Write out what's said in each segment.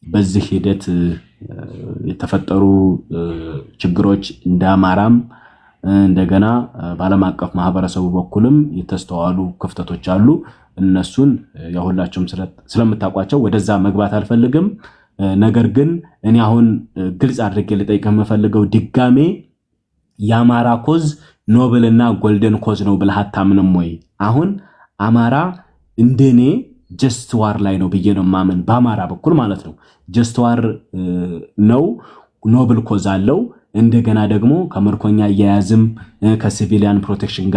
በዚህ ሂደት የተፈጠሩ ችግሮች እንደ አማራም እንደገና በዓለም አቀፍ ማህበረሰቡ በኩልም የተስተዋሉ ክፍተቶች አሉ። እነሱን ያሁላችሁም ስለምታውቋቸው ወደዛ መግባት አልፈልግም። ነገር ግን እኔ አሁን ግልጽ አድርጌ ልጠይቅ የምፈልገው ድጋሜ የአማራ ኮዝ ኖብልና ጎልደን ኮዝ ነው ብለህ አታምንም ወይ? አሁን አማራ እንደኔ ጀስት ዋር ላይ ነው ብዬ ነው ማምን፣ በአማራ በኩል ማለት ነው። ጀስት ዋር ነው፣ ኖብል ኮዝ አለው። እንደገና ደግሞ ከምርኮኛ አያያዝም ከሲቪሊያን ፕሮቴክሽን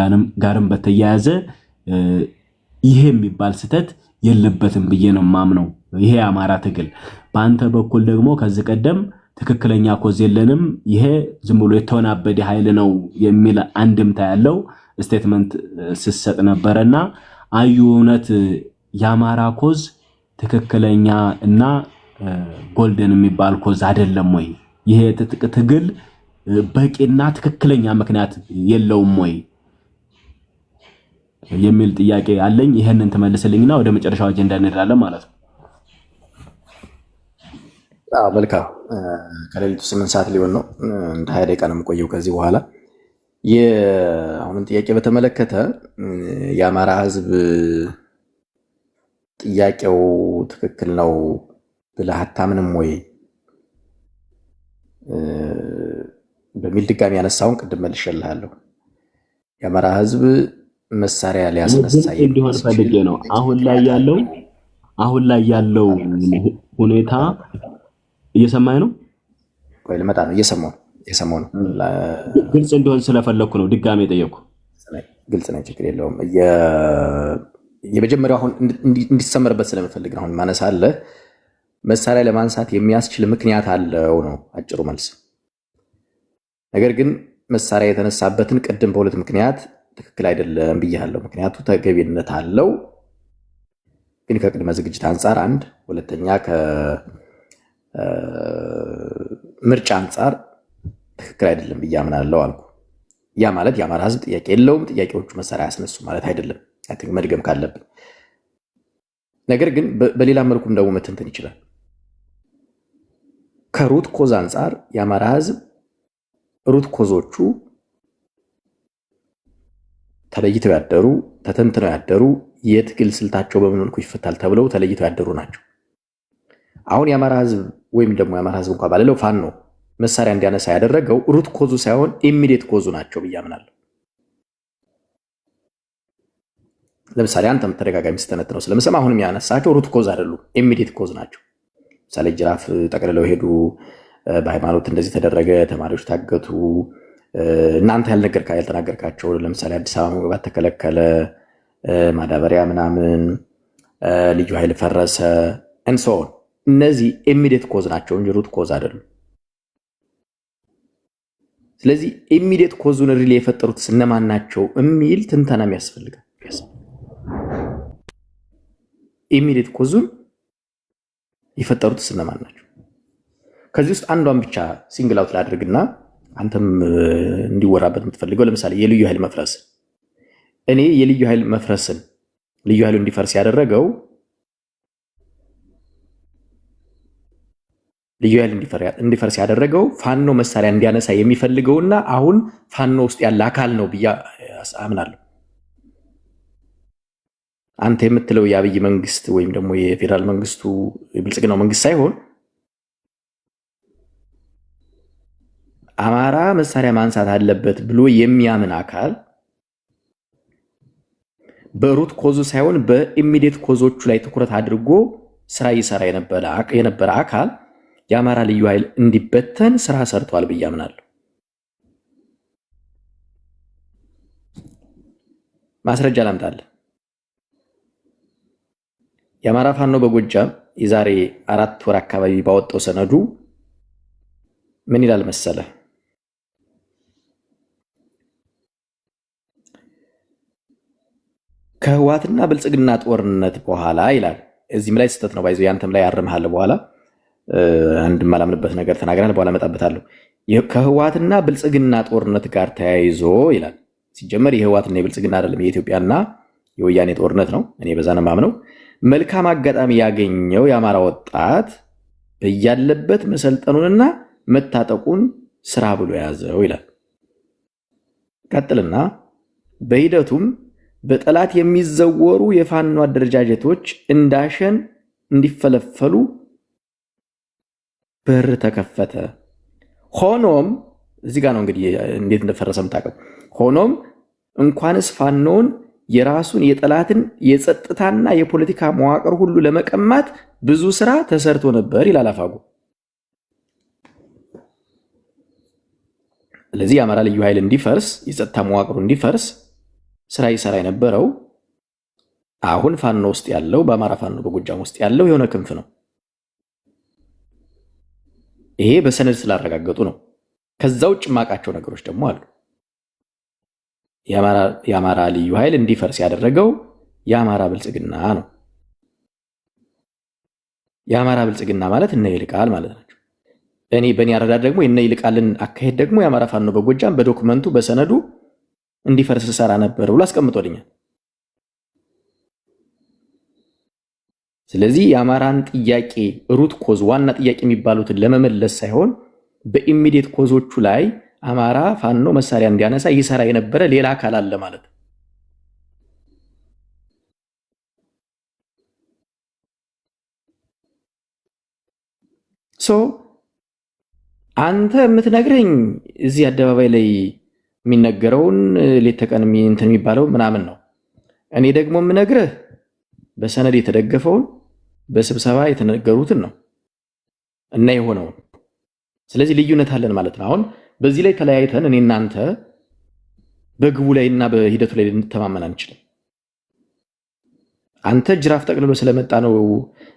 ጋርም በተያያዘ ይሄ የሚባል ስተት የለበትም ብዬ ነው ማምነው። ይሄ አማራ ትግል በአንተ በኩል ደግሞ ከዚህ ቀደም ትክክለኛ ኮዝ የለንም፣ ይሄ ዝም ብሎ የተወናበደ ኃይል ነው የሚል አንድምታ ያለው ስቴትመንት ስሰጥ ነበርና አዩ እውነት የአማራ ኮዝ ትክክለኛ እና ጎልደን የሚባል ኮዝ አይደለም ወይ? ይሄ ትግል በቂና ትክክለኛ ምክንያት የለውም ወይ የሚል ጥያቄ አለኝ። ይሄንን ተመልስልኝና ወደ መጨረሻው አጀንዳ እንሄዳለን ማለት ነው። መልካም። ከሌሊቱ 8 ሰዓት ሊሆን ነው። እንደ 20 ደቂቃ ነው የምቆየው ከዚህ በኋላ። አሁንም ጥያቄ በተመለከተ የአማራ ሕዝብ ጥያቄው ትክክል ነው ብለህ አታምንም ወይ በሚል ድጋሚ ያነሳውን ቅድም መልሼልሃለሁ። የአማራ ሕዝብ መሳሪያ ሊያስነሳ እንዲሆን ፈልጌ ነው። አሁን ላይ ያለው ሁኔታ እየሰማኝ ነው። ቆይ ልመጣ ነው። እየሰማሁ ነው። ግልጽ እንዲሆን ስለፈለኩ ነው ድጋሚ የጠየኩ። ግልጽ ነው፣ ችግር የለውም። የመጀመሪያው አሁን እንዲሰመርበት ስለምፈልግ አሁን ማነሳለህ። መሳሪያ ለማንሳት የሚያስችል ምክንያት አለው ነው አጭሩ መልስ። ነገር ግን መሳሪያ የተነሳበትን ቅድም በሁለት ምክንያት ትክክል አይደለም ብያለሁ። ምክንያቱ ተገቢነት አለው፣ ግን ከቅድመ ዝግጅት አንጻር አንድ፣ ሁለተኛ ከምርጫ አንጻር ትክክል አይደለም ብዬ አምናለሁ አልኩ። ያ ማለት የአማራ ሕዝብ ጥያቄ የለውም፣ ጥያቄዎቹ መሳሪያ ያስነሱ ማለት አይደለም። መድገም ካለብን ነገር ግን በሌላ መልኩም ደግሞ መተንተን ይችላል። ከሩት ኮዝ አንጻር የአማራ ሕዝብ ሩት ኮዞቹ ተለይተው ያደሩ ተተንትነው ያደሩ የትግል ስልታቸው በምን መልኩ ይፈታል ተብለው ተለይተው ያደሩ ናቸው። አሁን የአማራ ሕዝብ ወይም ደግሞ የአማራ ሕዝብ እንኳን ባለለው ፋኖ መሳሪያ እንዲያነሳ ያደረገው ሩት ኮዙ ሳይሆን ኢሚዲየት ኮዙ ናቸው ብዬ አምናለሁ። ለምሳሌ አንተም ተደጋጋሚ ስተነትነው ስለምሰማ አሁንም ያነሳቸው ሩት ኮዝ አይደሉም፣ ኢሚዲየት ኮዝ ናቸው። ለምሳሌ ጅራፍ ጠቅልለው ሄዱ፣ በሃይማኖት እንደዚህ ተደረገ፣ ተማሪዎች ታገቱ፣ እናንተ ያልተናገርካቸው ለምሳሌ አዲስ አበባ መግባት ተከለከለ፣ ማዳበሪያ ምናምን፣ ልዩ ኃይል ፈረሰ እንሶን። እነዚህ ኢሚዲየት ኮዝ ናቸው እንጂ ሩት ኮዝ አይደሉም። ስለዚህ ኢሚዲየት ኮዙን ሪሊ የፈጠሩት እነማን ናቸው የሚል ትንተናም ያስፈልጋል። ኢሚዲየት ኮዙን የፈጠሩት እነማን ናቸው? ከዚህ ውስጥ አንዷን ብቻ ሲንግል አውት ላድርግና አንተም እንዲወራበት የምትፈልገው ለምሳሌ የልዩ ኃይል መፍረስ። እኔ የልዩ ኃይል መፍረስን ልዩ ኃይሉ እንዲፈርስ ያደረገው ልዩ ኃይል እንዲፈርስ ያደረገው ፋኖ መሳሪያ እንዲያነሳ የሚፈልገውና አሁን ፋኖ ውስጥ ያለ አካል ነው ብዬ አምናለሁ። አንተ የምትለው የአብይ መንግስት ወይም ደግሞ የፌዴራል መንግስቱ የብልጽግናው መንግስት ሳይሆን አማራ መሳሪያ ማንሳት አለበት ብሎ የሚያምን አካል በሩት ኮዙ ሳይሆን በኢሚዲየት ኮዞቹ ላይ ትኩረት አድርጎ ስራ ይሰራ የነበረ አካል የአማራ ልዩ ኃይል እንዲበተን ስራ ሰርቷል ብዬ አምናለሁ። ማስረጃ ላምጣልህ። የአማራ ፋኖ በጎጃም የዛሬ 4 ወር አካባቢ ባወጣው ሰነዱ ምን ይላል መሰለ? ከህዋትና ብልጽግና ጦርነት በኋላ ይላል። እዚህም ላይ ስህተት ነው ባይዞ ያንተም ላይ ያርምሃለሁ። በኋላ አንድ ማላምንበት ነገር ተናግረናል፣ በኋላ መጣበታለሁ። ከህዋትና ብልጽግና ጦርነት ጋር ተያይዞ ይላል። ሲጀመር የህዋትና የብልጽግና አይደለም የኢትዮጵያና የወያኔ ጦርነት ነው። እኔ በዛ ነው የማምነው። መልካም አጋጣሚ ያገኘው የአማራ ወጣት በያለበት መሰልጠኑንና መታጠቁን ስራ ብሎ ያዘው ይላል። ቀጥልና በሂደቱም በጠላት የሚዘወሩ የፋኖ አደረጃጀቶች እንዳሸን እንዲፈለፈሉ በር ተከፈተ። ሆኖም እዚህ ጋር ነው እንግዲህ እንዴት እንደፈረሰም ታውቀው። ሆኖም እንኳንስ ፋኖን የራሱን የጠላትን የጸጥታና የፖለቲካ መዋቅር ሁሉ ለመቀማት ብዙ ስራ ተሰርቶ ነበር ይላል አፋጎ። ስለዚህ የአማራ ልዩ ኃይል እንዲፈርስ፣ የጸጥታ መዋቅሩ እንዲፈርስ ስራ ይሰራ የነበረው አሁን ፋኖ ውስጥ ያለው በአማራ ፋኖ በጎጃም ውስጥ ያለው የሆነ ክንፍ ነው። ይሄ በሰነድ ስላረጋገጡ ነው። ከዛ ውጭ ማቃቸው ነገሮች ደግሞ አሉ። የአማራ ልዩ ኃይል እንዲፈርስ ያደረገው የአማራ ብልጽግና ነው። የአማራ ብልጽግና ማለት እነ ይልቃል ማለት ናቸው። በእኔ አረዳድ ደግሞ የነ ይልቃልን አካሄድ ደግሞ የአማራ ፋኖ በጎጃም በዶክመንቱ በሰነዱ እንዲፈርስ ሰራ ነበር ብሎ አስቀምጦልኛል። ስለዚህ የአማራን ጥያቄ ሩት ኮዝ ዋና ጥያቄ የሚባሉትን ለመመለስ ሳይሆን በኢሚዲየት ኮዞቹ ላይ አማራ ፋኖ መሳሪያ እንዲያነሳ ይሰራ የነበረ ሌላ አካል አለ ማለት ነው። አንተ የምትነግረኝ እዚህ አደባባይ ላይ የሚነገረውን ሌት ተቀን እንትን የሚባለው ምናምን ነው። እኔ ደግሞ የምነግርህ በሰነድ የተደገፈውን በስብሰባ የተነገሩትን ነው እና የሆነውን። ስለዚህ ልዩነት አለን ማለት ነው። አሁን በዚህ ላይ ተለያይተን እኔ እናንተ በግቡ ላይ እና በሂደቱ ላይ ልንተማመን አንችልም። አንተ ጅራፍ ጠቅልሎ ስለመጣ ነው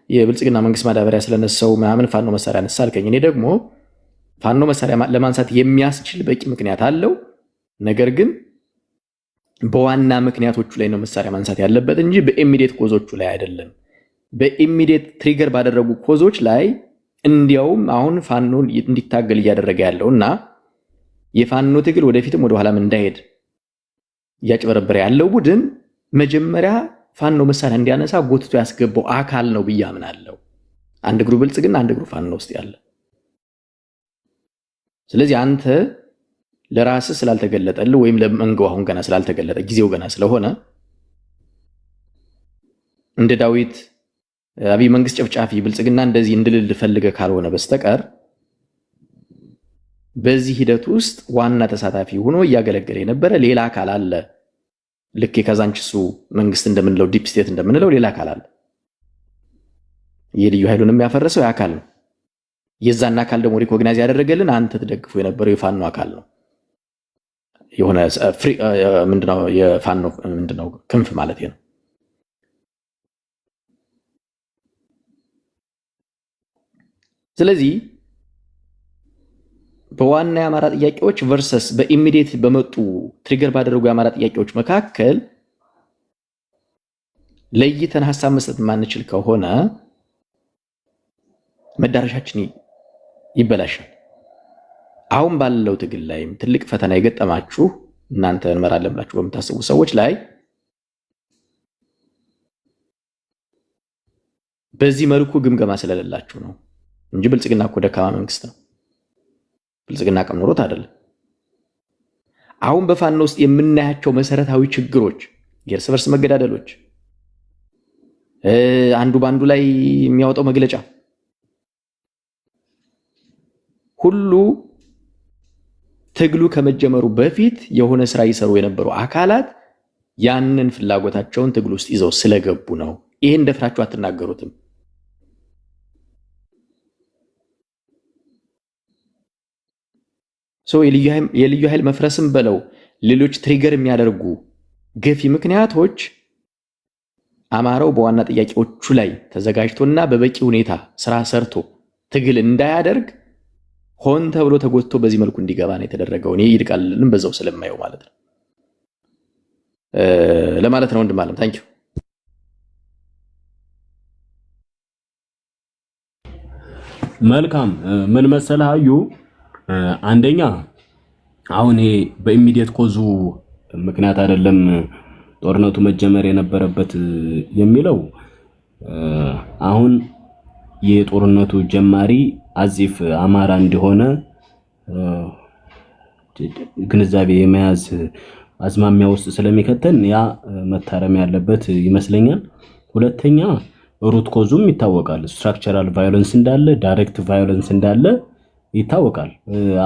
የብልጽግና መንግስት ማዳበሪያ ስለነሳው ምናምን ፋኖ መሳሪያ ነሳ አልከኝ። እኔ ደግሞ ፋኖ መሳሪያ ለማንሳት የሚያስችል በቂ ምክንያት አለው። ነገር ግን በዋና ምክንያቶቹ ላይ ነው መሳሪያ ማንሳት ያለበት እንጂ በኢሚዲየት ኮዞቹ ላይ አይደለም። በኢሚዲየት ትሪገር ባደረጉ ኮዞች ላይ እንዲያውም አሁን ፋኖ እንዲታገል እያደረገ ያለውና የፋኖ ትግል ወደፊትም ወደ ኋላም እንዳይሄድ እያጭበረበረ ያለው ቡድን መጀመሪያ ፋኖ መሳሪያ እንዲያነሳ ጎትቶ ያስገባው አካል ነው ብዬ አምናለሁ። አንድ እግሩ ብልጽግና፣ አንድ እግሩ ፋኖ ውስጥ ያለ። ስለዚህ አንተ ለራስህ ስላልተገለጠልህ ወይም ለመንገው አሁን ገና ስላልተገለጠ ጊዜው ገና ስለሆነ እንደ ዳዊት አብይ መንግስት ጨፍጫፊ ብልጽግና እንደዚህ እንድልል ፈልገህ ካልሆነ በስተቀር በዚህ ሂደት ውስጥ ዋና ተሳታፊ ሆኖ እያገለገለ የነበረ ሌላ አካል አለ። ልክ የካዛንቺሱ መንግስት እንደምንለው ዲፕ ስቴት እንደምንለው ሌላ አካል አለ። የልዩ ኃይሉን የሚያፈርሰው አካል ነው። የዛን አካል ደግሞ ሪኮግናይዝ ያደረገልን አንተ ተደግፎ የነበረው የፋኖ አካል ነው። የሆነ ምንድነው የፋኖ ምንድነው ክንፍ ማለት ነው። ስለዚህ በዋና የአማራ ጥያቄዎች ቨርሰስ በኢሚዲየት በመጡ ትሪገር ባደረጉ የአማራ ጥያቄዎች መካከል ለይተን ሐሳብ መስጠት ማንችል ከሆነ መዳረሻችን ይበላሻል። አሁን ባለው ትግል ላይም ትልቅ ፈተና የገጠማችሁ እናንተ እንመራለን ብላችሁ በምታስቡ ሰዎች ላይ በዚህ መልኩ ግምገማ ስለሌላችሁ ነው እንጂ ብልጽግና እኮ ደካማ መንግስት ነው። ብልጽግና አቅም ኖሮት አይደለም። አሁን በፋኖ ውስጥ የምናያቸው መሰረታዊ ችግሮች፣ የእርስ በርስ መገዳደሎች፣ አንዱ ባንዱ ላይ የሚያወጣው መግለጫ ሁሉ ትግሉ ከመጀመሩ በፊት የሆነ ስራ ይሰሩ የነበሩ አካላት ያንን ፍላጎታቸውን ትግሉ ውስጥ ይዘው ስለገቡ ነው። ይሄን ደፍራችሁ አትናገሩትም። የልዩ ኃይል መፍረስም በለው ሌሎች ትሪገር የሚያደርጉ ገፊ ምክንያቶች አማራው በዋና ጥያቄዎቹ ላይ ተዘጋጅቶና በበቂ ሁኔታ ስራ ሰርቶ ትግል እንዳያደርግ ሆን ተብሎ ተጎትቶ በዚህ መልኩ እንዲገባ ነው የተደረገው። እኔ ይልቃልንም በዛው ስለማየው ማለት ነው ለማለት ነው። ወንድም አለም ታንኪዩ። መልካም። ምን መሰለህ አዩ፣ አንደኛ አሁን ይሄ በኢሚዲየት ኮዙ ምክንያት አይደለም ጦርነቱ መጀመር የነበረበት የሚለው አሁን የጦርነቱ ጀማሪ አዚፍ አማራ እንደሆነ ግንዛቤ የመያዝ አዝማሚያ ውስጥ ስለሚከተን ያ መታረም ያለበት ይመስለኛል። ሁለተኛ ሩት ኮዙም ይታወቃል። ስትራክቸራል ቫዮለንስ እንዳለ፣ ዳይሬክት ቫዮለንስ እንዳለ ይታወቃል፣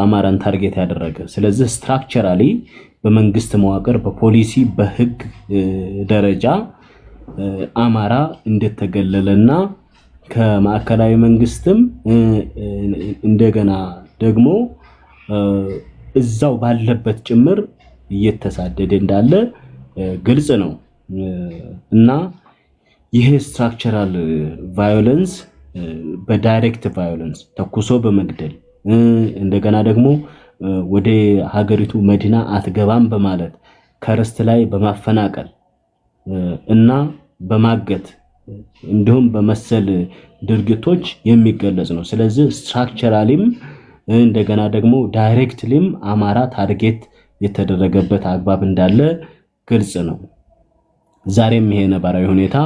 አማራን ታርጌት ያደረገ። ስለዚህ ስትራክቸራሊ በመንግስት መዋቅር፣ በፖሊሲ፣ በህግ ደረጃ አማራ እንደተገለለና ከማዕከላዊ መንግስትም እንደገና ደግሞ እዛው ባለበት ጭምር እየተሳደደ እንዳለ ግልጽ ነው እና ይሄ ስትራክቸራል ቫዮለንስ በዳይሬክት ቫዮለንስ ተኩሶ በመግደል እንደገና ደግሞ ወደ ሀገሪቱ መዲና አትገባም በማለት ከርስት ላይ በማፈናቀል እና በማገት እንዲሁም በመሰል ድርጊቶች የሚገለጽ ነው። ስለዚህ ስትራክቸራሊም እንደገና ደግሞ ዳይሬክትሊም አማራ ታርጌት የተደረገበት አግባብ እንዳለ ግልጽ ነው። ዛሬም ይሄ ነባራዊ ሁኔታ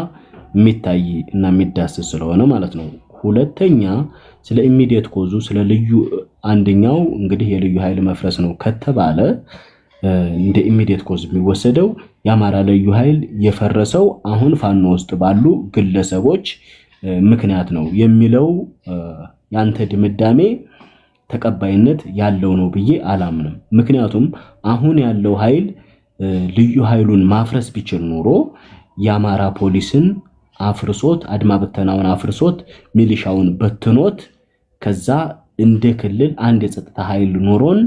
የሚታይ እና የሚዳስስ ስለሆነ ማለት ነው። ሁለተኛ ስለ ኢሚዲየት ኮዙ ስለ ልዩ አንደኛው እንግዲህ የልዩ ኃይል መፍረስ ነው ከተባለ እንደ ኢሚዲየት ኮዝ የሚወሰደው የአማራ ልዩ ኃይል የፈረሰው አሁን ፋኖ ውስጥ ባሉ ግለሰቦች ምክንያት ነው የሚለው ያንተ ድምዳሜ ተቀባይነት ያለው ነው ብዬ አላምንም። ምክንያቱም አሁን ያለው ኃይል ልዩ ኃይሉን ማፍረስ ቢችል ኖሮ የአማራ ፖሊስን አፍርሶት አድማ በተናውን አፍርሶት ሚሊሻውን በትኖት ከዛ እንደ ክልል አንድ የጸጥታ ኃይል ኖሮን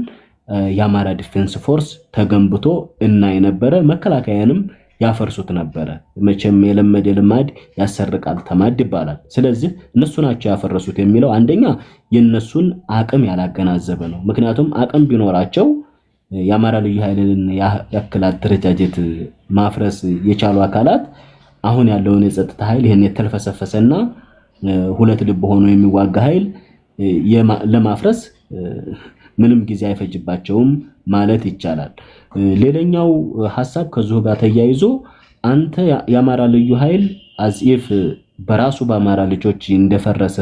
የአማራ ዲፌንስ ፎርስ ተገንብቶ እና የነበረ መከላከያንም ያፈርሱት ነበረ። መቼም የለመደ ልማድ ያሰርቃል ተማድ ይባላል። ስለዚህ እነሱ ናቸው ያፈረሱት የሚለው አንደኛ የነሱን አቅም ያላገናዘበ ነው። ምክንያቱም አቅም ቢኖራቸው የአማራ ልዩ ኃይልን ያክል አደረጃጀት ማፍረስ የቻሉ አካላት አሁን ያለውን የጸጥታ ኃይል ይሄን የተልፈሰፈሰና ሁለት ልብ ሆኖ የሚዋጋ ኃይል ለማፍረስ ምንም ጊዜ አይፈጅባቸውም ማለት ይቻላል። ሌላኛው ሐሳብ ከዚሁ ጋር ተያይዞ አንተ የአማራ ልዩ ኃይል አዚፍ በራሱ በአማራ ልጆች እንደፈረሰ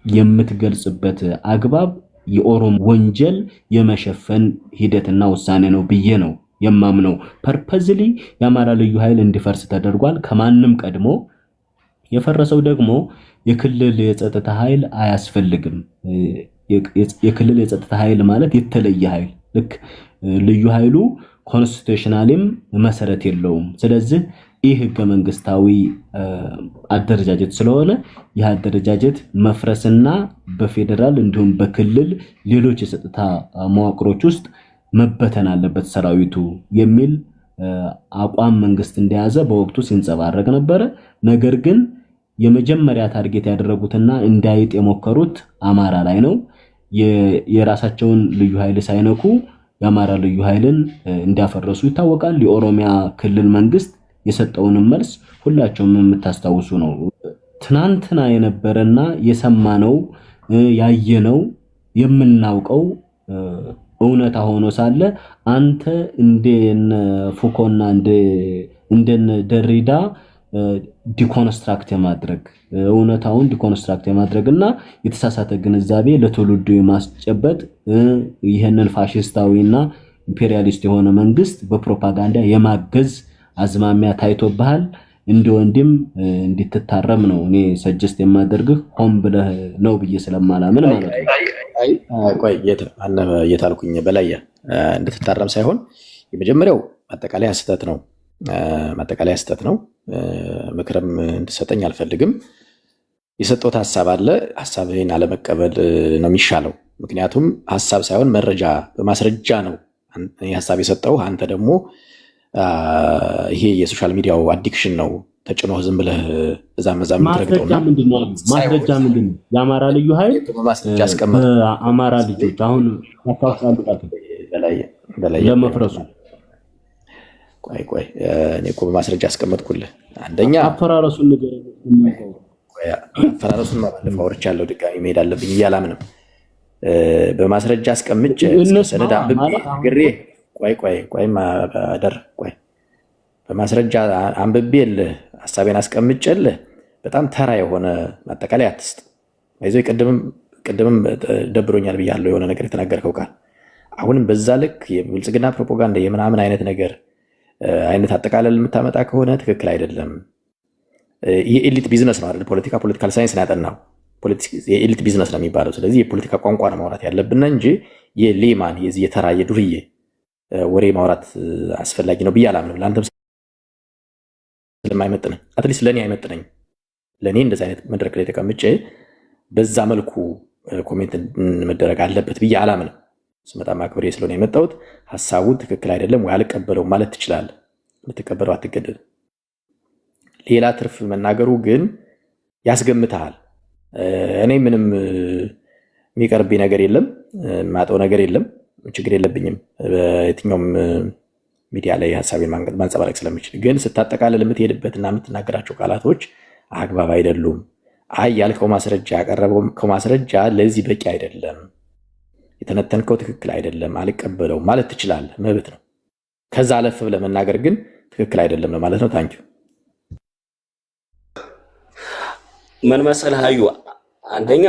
የምትገልጽበት አግባብ የኦሮሞ ወንጀል የመሸፈን ሂደትና ውሳኔ ነው ብዬ ነው የማምነው። ፐርፐዝሊ የአማራ ልዩ ኃይል እንዲፈርስ ተደርጓል። ከማንም ቀድሞ የፈረሰው ደግሞ የክልል የጸጥታ ኃይል አያስፈልግም። የክልል የጸጥታ ኃይል ማለት የተለየ ኃይል ልክ ልዩ ኃይሉ ኮንስቲቱሽናሊም መሰረት የለውም። ስለዚህ ይህ ህገ መንግስታዊ አደረጃጀት ስለሆነ ይህ አደረጃጀት መፍረስና በፌደራል እንዲሁም በክልል ሌሎች የጸጥታ መዋቅሮች ውስጥ መበተን አለበት ሰራዊቱ የሚል አቋም መንግስት እንደያዘ በወቅቱ ሲንጸባረቅ ነበረ። ነገር ግን የመጀመሪያ ታርጌት ያደረጉትና እንዳይጥ የሞከሩት አማራ ላይ ነው። የራሳቸውን ልዩ ኃይል ሳይነኩ የአማራ ልዩ ኃይልን እንዲያፈረሱ ይታወቃል። የኦሮሚያ ክልል መንግስት የሰጠውን መልስ ሁላችሁም የምታስታውሱ ነው። ትናንትና የነበረና የሰማነው ያየነው የምናውቀው እውነታ ሆኖ ሳለ አንተ እንደነ ፉኮና እንደነ ደሪዳ ዲኮንስትራክት የማድረግ እውነታውን ዲኮንስትራክት የማድረግና የተሳሳተ ግንዛቤ ለትውልዱ የማስጨበጥ ይሄንን ፋሺስታዊና ኢምፔሪያሊስት የሆነ መንግስት በፕሮፓጋንዳ የማገዝ አዝማሚያ ታይቶብሃል። እንደወንድም እንድትታረም ነው እኔ ሰጀስት የማደርግህ። ሆን ብለህ ነው ብዬ ስለማላምን ማለት ነው። ቆይ የታልኩኝ በላይ እንድትታረም ሳይሆን የመጀመሪያው አጠቃላይ ስህተት ነው። ማጠቃለያ ስህተት ነው። ምክርም እንድሰጠኝ አልፈልግም። የሰጠሁት ሐሳብ አለ። ሐሳብህን አለመቀበል ነው የሚሻለው። ምክንያቱም ሐሳብ ሳይሆን መረጃ በማስረጃ ነው ሐሳብ የሰጠው። አንተ ደግሞ ይሄ የሶሻል ሚዲያው አዲክሽን ነው ተጭኖ ዝም ብለህ እዛም የምትረግጠውና ማስረጃ ምንድን ነው? የአማራ ልዩ ኃይል አማራ ልጆች አሁን ለመፍረሱ ቆይ እኔ እኮ በማስረጃ አስቀመጥኩልህ። አንደኛ አፈራረሱን ባለፈው አውርቻለሁ። ድጋሚ መሄድ አለብኝ እያላምንም በማስረጃ አስቀምጬ ሰነድ አንብቤ ግሬ ቆይ በማስረጃ አንብቤልህ ሀሳቤን አስቀምጬልህ በጣም ተራ የሆነ ማጠቃለያ አትስጥ። ይዞ ቅድምም ደብሮኛል ብያለሁ የሆነ ነገር የተናገርከው ቃል አሁንም በዛ ልክ የብልጽግና ፕሮፓጋንዳ የምናምን አይነት ነገር አይነት አጠቃለል የምታመጣ ከሆነ ትክክል አይደለም። የኤሊት ቢዝነስ ነው አይደል? ፖለቲካል ሳይንስ ነው ያጠናው። የኤሊት ቢዝነስ ነው የሚባለው። ስለዚህ የፖለቲካ ቋንቋ ነው ማውራት ያለብን እንጂ የሌማን የዚህ የተራ የዱርዬ ወሬ ማውራት አስፈላጊ ነው ብዬ አላምንም። ለአንተም ስለማይመጥነኝ አትሊስት ለእኔ አይመጥነኝ። ለእኔ እንደዚህ አይነት መድረክ ላይ ተቀምጬ በዛ መልኩ ኮሜንት መደረግ አለበት ብዬ አላምንም። ስመጣ ማክበሬ ስለሆነ የመጣሁት ሀሳቡ ትክክል አይደለም ወይ አልቀበለው ማለት ትችላለህ። ልትቀበለው አትገደድም። ሌላ ትርፍ መናገሩ ግን ያስገምትሃል። እኔ ምንም የሚቀርብኝ ነገር የለም፣ ማጠው ነገር የለም፣ ችግር የለብኝም። በየትኛውም ሚዲያ ላይ ሀሳቤን ማንጸባረቅ ስለምችል፣ ግን ስታጠቃልል የምትሄድበትና የምትናገራቸው ቃላቶች አግባብ አይደሉም። አይ ያልከው ማስረጃ ያቀረበው ማስረጃ ለዚህ በቂ አይደለም፣ የተነተንከው ትክክል አይደለም፣ አልቀበለውም ማለት ትችላለህ፣ መብት ነው። ከዛ አለፍ ብለህ መናገር ግን ትክክል አይደለም ለማለት ነው። ታንኪዩ። ምን መሰለህ ሀዩ፣ አንደኛ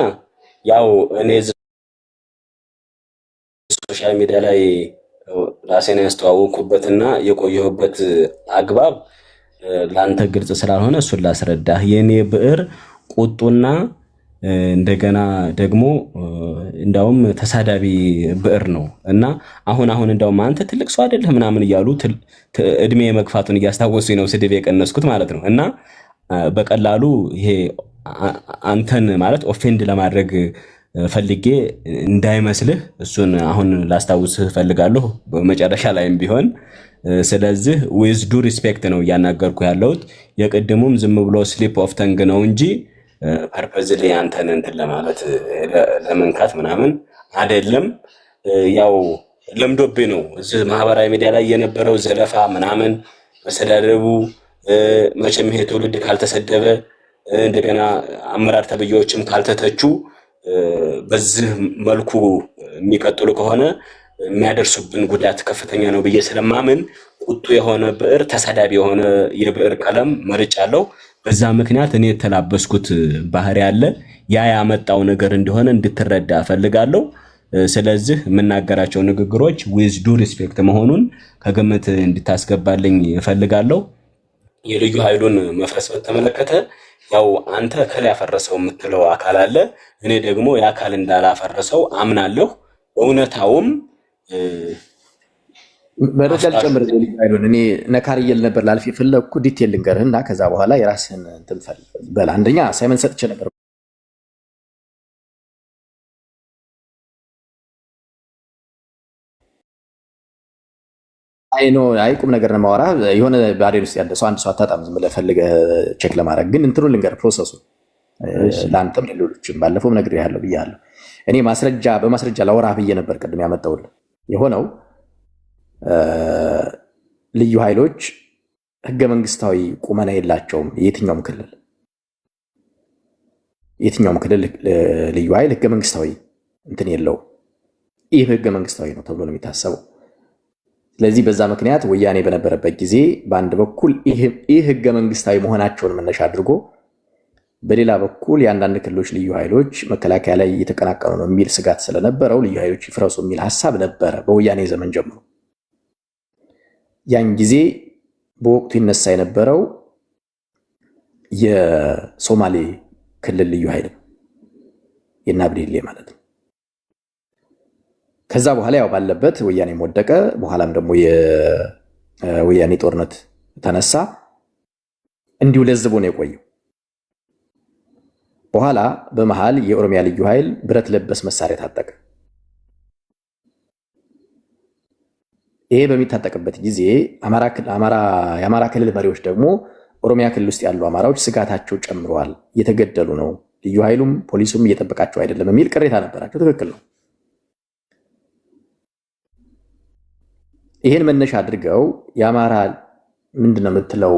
ያው እኔ ሶሻል ሚዲያ ላይ ራሴን ያስተዋወቅኩበትና የቆየሁበት አግባብ ለአንተ ግልጽ ስላልሆነ እሱን ላስረዳህ። የኔ ብዕር ቁጡና እንደገና ደግሞ እንዳውም ተሳዳቢ ብዕር ነው እና አሁን እንዳውም አንተ ትልቅ ሰው አይደለህ ምናምን እያሉ እድሜ መግፋቱን እያስታወሱኝ ነው ስድብ የቀነስኩት ማለት ነው። እና በቀላሉ ይሄ አንተን ማለት ኦፌንድ ለማድረግ ፈልጌ እንዳይመስልህ እሱን አሁን ላስታውስህ ፈልጋለሁ በመጨረሻ ላይም ቢሆን። ስለዚህ ዊዝ ዱ ሪስፔክት ነው እያናገርኩ ያለሁት። የቅድሙም ዝም ብሎ ስሊፕ ኦፍ ተንግ ነው እንጂ ፐርፐዝሊ አንተን እንትን ለማለት ለመንካት ምናምን አይደለም። ያው ለምዶብኝ ነው እዚህ ማህበራዊ ሚዲያ ላይ የነበረው ዘለፋ ምናምን መሰዳደቡ። መቼም ይሄ ትውልድ ካልተሰደበ እንደገና አመራር ተብዬዎችም ካልተተቹ በዚህ መልኩ የሚቀጥሉ ከሆነ የሚያደርሱብን ጉዳት ከፍተኛ ነው ብዬ ስለማምን ቁጡ የሆነ ብዕር፣ ተሳዳቢ የሆነ የብዕር ቀለም መርጫለሁ። በዛ ምክንያት እኔ የተላበስኩት ባህሪ አለ። ያ ያመጣው ነገር እንደሆነ እንድትረዳ እፈልጋለሁ። ስለዚህ የምናገራቸው ንግግሮች ዊዝ ዱ ሪስፔክት መሆኑን ከግምት እንድታስገባልኝ እፈልጋለሁ። የልዩ ኃይሉን መፍረስ በተመለከተ ያው አንተ ከላይ ያፈረሰው የምትለው አካል አለ። እኔ ደግሞ የአካል እንዳላፈረሰው አምናለሁ። እውነታውም መረጃ ልጨምር። እኔ ነካርየል ነበር ላልፍ የፈለግኩ ዲቴል ልንገርህ እና ከዛ በኋላ የራስህን እንትን በል። አንደኛ አሳይመንት ሰጥቼ ነበር። አይ ቁም ነገር ነው የማወራህ። የሆነ ባዴን ውስጥ ያለ ሰው አንድ ሰው አታጣም ዝም ብለህ ፈልገህ ቼክ ለማድረግ ግን እንትኑ ልንገርህ ፕሮሰሱ ለአንተም ለሌሎችም ባለፈውም ነግሬሃለሁ ብያለሁ። እኔ በማስረጃ ላወራህ ብዬ ነበር ቅድም ያመጣሁልህ የሆነው ልዩ ኃይሎች ህገ መንግስታዊ ቁመና የላቸውም። የትኛውም ክልል ልዩ ኃይል ህገ መንግስታዊ እንትን የለው። ይህ ህገ መንግስታዊ ነው ተብሎ ነው የሚታሰበው። ስለዚህ በዛ ምክንያት ወያኔ በነበረበት ጊዜ በአንድ በኩል ይህ ህገ መንግስታዊ መሆናቸውን መነሻ አድርጎ፣ በሌላ በኩል የአንዳንድ ክልሎች ልዩ ኃይሎች መከላከያ ላይ እየተቀናቀኑ ነው የሚል ስጋት ስለነበረው ልዩ ኃይሎች ይፍረሱ የሚል ሀሳብ ነበረ በወያኔ ዘመን ጀምሮ። ያን ጊዜ በወቅቱ ይነሳ የነበረው የሶማሌ ክልል ልዩ ኃይል የናብዴሌ ማለት ነው። ከዛ በኋላ ያው ባለበት ወያኔ ወደቀ። በኋላም ደግሞ የወያኔ ጦርነት ተነሳ። እንዲሁ ለዝቦ ነው የቆየው። በኋላ በመሃል የኦሮሚያ ልዩ ኃይል ብረት ለበስ መሳሪያ ታጠቀ። ይሄ በሚታጠቅበት ጊዜ የአማራ ክልል መሪዎች ደግሞ ኦሮሚያ ክልል ውስጥ ያሉ አማራዎች ስጋታቸው ጨምረዋል፣ እየተገደሉ ነው፣ ልዩ ኃይሉም ፖሊሱም እየጠበቃቸው አይደለም የሚል ቅሬታ ነበራቸው። ትክክል ነው። ይህን መነሻ አድርገው የአማራ ምንድነው የምትለው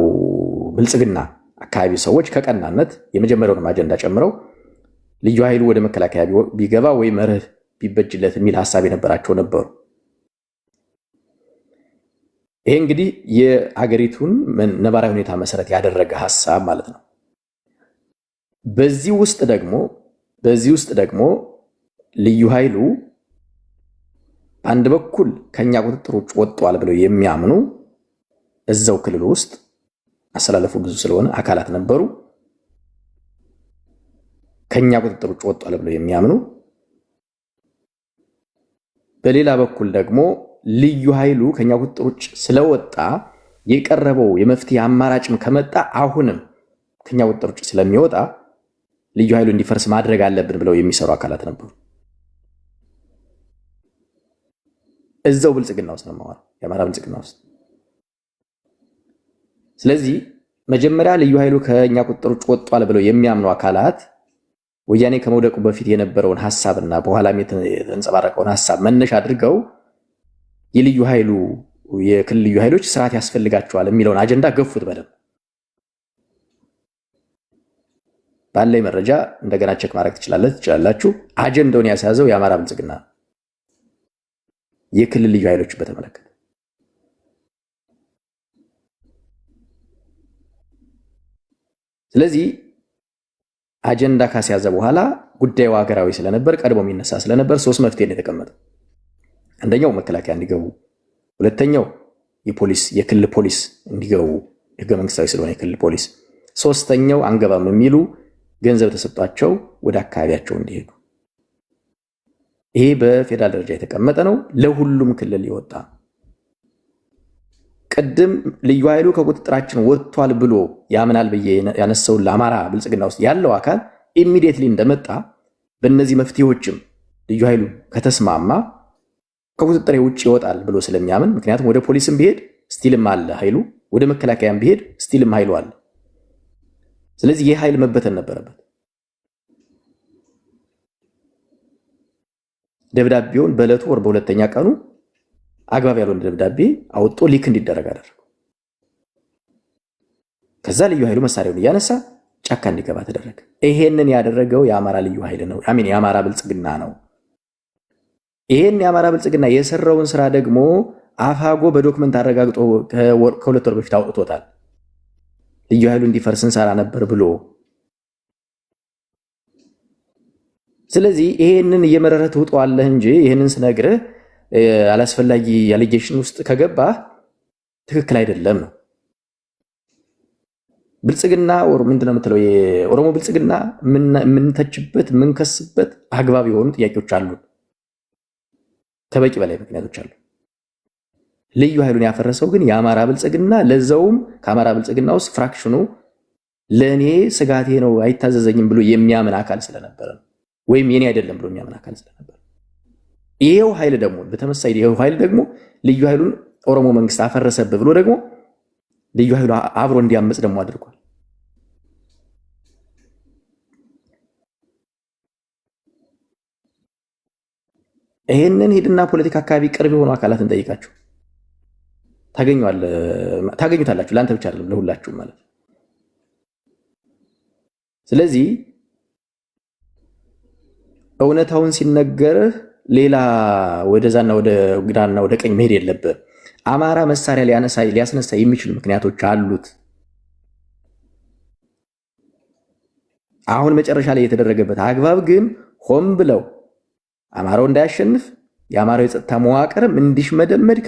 ብልጽግና አካባቢ ሰዎች ከቀናነት የመጀመሪያውን አጀንዳ ጨምረው ልዩ ኃይሉ ወደ መከላከያ ቢገባ ወይ መርህ ቢበጅለት የሚል ሀሳብ የነበራቸው ነበሩ። ይሄ እንግዲህ የሀገሪቱን ነባራዊ ሁኔታ መሰረት ያደረገ ሀሳብ ማለት ነው። በዚህ ውስጥ ደግሞ ልዩ ኃይሉ በአንድ በኩል ከኛ ቁጥጥር ውጭ ወጥቷል ብለው የሚያምኑ እዛው ክልል ውስጥ አሰላለፉ ብዙ ስለሆነ አካላት ነበሩ። ከኛ ቁጥጥር ውጭ ወጥቷል ብለው የሚያምኑ፣ በሌላ በኩል ደግሞ ልዩ ኃይሉ ከኛ ቁጥጥር ውጭ ስለወጣ የቀረበው የመፍትሄ አማራጭም ከመጣ አሁንም ከኛ ቁጥጥር ውጭ ስለሚወጣ ልዩ ኃይሉ እንዲፈርስ ማድረግ አለብን ብለው የሚሰሩ አካላት ነበሩ። እዛው ብልጽግና ውስጥ ነው ማለት የአማራ ብልጽግና ውስጥ። ስለዚህ መጀመሪያ ልዩ ኃይሉ ከኛ ቁጥጥር ውጭ ወጥቷል ብለው የሚያምኑ አካላት ወያኔ ከመውደቁ በፊት የነበረውን ሐሳብና በኋላም የተንጸባረቀውን ሐሳብ መነሻ አድርገው የልዩ ኃይሉ የክልል ልዩ ኃይሎች ስርዓት ያስፈልጋቸዋል የሚለውን አጀንዳ ገፉት በደንብ። ባለኝ መረጃ እንደገና ቼክ ማድረግ ትችላላችሁ። አጀንዳውን ያስያዘው የአማራ ብልጽግና የክልል ልዩ ኃይሎች በተመለከተ። ስለዚህ አጀንዳ ካስያዘ በኋላ ጉዳዩ ሀገራዊ ስለነበር ቀድሞ የሚነሳ ስለነበር 3 መፍትሄ ነው የተቀመጠው። አንደኛው መከላከያ እንዲገቡ፣ ሁለተኛው የክልል ፖሊስ እንዲገቡ ህገ መንግስታዊ ስለሆነ የክልል ፖሊስ፣ ሶስተኛው አንገባም የሚሉ ገንዘብ ተሰጥቷቸው ወደ አካባቢያቸው እንዲሄዱ። ይሄ በፌደራል ደረጃ የተቀመጠ ነው፣ ለሁሉም ክልል ይወጣ። ቅድም ልዩ ኃይሉ ከቁጥጥራችን ወጥቷል ብሎ ያምናል ብዬ ያነሳውን ለአማራ ብልጽግና ውስጥ ያለው አካል ኢሚዲየትሊ እንደመጣ በእነዚህ መፍትሄዎችም ልዩ ኃይሉ ከተስማማ ከቁጥጥሬ ውጭ ይወጣል ብሎ ስለሚያምን፣ ምክንያቱም ወደ ፖሊስም ቢሄድ ስቲልም አለ ኃይሉ፣ ወደ መከላከያም ቢሄድ ስቲልም ኃይሉ አለ። ስለዚህ ይህ ኃይል መበተን ነበረበት። ደብዳቤውን በዕለቱ ወር በሁለተኛ ቀኑ አግባብ ያልሆነ ደብዳቤ አውጥቶ ሊክ እንዲደረግ አደረገው። ከዛ ልዩ ኃይሉ መሳሪያውን እያነሳ ጫካ እንዲገባ ተደረገ። ይሄንን ያደረገው የአማራ ልዩ ኃይል ነው፣ የአማራ ብልጽግና ነው። ይሄን የአማራ ብልጽግና የሰራውን ስራ ደግሞ አፋጎ በዶክመንት አረጋግጦ ከ2 ወር በፊት አውጥቶታል። ልዩ ኃይሉ እንዲፈርስ እንሰራ ነበር ብሎ። ስለዚህ ይሄንን እየመረረ ትውጠዋለህ እንጂ ይሄንን ስነግርህ አላስፈላጊ አሊጌሽን ውስጥ ከገባህ ትክክል አይደለም ነው። ብልጽግና ወር ምንድነው የምትለው? የኦሮሞ ብልጽግና የምንተችበት የምንከስበት አግባብ የሆኑ ጥያቄዎች አሉ፣ ከበቂ በላይ ምክንያቶች አሉ። ልዩ ኃይሉን ያፈረሰው ግን የአማራ ብልጽግና፣ ለዛውም ከአማራ ብልጽግና ውስጥ ፍራክሽኑ ለእኔ ስጋቴ ነው አይታዘዘኝም ብሎ የሚያምን አካል ስለነበረ ነው፣ ወይም የኔ አይደለም ብሎ የሚያምን አካል ስለነበረ። ይሄው ኃይል ደግሞ በተመሳሳይ ይሄው ኃይል ደግሞ ልዩ ኃይሉን ኦሮሞ መንግስት አፈረሰብህ ብሎ ደግሞ ልዩ ኃይሉ አብሮ እንዲያመጽ ደግሞ አድርጓል። ይሄንን ሂድና ፖለቲካ አካባቢ ቅርብ የሆኑ አካላትን ጠይቃችሁ ታገኙታላችሁ። ለአንተ ብቻ አይደለም ለሁላችሁም ማለት ነው። ስለዚህ እውነታውን ሲነገርህ ሌላ ወደዛና ወደ ግራና ወደ ቀኝ መሄድ የለብህ። አማራ መሳሪያ ሊያስነሳ የሚችሉ ምክንያቶች አሉት። አሁን መጨረሻ ላይ የተደረገበት አግባብ ግን ሆን ብለው አማራው እንዳያሸንፍ የአማራው የጸጥታ መዋቅርም እንዲሽመደመድ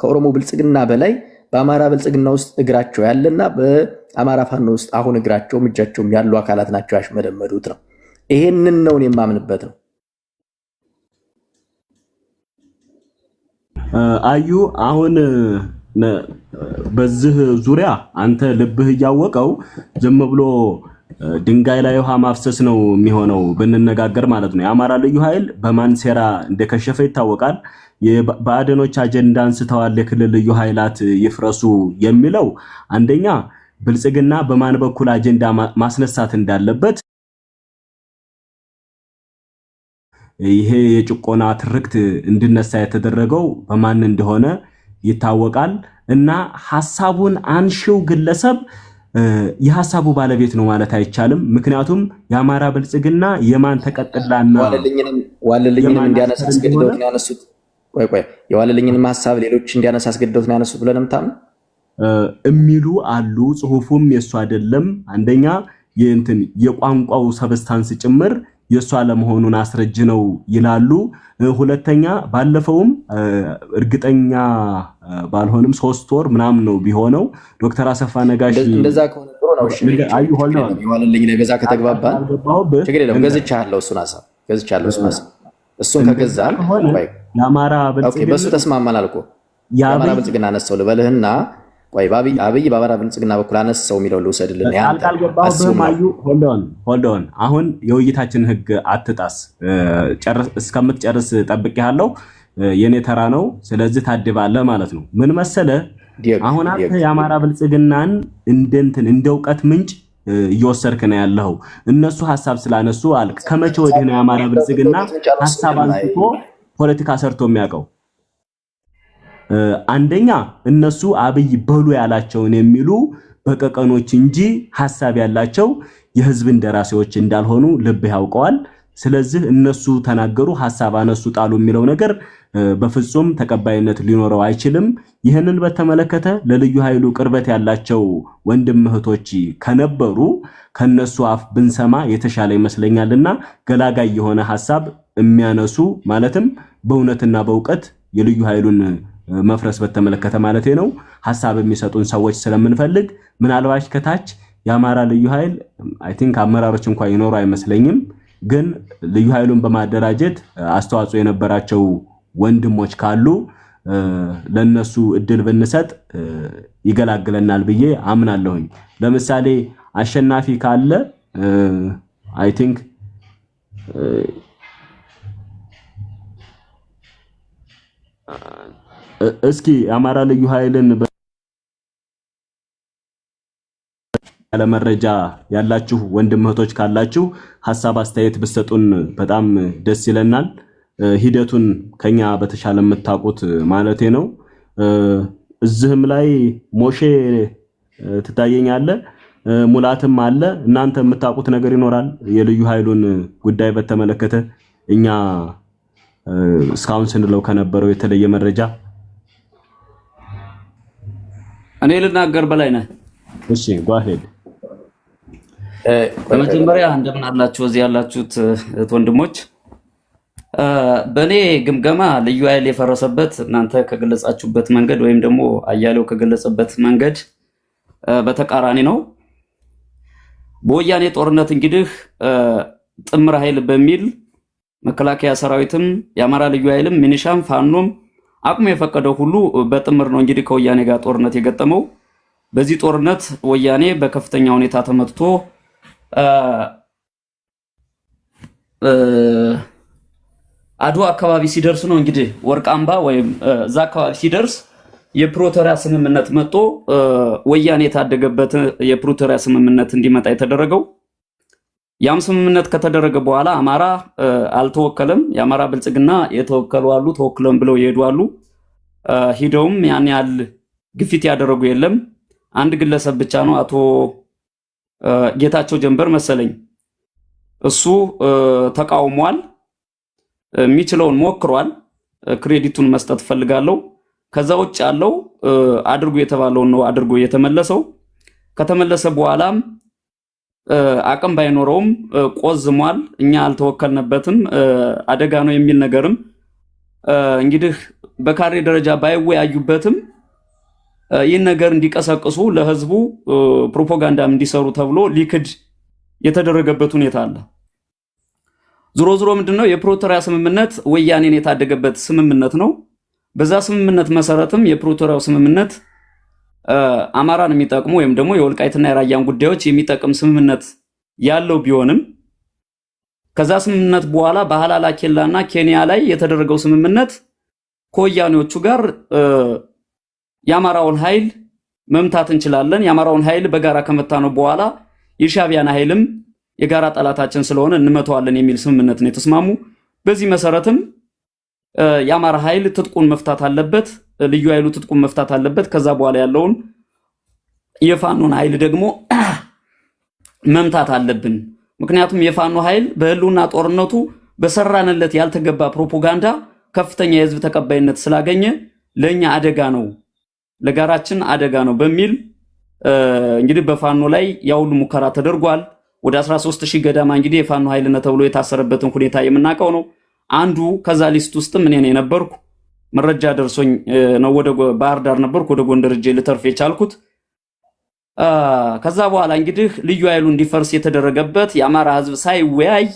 ከኦሮሞ ብልጽግና በላይ በአማራ ብልጽግና ውስጥ እግራቸው ያለና በአማራ ፋኖ ውስጥ አሁን እግራቸውም እጃቸውም ያሉ አካላት ናቸው ያሽመደመዱት ነው። ይሄንን ነው የማምንበት ነው። አዩ አሁን በዚህ ዙሪያ አንተ ልብህ እያወቀው ዝም ብሎ ድንጋይ ላይ ውሃ ማፍሰስ ነው የሚሆነው ብንነጋገር ማለት ነው። የአማራ ልዩ ኃይል በማን ሴራ እንደከሸፈ ይታወቃል። የባዕደኖች አጀንዳ አንስተዋል። የክልል ልዩ ኃይላት ይፍረሱ የሚለው አንደኛ ብልጽግና በማን በኩል አጀንዳ ማስነሳት እንዳለበት ይሄ የጭቆና ትርክት እንድነሳ የተደረገው በማን እንደሆነ ይታወቃል። እና ሐሳቡን አንሺው ግለሰብ የሐሳቡ ባለቤት ነው ማለት አይቻልም። ምክንያቱም የአማራ ብልጽግና የማን ተቀጥላና ዋለልኝንም እንዲያነሳ አስገድደውት ነው ያነሱት። የዋለልኝንም ሐሳብ ሌሎች እንዲያነሳ አስገድደውት ነው ያነሱት ብለን የምታምን የሚሉ አሉ። ጽሁፉም የሱ አይደለም። አንደኛ የእንትን የቋንቋው ሰብስታንስ ጭምር የሷ ለመሆኑን አስረጅ ነው ይላሉ። ሁለተኛ ባለፈውም እርግጠኛ ባልሆንም 3 ወር ምናምን ነው ቢሆነው ዶክተር አሰፋ ነጋሽ እንደዛ ከሆነ ጥሩ ነው። እሺ አዩ ሆነ ይዋልልኝ ነው በዛ ከተግባባን ችግር የለም። ገዝቻለሁ እሱን ሀሳብ እሱን ከገዛን ቆይ የአማራ ብልጽግና በሱ ተስማማን አልኩ። የአማራ ብልጽግና አነሳው ልበልህና ቆይ አብይ በአማራ ብልጽግና በኩል አነሳው የሚለው ልውሰድልን። ሆልድ ኦን አሁን የውይይታችን ህግ አትጣስ። እስከምትጨርስ ጠብቄሃለሁ። የኔ ተራ ነው። ስለዚህ ታድባለህ ማለት ነው። ምን መሰለህ አሁን አንተ የአማራ ብልጽግናን እንደ እውቀት ምንጭ እየወሰድክ ነው ያለው። እነሱ ሐሳብ ስላነሱ አልክ። ከመቼ ወዲህ ነው የአማራ ብልጽግና ሐሳብ አንስቶ ፖለቲካ ሰርቶ የሚያውቀው? አንደኛ እነሱ አብይ በሉ ያላቸውን የሚሉ በቀቀኖች እንጂ ሐሳብ ያላቸው የህዝብ እንደራሴዎች እንዳልሆኑ ልብ ያውቀዋል። ስለዚህ እነሱ ተናገሩ፣ ሐሳብ አነሱ፣ ጣሉ የሚለው ነገር በፍጹም ተቀባይነት ሊኖረው አይችልም። ይህንን በተመለከተ ለልዩ ኃይሉ ቅርበት ያላቸው ወንድም እህቶች ከነበሩ ከነሱ አፍ ብንሰማ የተሻለ ይመስለኛልና ገላጋይ የሆነ ሐሳብ የሚያነሱ ማለትም በእውነትና በእውቀት የልዩ ኃይሉን መፍረስ በተመለከተ ማለት ነው ሐሳብ የሚሰጡን ሰዎች ስለምንፈልግ ምናልባት ከታች የአማራ ልዩ ኃይል አይ ቲንክ አመራሮች እንኳን ይኖሩ አይመስለኝም፣ ግን ልዩ ኃይሉን በማደራጀት አስተዋጽኦ የነበራቸው ወንድሞች ካሉ ለነሱ እድል ብንሰጥ ይገላግለናል ብዬ አምናለሁኝ። ለምሳሌ አሸናፊ ካለ አይ ቲንክ እስኪ አማራ ልዩ ኃይልን ያለ መረጃ ያላችሁ ወንድም እህቶች ካላችሁ ሐሳብ አስተያየት ብትሰጡን በጣም ደስ ይለናል። ሂደቱን ከኛ በተሻለ የምታውቁት ማለቴ ነው። እዚህም ላይ ሞሼ ትታየኛለህ፣ ሙላትም አለ። እናንተ የምታውቁት ነገር ይኖራል የልዩ ኃይሉን ጉዳይ በተመለከተ እኛ እስካሁን ስንለው ከነበረው የተለየ መረጃ? እኔ ልናገር በላይ ነህ። እሺ ጓሄድ። በመጀመሪያ እንደምን አላችሁ እዚህ ያላችሁት ወንድሞች? በእኔ ግምገማ ልዩ ኃይል የፈረሰበት እናንተ ከገለጻችሁበት መንገድ ወይም ደግሞ አያሌው ከገለጸበት መንገድ በተቃራኒ ነው። በወያኔ ጦርነት እንግዲህ ጥምር ኃይል በሚል መከላከያ ሰራዊትም የአማራ ልዩ ኃይልም ሚኒሻም ፋኖም አቅሙ የፈቀደው ሁሉ በጥምር ነው እንግዲህ ከወያኔ ጋር ጦርነት የገጠመው። በዚህ ጦርነት ወያኔ በከፍተኛ ሁኔታ ተመትቶ አድዋ አካባቢ ሲደርስ ነው እንግዲህ ወርቃምባ ወይም እዛ አካባቢ ሲደርስ የፕሪቶሪያ ስምምነት መጥቶ ወያኔ የታደገበት የፕሪቶሪያ ስምምነት እንዲመጣ የተደረገው። ያም ስምምነት ከተደረገ በኋላ አማራ አልተወከለም። የአማራ ብልጽግና የተወከሉ አሉ፣ ተወክለም ብለው ይሄዱ አሉ። ሂደውም ያን ያህል ግፊት ያደረጉ የለም። አንድ ግለሰብ ብቻ ነው፣ አቶ ጌታቸው ጀንበር መሰለኝ። እሱ ተቃውሟል፣ የሚችለውን ሞክሯል። ክሬዲቱን መስጠት ፈልጋለሁ። ከዛ ውጭ ያለው አድርጎ የተባለውን ነው አድርጎ የተመለሰው። ከተመለሰ በኋላም አቅም ባይኖረውም ቆዝሟል። እኛ አልተወከልነበትም አደጋ ነው የሚል ነገርም እንግዲህ በካሬ ደረጃ ባይወያዩበትም ይህን ነገር እንዲቀሰቅሱ ለህዝቡ ፕሮፓጋንዳም እንዲሰሩ ተብሎ ሊክድ የተደረገበት ሁኔታ አለ። ዙሮ ዙሮ ምንድነው የፕሪቶሪያ ስምምነት ወያኔን የታደገበት ስምምነት ነው። በዛ ስምምነት መሰረትም የፕሪቶሪያው ስምምነት አማራን የሚጠቅሙ ወይም ደግሞ የወልቃይትና የራያን ጉዳዮች የሚጠቅም ስምምነት ያለው ቢሆንም ከዛ ስምምነት በኋላ በሐላላ ኬላና ኬንያ ላይ የተደረገው ስምምነት ከወያኔዎቹ ጋር የአማራውን ኃይል መምታት እንችላለን፣ የአማራውን ኃይል በጋራ ከመታነው በኋላ የሻዕቢያን ኃይልም የጋራ ጠላታችን ስለሆነ እንመተዋለን የሚል ስምምነት ነው የተስማሙ። በዚህ መሰረትም የአማራ ኃይል ትጥቁን መፍታት አለበት፣ ልዩ ኃይሉ ትጥቁን መፍታት አለበት። ከዛ በኋላ ያለውን የፋኖን ኃይል ደግሞ መምታት አለብን። ምክንያቱም የፋኖ ኃይል በህልውና ጦርነቱ በሰራንለት ያልተገባ ፕሮፓጋንዳ ከፍተኛ የህዝብ ተቀባይነት ስላገኘ ለኛ አደጋ ነው፣ ለጋራችን አደጋ ነው በሚል እንግዲህ በፋኖ ላይ ያውሉ ሙከራ ተደርጓል። ወደ 13000 ገዳማ እንግዲህ የፋኖ ኃይልነ ተብሎ የታሰረበትን ሁኔታ የምናውቀው ነው። አንዱ ከዛ ሊስት ውስጥም እኔ ነበርኩ። መረጃ ደርሶኝ ነው ወደ ባህር ዳር ነበርኩ፣ ወደ ጎንደር እጄ ልተርፍ የቻልኩት። ከዛ በኋላ እንግዲህ ልዩ ኃይሉ እንዲፈርስ የተደረገበት የአማራ ህዝብ ሳይወያይ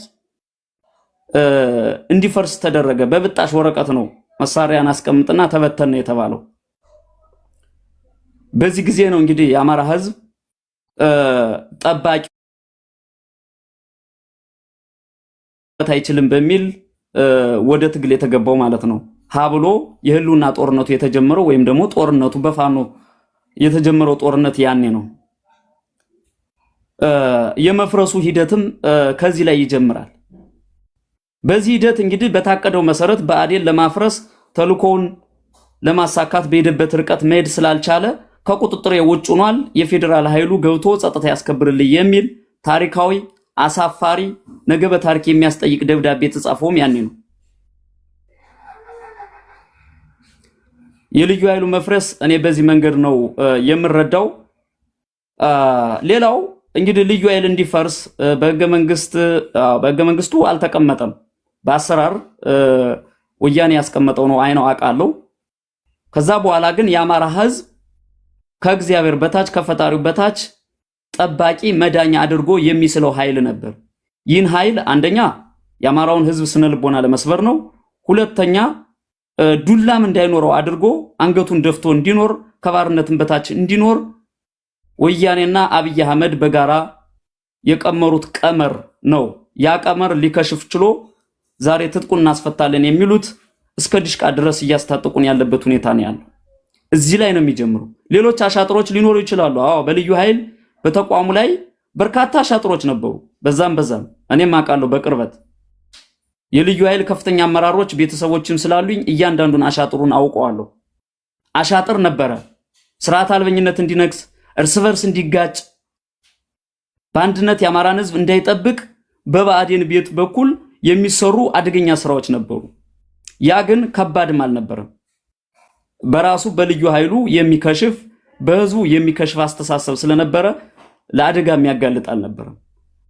እንዲፈርስ ተደረገ። በብጣሽ ወረቀት ነው መሳሪያን አስቀምጥና ተበተነ የተባለው። በዚህ ጊዜ ነው እንግዲህ የአማራ ህዝብ ጠባቂ አይችልም በሚል ወደ ትግል የተገባው ማለት ነው። ሀብሎ የህልውና ጦርነቱ የተጀመረው ወይም ደግሞ ጦርነቱ በፋኖ የተጀመረው ጦርነት ያኔ ነው። የመፍረሱ ሂደትም ከዚህ ላይ ይጀምራል። በዚህ ሂደት እንግዲህ በታቀደው መሰረት ብአዴን ለማፍረስ ተልኮውን ለማሳካት በሄደበት ርቀት መሄድ ስላልቻለ ከቁጥጥር ውጭ ሆኗል። የፌዴራል ኃይሉ ገብቶ ጸጥታ ያስከብርልኝ የሚል ታሪካዊ አሳፋሪ ነገ በታሪክ የሚያስጠይቅ ደብዳቤ ተጻፈውም ያኔ ነው። የልዩ ኃይሉ መፍረስ እኔ በዚህ መንገድ ነው የምረዳው። ሌላው እንግዲህ ልዩ ኃይል እንዲፈርስ በህገ መንግስቱ አልተቀመጠም። በአሰራር ወያኔ ያስቀመጠው ነው አይነው አውቃለሁ። ከዛ በኋላ ግን የአማራ ህዝብ ከእግዚአብሔር በታች ከፈጣሪው በታች ጠባቂ መዳኛ አድርጎ የሚስለው ኃይል ነበር። ይህን ኃይል አንደኛ የአማራውን ህዝብ ስነልቦና ለመስበር ነው። ሁለተኛ ዱላም እንዳይኖረው አድርጎ አንገቱን ደፍቶ እንዲኖር ከባርነትን በታች እንዲኖር ወያኔና አብይ አህመድ በጋራ የቀመሩት ቀመር ነው። ያ ቀመር ሊከሽፍ ችሎ ዛሬ ትጥቁን እናስፈታለን የሚሉት እስከ ዲሽቃ ድረስ እያስታጠቁን ያለበት ሁኔታ ነው ያለው። እዚህ ላይ ነው የሚጀምረው። ሌሎች አሻጥሮች ሊኖሩ ይችላሉ። አዎ በልዩ ኃይል በተቋሙ ላይ በርካታ አሻጥሮች ነበሩ። በዛም እኔም አውቃለሁ በቅርበት የልዩ ኃይል ከፍተኛ አመራሮች ቤተሰቦችም ስላሉኝ እያንዳንዱን አሻጥሩን አውቀዋለሁ። አሻጥር ነበረ። ስርዓት አልበኝነት እንዲነግስ፣ እርስ በርስ እንዲጋጭ፣ በአንድነት የአማራን ህዝብ እንዳይጠብቅ በብአዴን ቤት በኩል የሚሰሩ አደገኛ ስራዎች ነበሩ። ያ ግን ከባድም አልነበረም። በራሱ በልዩ ኃይሉ የሚከሽፍ በህዝቡ የሚከሽፍ አስተሳሰብ ስለነበረ ለአደጋ የሚያጋልጥ አልነበረም።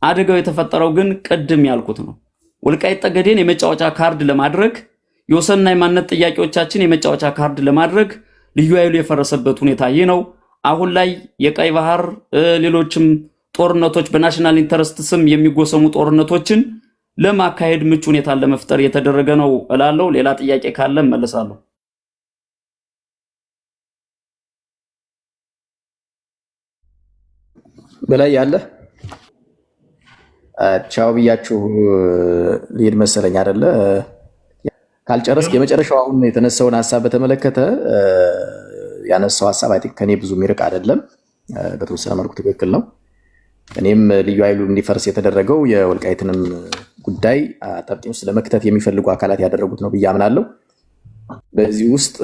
አደጋው የተፈጠረው ግን ቅድም ያልኩት ነው። ወልቃይት ጠገዴን የመጫወቻ ካርድ ለማድረግ የወሰንና የማንነት ጥያቄዎቻችን የመጫወቻ ካርድ ለማድረግ ልዩ ኃይሉ የፈረሰበት ሁኔታ ይህ ነው። አሁን ላይ የቀይ ባህር ሌሎችም ጦርነቶች በናሽናል ኢንተረስት ስም የሚጎሰሙ ጦርነቶችን ለማካሄድ ምቹ ሁኔታን ለመፍጠር የተደረገ ነው እላለሁ። ሌላ ጥያቄ ካለ እመልሳለሁ። በላይ ያለ ቻው ብያችሁ ልሄድ መሰለኝ አይደለ? ካልጨረስክ የመጨረሻው አሁን የተነሳውን ሀሳብ በተመለከተ ያነሳው ሀሳብ አይ ቲንክ ከኔ ብዙ የሚርቅ አይደለም። በተወሰነ መልኩ ትክክል ነው። እኔም ልዩ ኃይሉ እንዲፈርስ የተደረገው የወልቃይትንም ጉዳይ አጣብቂኝ ውስጥ ለመክተት የሚፈልጉ አካላት ያደረጉት ነው ብዬ አምናለሁ። በዚህ ውስጥ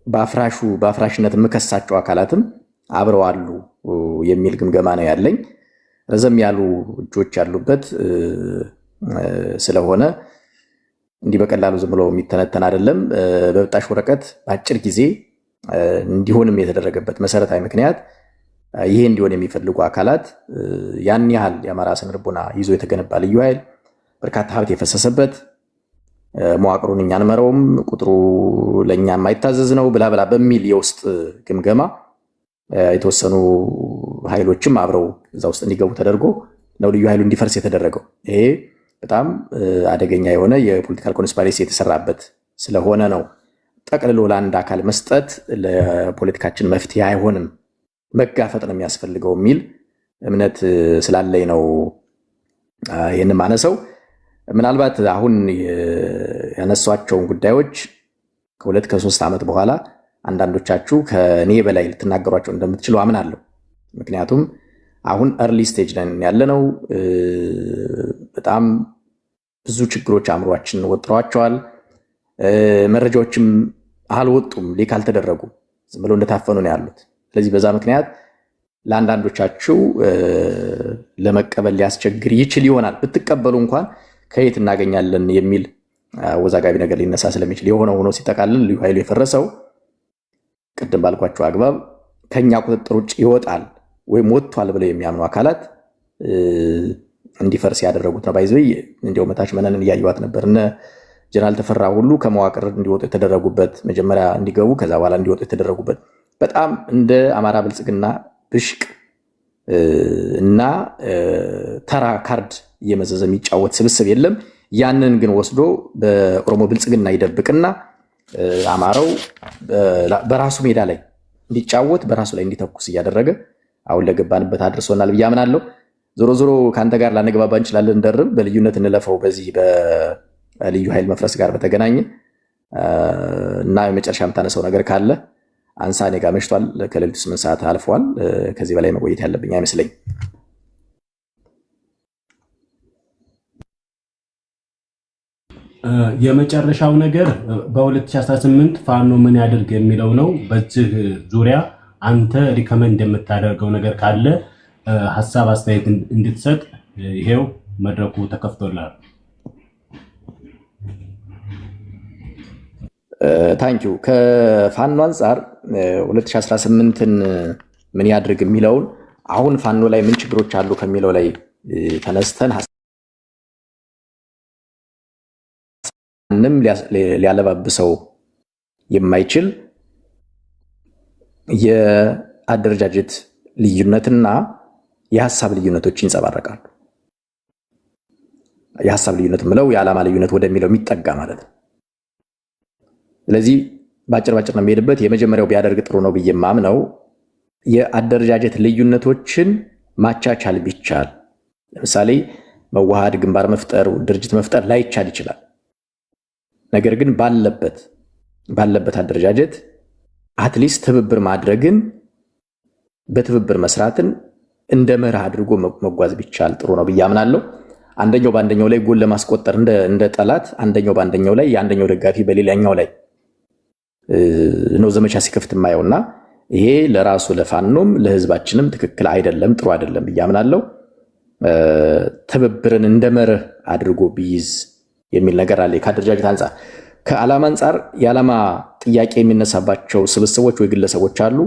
በአፍራሽነት የምከሳቸው አካላትም አብረው አሉ የሚል ግምገማ ነው ያለኝ። ረዘም ያሉ እጆች ያሉበት ስለሆነ እንዲህ በቀላሉ ዝም ብሎ የሚተነተን አይደለም። በብጣሽ ወረቀት በአጭር ጊዜ እንዲሆንም የተደረገበት መሰረታዊ ምክንያት ይሄ እንዲሆን የሚፈልጉ አካላት ያን ያህል የአማራ ስነ ልቦና ይዞ የተገነባ ልዩ ኃይል በርካታ ሀብት የፈሰሰበት መዋቅሩን እኛ አንመራውም፣ ቁጥሩ ለእኛ የማይታዘዝ ነው ብላ በሚል የውስጥ ግምገማ የተወሰኑ ኃይሎችም አብረው እዛ ውስጥ እንዲገቡ ተደርጎ ነው ልዩ ኃይሉ እንዲፈርስ የተደረገው። ይሄ በጣም አደገኛ የሆነ የፖለቲካል ኮንስፓይሬሲ የተሰራበት ስለሆነ ነው። ጠቅልሎ ለአንድ አካል መስጠት ለፖለቲካችን መፍትሄ አይሆንም፣ መጋፈጥ ነው የሚያስፈልገው የሚል እምነት ስላለኝ ነው ይህን ማነሰው። ምናልባት አሁን ያነሷቸውን ጉዳዮች ከ2 ከ3 ዓመት በኋላ አንዳንዶቻችሁ ከኔ በላይ ልትናገሯቸው እንደምትችሉ አምናለሁ። ምክንያቱም አሁን እርሊ ስቴጅ ላይ ያለነው፣ በጣም ብዙ ችግሮች አእምሯችን ወጥረዋቸዋል። መረጃዎችም አልወጡም፣ ሊክ አልተደረጉ፣ ዝም ብለው እንደታፈኑ ነው ያሉት። ስለዚህ በዛ ምክንያት ለአንዳንዶቻችሁ ለመቀበል ሊያስቸግር ይችል ይሆናል። ብትቀበሉ እንኳን ከየት እናገኛለን የሚል አወዛጋቢ ነገር ሊነሳ ስለሚችል የሆነ ሆኖ ሲጠቃልል ልዩ ኃይሉ የፈረሰው ቅድም ባልኳቸው አግባብ ከኛ ቁጥጥር ውጭ ይወጣል ወይም ወጥቷል ብለው የሚያምኑ አካላት እንዲፈርስ ያደረጉት ነው። ባይዘይ እንዲያው መታች መነንን እያዩዋት ነበር። እነ ጀነራል ተፈራ ሁሉ ከመዋቅር እንዲወጡ የተደረጉበት መጀመሪያ እንዲገቡ ከዛ በኋላ እንዲወጡ የተደረጉበት በጣም እንደ አማራ ብልጽግና ብሽቅ እና ተራ ካርድ እየመዘዘ የሚጫወት ስብስብ የለም። ያንን ግን ወስዶ በኦሮሞ ብልጽግና ይደብቅና አማራው በራሱ ሜዳ ላይ እንዲጫወት በራሱ ላይ እንዲተኩስ እያደረገ አሁን ለገባንበት አድርሶናል ብዬ አምናለሁ። ዞሮ ዞሮ ከአንተ ጋር ላነግባባ እንችላለን፣ እንደርብ በልዩነት እንለፈው በዚህ በልዩ ኃይል መፍረስ ጋር በተገናኘ እና የመጨረሻ የምታነሰው ነገር ካለ አንሳ። እኔ ጋር መሽቷል፣ ከሌሊቱ 8 ሰዓት አልፏል። ከዚህ በላይ መቆየት ያለብኝ አይመስለኝም። የመጨረሻው ነገር በ2018 ፋኖ ምን ያድርግ የሚለው ነው። በዚህ ዙሪያ አንተ ሪከመንድ የምታደርገው ነገር ካለ ሀሳብ አስተያየት እንድትሰጥ ይሄው መድረኩ ተከፍቶልሃል። ታንኪዩ። ከፋኖ አንጻር 2018ን ምን ያድርግ የሚለውን አሁን ፋኖ ላይ ምን ችግሮች አሉ ከሚለው ላይ ተነስተን ንም ሊያለባብሰው የማይችል የአደረጃጀት ልዩነትና የሀሳብ ልዩነቶች ይንጸባረቃሉ። የሀሳብ ልዩነት ምለው የዓላማ ልዩነት ወደሚለው የሚጠጋ ማለት ነው። ስለዚህ ባጭር ነው የሚሄድበት። የመጀመሪያው ቢያደርግ ጥሩ ነው ብዬ የማምነው የአደረጃጀት ልዩነቶችን ማቻቻል ቢቻል፣ ለምሳሌ መዋሃድ፣ ግንባር መፍጠር፣ ድርጅት መፍጠር ላይቻል ይችላል። ነገር ግን ባለበት አደረጃጀት አትሊስት ትብብር ማድረግን በትብብር መስራትን እንደ መርህ አድርጎ መጓዝ ቢቻል ጥሩ ነው ብዬ አምናለሁ። አንደኛው በአንደኛው ላይ ጎል ለማስቆጠር እንደ ጠላት አንደኛው በአንደኛው ላይ የአንደኛው ደጋፊ በሌላኛው ላይ ነው ዘመቻ ሲከፍት የማየውና ይሄ ለራሱ ለፋኖም ለህዝባችንም ትክክል አይደለም፣ ጥሩ አይደለም ብዬ አምናለሁ። ትብብርን እንደ መርህ አድርጎ ቢይዝ የሚል ነገር አለ። ከአደረጃጀት አንጻር ከዓላማ አንጻር የዓላማ ጥያቄ የሚነሳባቸው ስብስቦች ወይ ግለሰቦች አሉ።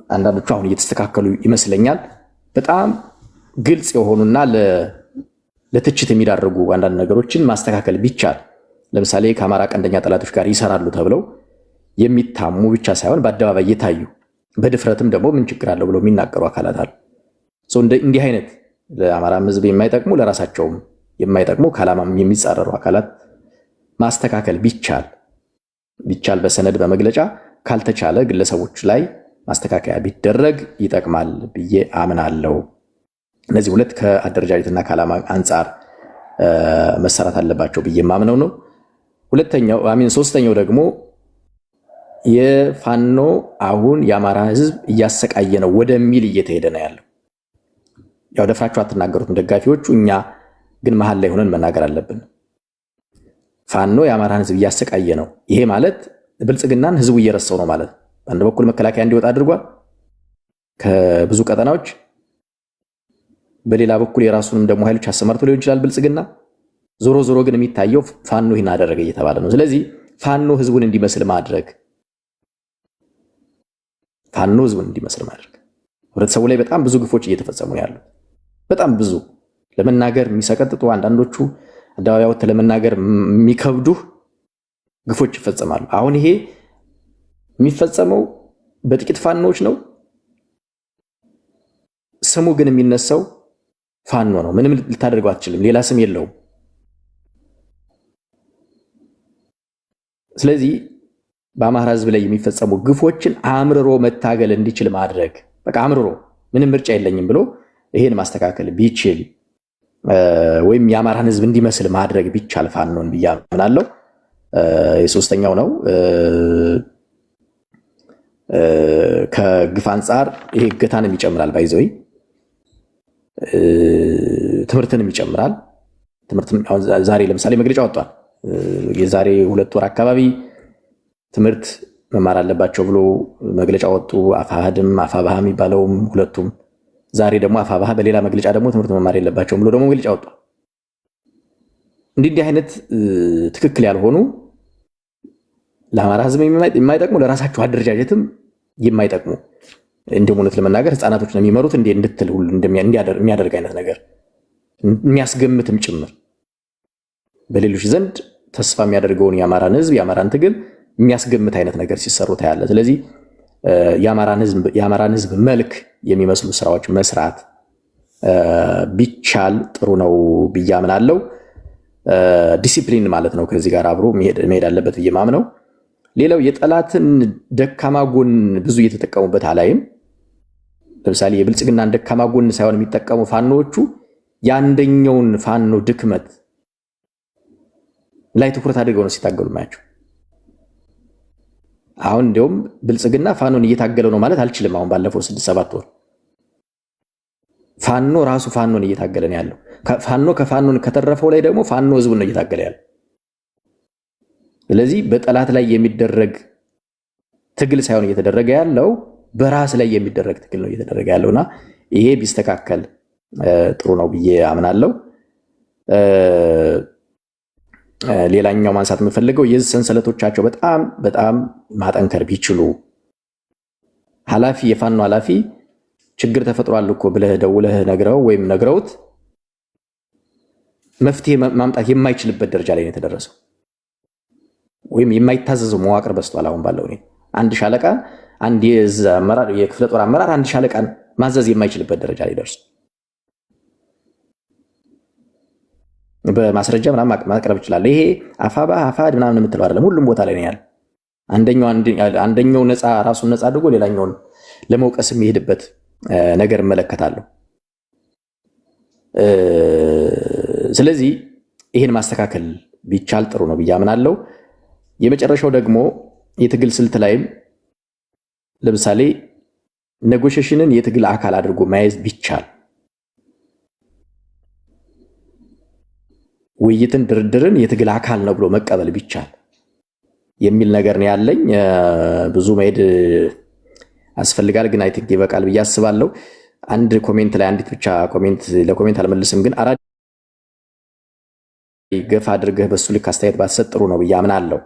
አንዳንዶቹ አሁን እየተስተካከሉ ይመስለኛል። በጣም ግልጽ የሆኑና ለትችት የሚዳርጉ አንዳንድ ነገሮችን ማስተካከል ቢቻል፣ ለምሳሌ ከአማራ ቀንደኛ ጠላቶች ጋር ይሰራሉ ተብለው የሚታሙ ብቻ ሳይሆን በአደባባይ እየታዩ በድፍረትም ደግሞ ምን ችግር አለው ብለው የሚናገሩ አካላት አሉ። እንዲህ አይነት ለአማራ ህዝብ የማይጠቅሙ ለራሳቸውም የማይጠቅሙ ከዓላማም የሚጻረሩ አካላት ማስተካከል ቢቻል በሰነድ በመግለጫ ካልተቻለ ግለሰቦች ላይ ማስተካከያ ቢደረግ ይጠቅማል ብዬ አምናለሁ። እነዚህ ሁለት ከአደረጃጀትና ከዓላማ አንጻር መሰራት አለባቸው ብዬ ማምነው ነው። ሶስተኛው ደግሞ የፋኖ አሁን የአማራ ህዝብ እያሰቃየ ነው ወደሚል እየተሄደ ነው ያለው። ያው ደፍራችሁ አትናገሩትም ደጋፊዎቹ፣ እኛ ግን መሀል ላይ ሆነን መናገር አለብን። ፋኖ የአማራን ህዝብ እያሰቃየ ነው። ይሄ ማለት ብልጽግናን ህዝቡ እየረሳው ነው ማለት። በአንድ በኩል መከላከያ እንዲወጣ አድርጓል ከብዙ ቀጠናዎች፣ በሌላ በኩል የራሱንም ደግሞ ኃይሎች አሰማርቶ ሊሆን ይችላል ብልጽግና። ዞሮ ዞሮ ግን የሚታየው ፋኖ ይህን አደረገ እየተባለ ነው። ስለዚህ ፋኖ ህዝቡን እንዲመስል ማድረግ ህብረተሰቡ ላይ በጣም ብዙ ግፎች እየተፈጸሙ ነው ያሉት። በጣም ብዙ ለመናገር የሚሰቀጥጡ አንዳንዶቹ አደባባይ ወጥተው ለመናገር የሚከብዱ ግፎች ይፈጸማሉ። አሁን ይሄ የሚፈጸመው በጥቂት ፋኖች ነው። ስሙ ግን የሚነሳው ፋኖ ነው። ምንም ልታደርገው አትችልም። ሌላ ስም የለውም። ስለዚህ በአማራ ህዝብ ላይ የሚፈጸሙ ግፎችን አምርሮ መታገል እንዲችል ማድረግ፣ በቃ አምርሮ ምንም ምርጫ የለኝም ብሎ ይሄን ማስተካከል ቢችል ወይም የአማራን ህዝብ እንዲመስል ማድረግ ቢቻል ፋኖን ብዬ አምናለሁ። የሶስተኛው ነው። ከግፍ አንጻር ይሄ እገታንም ይጨምራል። ባይዘይ ትምህርትንም ይጨምራል። ዛሬ ለምሳሌ መግለጫ ወጥቷል። የዛሬ 2 ወር አካባቢ ትምህርት መማር አለባቸው ብሎ መግለጫ ወጡ። አፋሃድም አፋባሃ የሚባለውም ሁለቱም። ዛሬ ደግሞ አፋባሃ በሌላ መግለጫ ደግሞ ትምህርት መማር የለባቸውም ብሎ ደግሞ መግለጫ ወጥቷል። እንዲህ አይነት ትክክል ያልሆኑ ለአማራ ህዝብ የማይጠቅሙ ለራሳቸው አደረጃጀትም የማይጠቅሙ እንደውም እውነት ለመናገር ህፃናቶች ነው የሚመሩት እንድትል ሁሉ የሚያደርግ አይነት ነገር የሚያስገምትም ጭምር በሌሎች ዘንድ ተስፋ የሚያደርገውን የአማራን ትግል የሚያስገምት አይነት ነገር ሲሰሩ ታያለ። ስለዚህ የአማራን ህዝብ መልክ የሚመስሉ ስራዎች መስራት ቢቻል ጥሩ ነው ብዬ አምናለሁ። ዲሲፕሊን ማለት ነው ከዚህ ጋር አብሮ መሄድ አለበት ብዬ ማምነው። ሌላው የጠላትን ደካማ ጎን ብዙ እየተጠቀሙበት አላይም። ለምሳሌ የብልጽግናን ደካማ ጎን ሳይሆን የሚጠቀሙ ፋኖቹ የአንደኛውን ፋኖ ድክመት ላይ ትኩረት አድርገው ነው ሲታገሉ ማያቸው። አሁን እንዲያውም ብልጽግና ፋኖን እየታገለው ነው ማለት አልችልም። አሁን ባለፈው 6-7 ወር ፋኖ ራሱ ፋኖን እየታገለ ነው ያለው። ፋኖ ከፋኖን ከተረፈው ላይ ደግሞ ፋኖ ህዝቡን ነው እየታገለ ያለው። ስለዚህ በጠላት ላይ የሚደረግ ትግል ሳይሆን እየተደረገ ያለው በራስ ላይ የሚደረግ ትግል ነው እየተደረገ ያለውና ይሄ ቢስተካከል ጥሩ ነው ብዬ አምናለሁ። ሌላኛው ማንሳት የምፈልገው የዚህ ሰንሰለቶቻቸው በጣም በጣም ማጠንከር ቢችሉ የፋኖ ኃላፊ ችግር ተፈጥሯል እኮ ብለህ ደውለህ ነግረው ወይም ነግረውት መፍትሄ ማምጣት የማይችልበት ደረጃ ላይ ነው የተደረሰው። ወይም የማይታዘዘው መዋቅር በስቷል። አሁን ባለው አንድ ሻለቃ አንድ የክፍለ ጦር አመራር አንድ ሻለቃን ማዘዝ የማይችልበት ደረጃ ላይ ደርሶ በማስረጃ ምናምን ማቅረብ ይችላል። ይሄ አፋድ ምናምን የምትለው አይደለም፣ ሁሉም ቦታ ላይ ነው ያለ። አንደኛው ነፃ ራሱን ነፃ አድርጎ ሌላኛውን ለመውቀስ የሚሄድበት ነገር እመለከታለሁ። ስለዚህ ይሄን ማስተካከል ቢቻል ጥሩ ነው ብዬ አምናለሁ። የመጨረሻው ደግሞ የትግል ስልት ላይም ለምሳሌ ኔጎሽዬሽንን የትግል አካል አድርጎ ማየት ቢቻል፣ ውይይትን፣ ድርድርን የትግል አካል ነው ብሎ መቀበል ቢቻል የሚል ነገር ነው ያለኝ። ብዙ መሄድ ያስፈልጋል፣ ግን አይ ቲንክ ይበቃል ብዬ አስባለሁ። አንድ ኮሜንት ላይ አንዲት ብቻ ለኮሜንት አልመልስም፣ ግን አራ ገፋ አድርገህ በሱ ልክ አስተያየት ባትሰጥ ጥሩ ነው ብዬ አምናለሁ።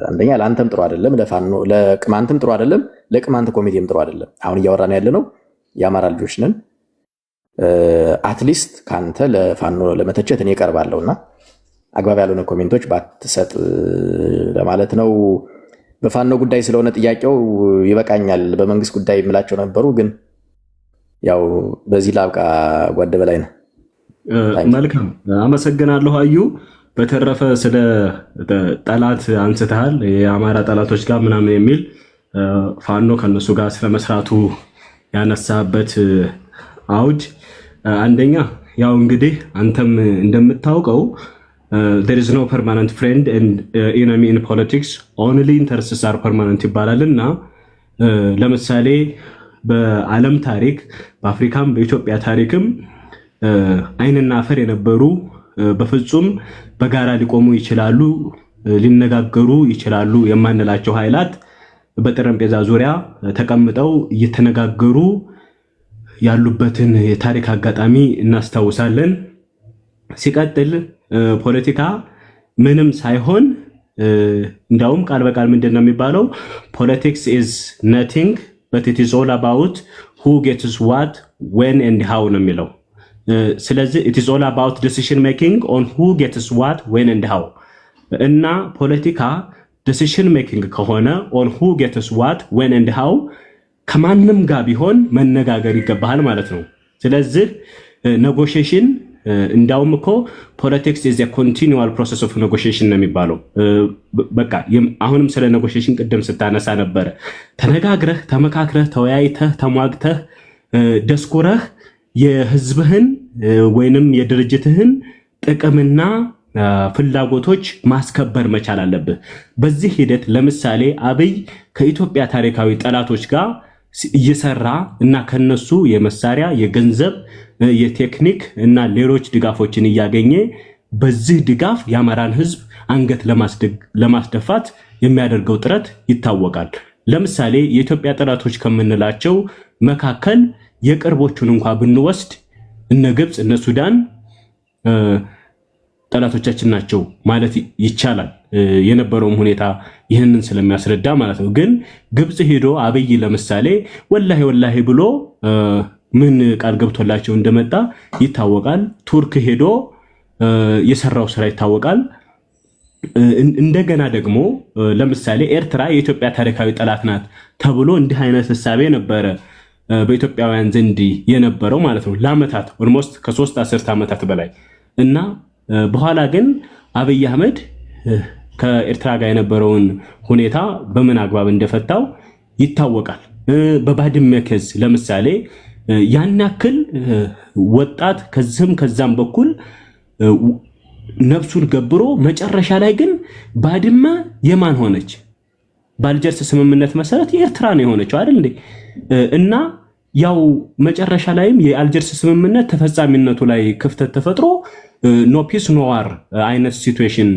አንደኛ ለአንተም ጥሩ አይደለም፣ ለቅማንትም ጥሩ አይደለም፣ ለቅማንት ኮሚቴም ጥሩ አይደለም። አሁን እያወራን ያለነው የአማራ ልጆች ነን። አትሊስት ካንተ ለፋኖ ለመተቸት እኔ እቀርባለሁና አግባብ ያልሆነ ኮሜንቶች ባትሰጥ ለማለት ነው። በፋኖ ጉዳይ ስለሆነ ጥያቄው ይበቃኛል። በመንግስት ጉዳይ የምላቸው ነበሩ፣ ግን ያው በዚህ ላብቃ። ጓደ በላይ ነው። መልካም አመሰግናለሁ አዩ። በተረፈ ስለ ጠላት አንስተሃል፣ የአማራ ጠላቶች ጋር ምናምን የሚል ፋኖ ከነሱ ጋር ስለመስራቱ ያነሳበት አውድ አንደኛ ያው እንግዲህ አንተም እንደምታውቀው there is no permanent friend and enemy in politics, only interests are permanent ይባላልና ለምሳሌ በዓለም ታሪክ በአፍሪካም በኢትዮጵያ ታሪክም አይንና አፈር የነበሩ በፍጹም በጋራ ሊቆሙ ይችላሉ፣ ሊነጋገሩ ይችላሉ የማንላቸው ኃይላት በጠረጴዛ ዙሪያ ተቀምጠው እየተነጋገሩ ያሉበትን የታሪክ አጋጣሚ እናስታውሳለን። ሲቀጥል ፖለቲካ ምንም ሳይሆን እንዳውም ቃል በቃል ምንድነው የሚባለው? ፖለቲክስ is nothing but it is all about who gets what when and how ነው የሚለው። ስለዚህ it is all about decision making on who gets what when and how እና ፖለቲካ decision making ከሆነ on who gets what when and how ከማንም ጋር ቢሆን መነጋገር ይገባል ማለት ነው። ስለዚህ negotiation እንዳውም እኮ ፖለቲክስ is a continual process of negotiation ነው የሚባለው። በቃ አሁንም ስለ negotiation ቅድም ስታነሳ ነበር። ተነጋግረህ ተመካክረህ ተወያይተህ ተሟግተህ ደስኩረህ የህዝብህን ወይንም የድርጅትህን ጥቅምና ፍላጎቶች ማስከበር መቻል አለብህ። በዚህ ሂደት ለምሳሌ አብይ ከኢትዮጵያ ታሪካዊ ጠላቶች ጋር እየሰራ እና ከነሱ የመሳሪያ የገንዘብ የቴክኒክ እና ሌሎች ድጋፎችን እያገኘ በዚህ ድጋፍ የአማራን ህዝብ አንገት ለማስደፋት የሚያደርገው ጥረት ይታወቃል። ለምሳሌ የኢትዮጵያ ጠላቶች ከምንላቸው መካከል የቅርቦቹን እንኳን ብንወስድ እነ ግብጽ እነ ሱዳን ጠላቶቻችን ናቸው ማለት ይቻላል። የነበረው ሁኔታ ይህንን ስለሚያስረዳ ማለት ነው። ግን ግብጽ ሄዶ አብይ ለምሳሌ ወላሂ ብሎ ምን ቃል ገብቶላቸው እንደመጣ ይታወቃል። ቱርክ ሄዶ የሰራው ስራ ይታወቃል። እንደገና ደግሞ ለምሳሌ ኤርትራ የኢትዮጵያ ታሪካዊ ጠላት ናት ተብሎ እንዲህ አይነት ሐሳብ ነበረ በኢትዮጵያውያን ዘንድ የነበረው ማለት ነው ለአመታት ኦልሞስት ከ3 አስርት ዓመታት በላይ እና በኋላ ግን አብይ አህመድ ከኤርትራ ጋር የነበረውን ሁኔታ በምን አግባብ እንደፈታው ይታወቃል። በባድመ ኬዝ ለምሳሌ ያን ያክል ወጣት ከዛም በኩል ነፍሱን ገብሮ መጨረሻ ላይ ግን ባድመ የማን ሆነች? በአልጀርስ ስምምነት መሰረት የኤርትራ ነው የሆነችው አይደል እንዴ? እና ያው መጨረሻ ላይም የአልጀርስ ስምምነት ተፈጻሚነቱ ላይ ክፍተት ተፈጥሮ ኖ ፒስ ኖ ዋር አይነት ሲቹዌሽን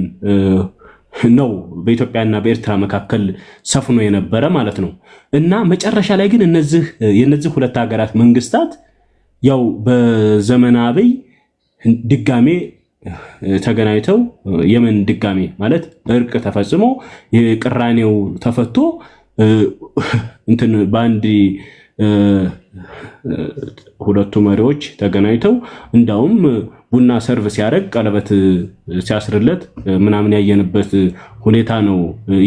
ነው በኢትዮጵያና በኤርትራ መካከል ሰፍኖ የነበረ ማለት ነው። እና መጨረሻ ላይ ግን የነዚህ ሁለት ሀገራት መንግስታት ያው በዘመነ አብይ ድጋሜ ተገናኝተው የመን ድጋሜ ማለት እርቅ ተፈጽሞ የቅራኔው ተፈቶ እንትን ባንዲ ሁለቱ መሪዎች ተገናኝተው እንዳውም ቡና ሰርቭ ሲያረግ ቀለበት ሲያስርለት ምናምን ያየንበት ሁኔታ ነው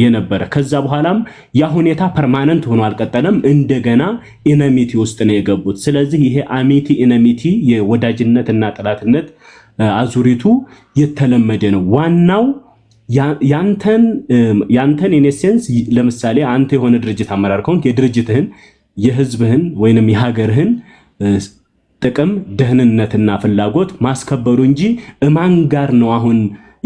የነበረ። ከዛ በኋላም ያ ሁኔታ ፐርማነንት ሆኖ አልቀጠለም። እንደገና ኢነሚቲ ውስጥ ነው የገቡት። ስለዚህ ይሄ አሚቲ ኢነሚቲ የወዳጅነትና ጠላትነት አዙሪቱ የተለመደ ነው። ዋናው ያንተን ኢኔሴንስ ለምሳሌ አንተ የሆነ ድርጅት አመራር ከሆንክ የድርጅትህን የህዝብህን ወይንም የሀገርህን ጥቅም ደህንነትና ፍላጎት ማስከበሩ እንጂ እማን ጋር ነው አሁን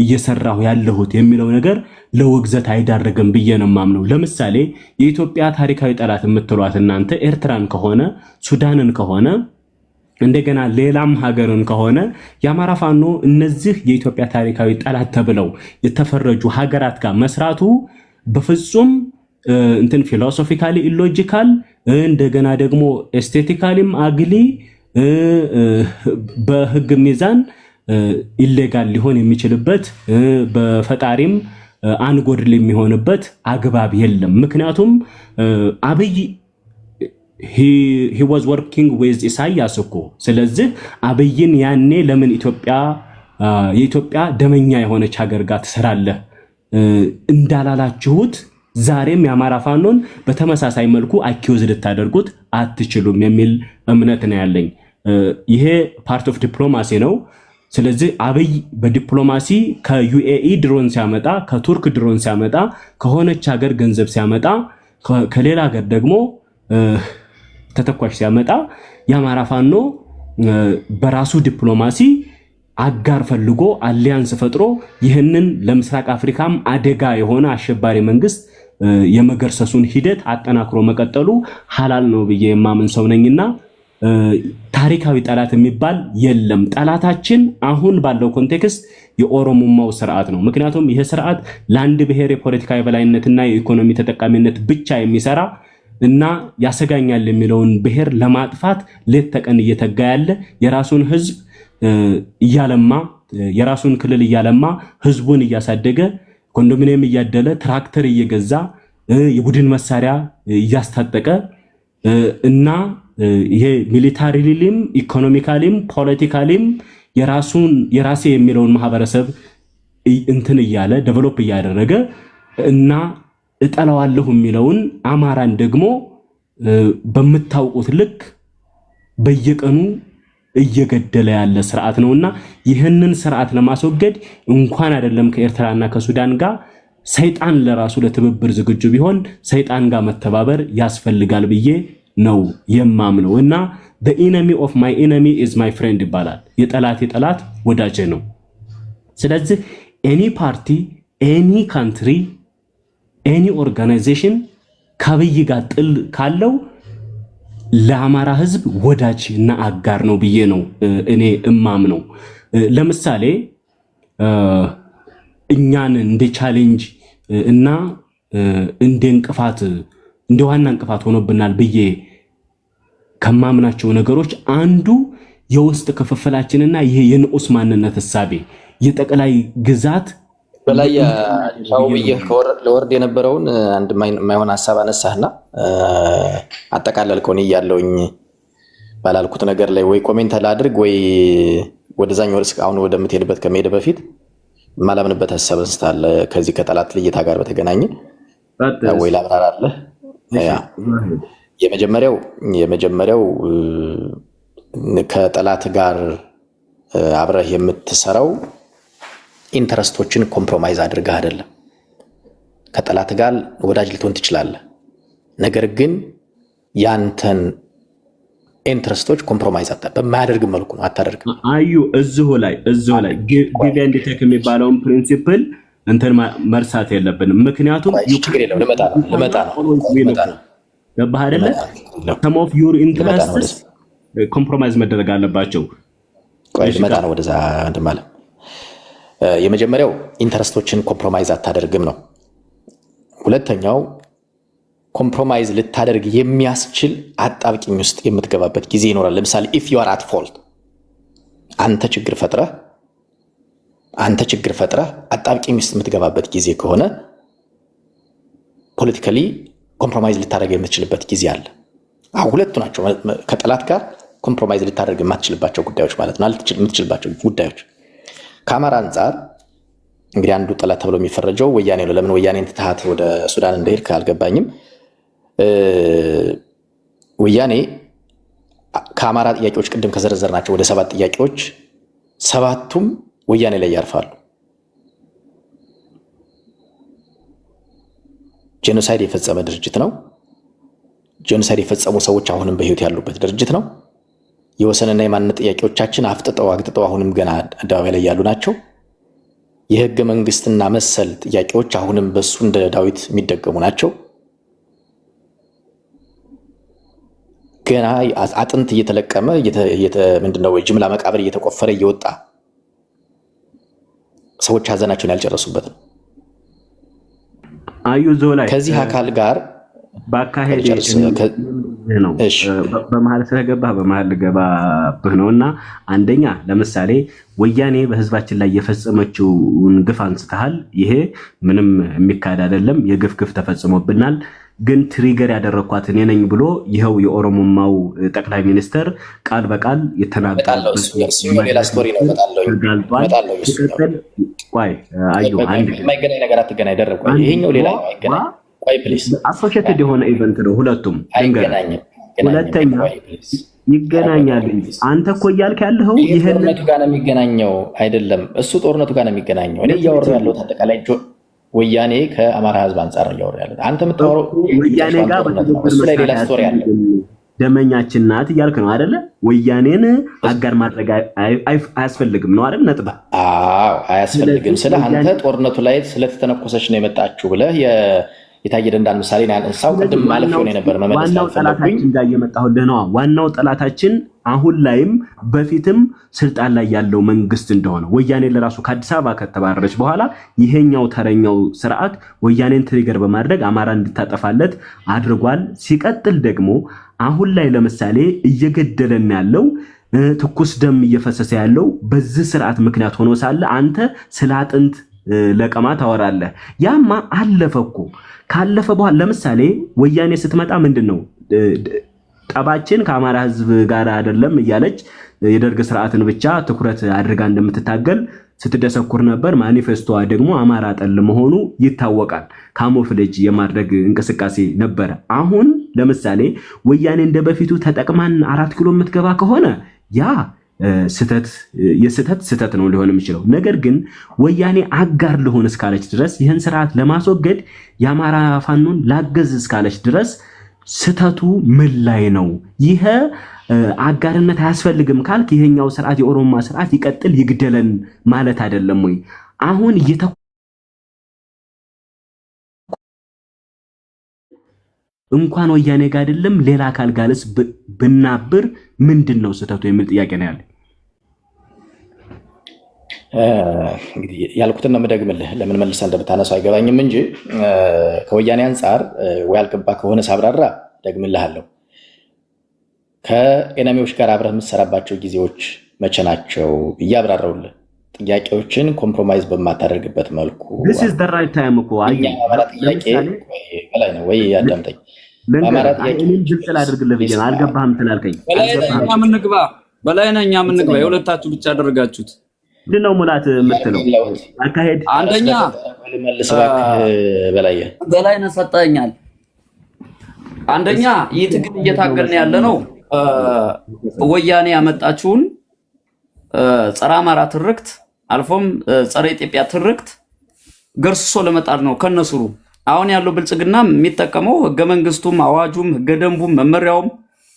እየሰራሁ ያለሁት የሚለው ነገር ለውግዘት አይዳረግም ብዬ ነው የማምነው። ለምሳሌ የኢትዮጵያ ታሪካዊ ጠላት የምትሏት እናንተ ኤርትራን ከሆነ ሱዳንን ከሆነ እንደገና ሌላም ሀገርን ከሆነ የአማራ ፋኖ እነዚህ የኢትዮጵያ ታሪካዊ ጠላት ተብለው የተፈረጁ ሀገራት ጋር መስራቱ በፍጹም እንትን ፊሎሶፊካሊ ኢሎጂካል እንደገና ደግሞ ኤስቴቲካሊም አግሊ በህግ ሚዛን ኢሌጋል ሊሆን የሚችልበት በፈጣሪም አንጎድል የሚሆንበት አግባብ የለም። ምክንያቱም አብይ he was working with ኢሳያስ እኮ። ስለዚህ አብይን ያኔ ለምን የኢትዮጵያ ደመኛ የሆነች ሀገር ጋር ትሰራለህ እንዳላላችሁት ዛሬም የአማራ ፋኖን በተመሳሳይ መልኩ አኪውዝ ልታደርጉት አትችሉም የሚል እምነት ነው ያለኝ። ይሄ ፓርት ኦፍ ዲፕሎማሲ ነው። ስለዚህ አብይ በዲፕሎማሲ ከዩኤኢ ድሮን ሲያመጣ፣ ከቱርክ ድሮን ሲያመጣ፣ ከሆነች ሀገር ገንዘብ ሲያመጣ፣ ከሌላ ሀገር ደግሞ ተተኳሽ ሲያመጣ የአማራ ፋኖ በራሱ ዲፕሎማሲ አጋር ፈልጎ አሊያንስ ፈጥሮ ይህንን ለምስራቅ አፍሪካም አደጋ የሆነ አሸባሪ መንግስት የመገርሰሱን ሂደት አጠናክሮ መቀጠሉ ሐላል ነው ብዬ የማምን ሰው ነኝና ታሪካዊ ጠላት የሚባል የለም። ጠላታችን አሁን ባለው ኮንቴክስት የኦሮሞማው ስርዓት ነው። ምክንያቱም ይሄ ስርዓት ለአንድ ብሔር የፖለቲካ የበላይነትና የኢኮኖሚ ተጠቃሚነት ብቻ የሚሰራ እና ያሰጋኛል የሚለውን ብሔር ለማጥፋት ሌት ተቀን እየተጋ ያለ የራሱን ህዝብ እያለማ የራሱን ክልል እያለማ ህዝቡን እያሳደገ ኮንዶሚኒየም እያደለ ትራክተር እየገዛ የቡድን መሳሪያ እያስታጠቀ እና ይሄ ሚሊታሪሊም ኢኮኖሚካሊም ፖለቲካሊም የራሴ የሚለውን ማህበረሰብ እንትን እያለ ዴቨሎፕ እያደረገ እና እጠላዋለሁ የሚለውን አማራን ደግሞ በመታውቁት ልክ በየቀኑ እየገደለ ያለ ስርዓት ነውና ይህንን ስርዓት ለማስወገድ እንኳን አይደለም ከኤርትራና ከሱዳን ጋር ሰይጣን ለራሱ ለትብብር ዝግጁ ቢሆን ሰይጣን ጋር መተባበር ያስፈልጋል ብዬ ነው የማምነው። እና the enemy of my enemy is my friend ይባላል። የጠላት ወዳጄ ነው። ስለዚህ any party any country any organization ከአብይ ጋር ጥል ካለው ለአማራ ህዝብ ወዳጅ እና አጋር ነው ብዬ ነው እኔ እማምነው። ለምሳሌ እኛን እንደ ቻሌንጅ እና እንደ እንቅፋት እንደ ዋና እንቅፋት ሆኖብናል ብዬ ከማምናቸው ነገሮች አንዱ የውስጥ ክፍፍላችንና ይሄ የንዑስ ማንነት ሐሳቤ የጠቅላይ ግዛት በላይ ያው ለወርድ የነበረውን አንድ የማይሆን ሐሳብ አነሳህና አጠቃለልከው። እያለውኝ ባላልኩት ነገር ላይ ወይ ኮሜንት ላድርግ ወይ ወደዛኛው ወርስ አሁን ወደምትሄድበት ከመሄድ በፊት ማላምንበት ሐሳብ እንስታለ ከዚህ ከጠላት ልይታ ጋር በተገናኘ ወይ ላብራራለህ። የመጀመሪያው ከጠላት ጋር አብረህ የምትሰራው ኢንተረስቶችን ኮምፕሮማይዝ አድርገህ አይደለም። ከጠላት ጋር ወዳጅ ልትሆን ትችላለህ፣ ነገር ግን ያንተን ኢንተረስቶች ኮምፕሮማይዝ በማያደርግ መልኩ ነው አታደርግም። አዩ እዚሁ ላይ ጊቭ ኤንድ ቴክ የሚባለውን ፕሪንሲፕል እንትን መርሳት የለብንም። ምክንያቱም ችግር የለም ልመጣ ነው ገባህ አይደለ? some of your interests ኮምፕሮማይዝ መደረግ አለባቸው። ልመጣ ነው ወደዛ እንደማለት። የመጀመሪያው ኢንተረስቶችን ኮምፕሮማይዝ አታደርግም ነው። ሁለተኛው ኮምፕሮማይዝ ልታደርግ የሚያስችል አጣብቂኝ ውስጥ የምትገባበት ጊዜ ይኖራል። ለምሳሌ if you are at fault አንተ ችግር ፈጥረህ አጣብቂኝ ውስጥ የምትገባበት ጊዜ ከሆነ ፖለቲካሊ ኮምፕሮማይዝ ልታደርግ የምትችልበት ጊዜ አለ። ሁለቱ ናቸው ከጠላት ጋር ኮምፕሮማይዝ ልታደርግ የማትችልባቸው ጉዳዮች ማለት ነው። የምትችልባቸው ጉዳዮች ከአማራ አንጻር እንግዲህ አንዱ ጠላት ተብሎ የሚፈረጀው ወያኔ ነው። ለምን ወያኔን ትተሃት ወደ ሱዳን እንደሄድክ አልገባኝም። ወያኔ ከአማራ ጥያቄዎች ቅድም ከዘረዘርናቸው ወደ 7 ጥያቄዎች 7ቱም ወያኔ ላይ ያርፋሉ። ጄኖሳይድ የፈጸመ ድርጅት ነው። ጄኖሳይድ የፈጸሙ ሰዎች አሁንም በህይወት ያሉበት ድርጅት ነው። የወሰንና የማንነት ጥያቄዎቻችን አግጥጠው አሁንም ገና አደባባይ ላይ ያሉ ናቸው። የህገ መንግስትና መሰል ጥያቄዎች አሁንም በሱ እንደ ዳዊት የሚደገሙ ናቸው። ገና አጥንት እየተለቀመ ምንድነው ጅምላ መቃብር እየተቆፈረ እየወጣ ሰዎች ሀዘናቸውን ያልጨረሱበት ነው። አዩ ዞላይ ከዚህ አካል ጋር ባካሄድ ነው። በመሃል ስለገባህ በመሃል ልገባብህ ነውና፣ አንደኛ ለምሳሌ ወያኔ በህዝባችን ላይ የፈጸመችውን ግፍ አንስተሃል። ይሄ ምንም የሚካድ አይደለም። የግፍ ተፈጽሞብናል። ግን ትሪገር ያደረኳት እኔ ነኝ ብሎ ይኸው የኦሮሞማው ጠቅላይ ሚኒስተር ቃል በቃል የተናገረው ሌላ ስቶሪ ነው። የማይገናኝ ነገር አትገናኝ ደረቁ። ይሄኛው ሌላ አይገናኝ። አሶሺየትድ የሆነ ኢቨንት ነው ሁለቱም። ሁለተኛ ይገናኛል። አንተ እኮ እያልክ ያለኸው ይሄን ጦርነቱ ጋር ነው የሚገናኘው አይደለም። እሱ ጦርነቱ ጋር ነው የሚገናኘው። እኔ እያወራሁ ያለሁት አጠቃላይ ወያኔ ከአማራ ህዝብ አንጻር ነው እያወራሁ ያለሁት። አንተ የምታወራው ወያኔ ጋር እሱ ላይ ሌላ ስቶሪ አለ። ደመኛችን ናት እያልክ ነው አይደለ? ወያኔን አጋር ማድረግ አያስፈልግም ነው አይደል? ነጥብ። አያስፈልግም ስለ አንተ ጦርነቱ ላይ ስለተተነኮሰች ነው የመጣችሁ ብለህ የታየ ደንዳን ምሳሌ ነው ያነሳው። ቅድም ማለፍ ሆነ ነበር መመለስ ዋናው ጠላታችን ጋር እየመጣሁልህ ነው። ዋናው ጠላታችን አሁን ላይም በፊትም ስልጣን ላይ ያለው መንግስት እንደሆነ ወያኔ ለራሱ ከአዲስ አበባ ከተባረረች በኋላ ይሄኛው ተረኛው ስርዓት ወያኔን ትሪገር በማድረግ አማራ እንድታጠፋለት አድርጓል። ሲቀጥል ደግሞ አሁን ላይ ለምሳሌ እየገደለን ያለው ትኩስ ደም እየፈሰሰ ያለው በዚህ ስርዓት ምክንያት ሆኖ ሳለ አንተ ስለ አጥንት ለቀማ ታወራለህ። ያማ አለፈ እኮ። ካለፈ በኋላ ለምሳሌ ወያኔ ስትመጣ ምንድነው ጠባችን ከአማራ ህዝብ ጋር አይደለም እያለች የደርግ ስርዓትን ብቻ ትኩረት አድርጋ እንደምትታገል ስትደሰኩር ነበር። ማኒፌስቶዋ ደግሞ አማራ ጠል መሆኑ ይታወቃል። ካሞፍሌጅ የማድረግ እንቅስቃሴ ነበረ። አሁን ለምሳሌ ወያኔ እንደበፊቱ ተጠቅማን 4 ኪሎ የምትገባ ከሆነ ያ ስህተት ነው ሊሆን የሚችለው። ነገር ግን ወያኔ አጋር ልሆን እስካለች ድረስ ይህን ስርዓት ለማስወገድ የአማራ ፋኖን ላገዝ እስካለች ድረስ ስህተቱ ምን ላይ ነው? ይሄ አጋርነት አያስፈልግም ካልክ ይሄኛው ስርዓት የኦሮማ ስርዓት ይቀጥል ይግደለን ማለት አይደለም ወይ? አሁን እንኳን ወያኔ ጋር አይደለም ሌላ አካል ጋርስ ብናብር ምንድነው ስህተቱ የሚል ጥያቄ ነው ያለ። እንግዲህ ያልኩትን ነው የምደግምልህ። ለምን መልሰህ እንደምታነሳው አይገባኝም እንጂ ከወያኔ አንጻር ወይ ያልገባ ከሆነ ሳብራራ ደግምልሃለሁ። ከኤነሚዎች ጋር አብረህ የምትሰራባቸው ጊዜዎች መቼ ናቸው ብዬ አብራራውልህ። ጥያቄዎችን ኮምፕሮማይዝ በማታደርግበት መልኩ this is the right time እኮ የአማራ ጥያቄ በላይ ነው ወይ አዳምጠኝ። በአማራ ጥያቄ ግልጽ ላድርግልህ ብዬ ነው። አልገባህም ስላልከኝ በላይነኛ ምንግባ የሁለታችሁ ብቻ አደረጋችሁት። ምንድነው ሙላት የምትለው አካሄድ? አንደኛ መልስ እባክህ በላይነህ ሰጠኛል። አንደኛ ይህ ትግል እየታገልን ያለ ነው ወያኔ ያመጣችውን ጸረ አማራ ትርክት አልፎም ጸረ ኢትዮጵያ ትርክት ገርሶ ለመጣል ነው ከነስሩ። አሁን ያለው ብልጽግና የሚጠቀመው ህገ መንግስቱም አዋጁም ህገ ደንቡም መመሪያውም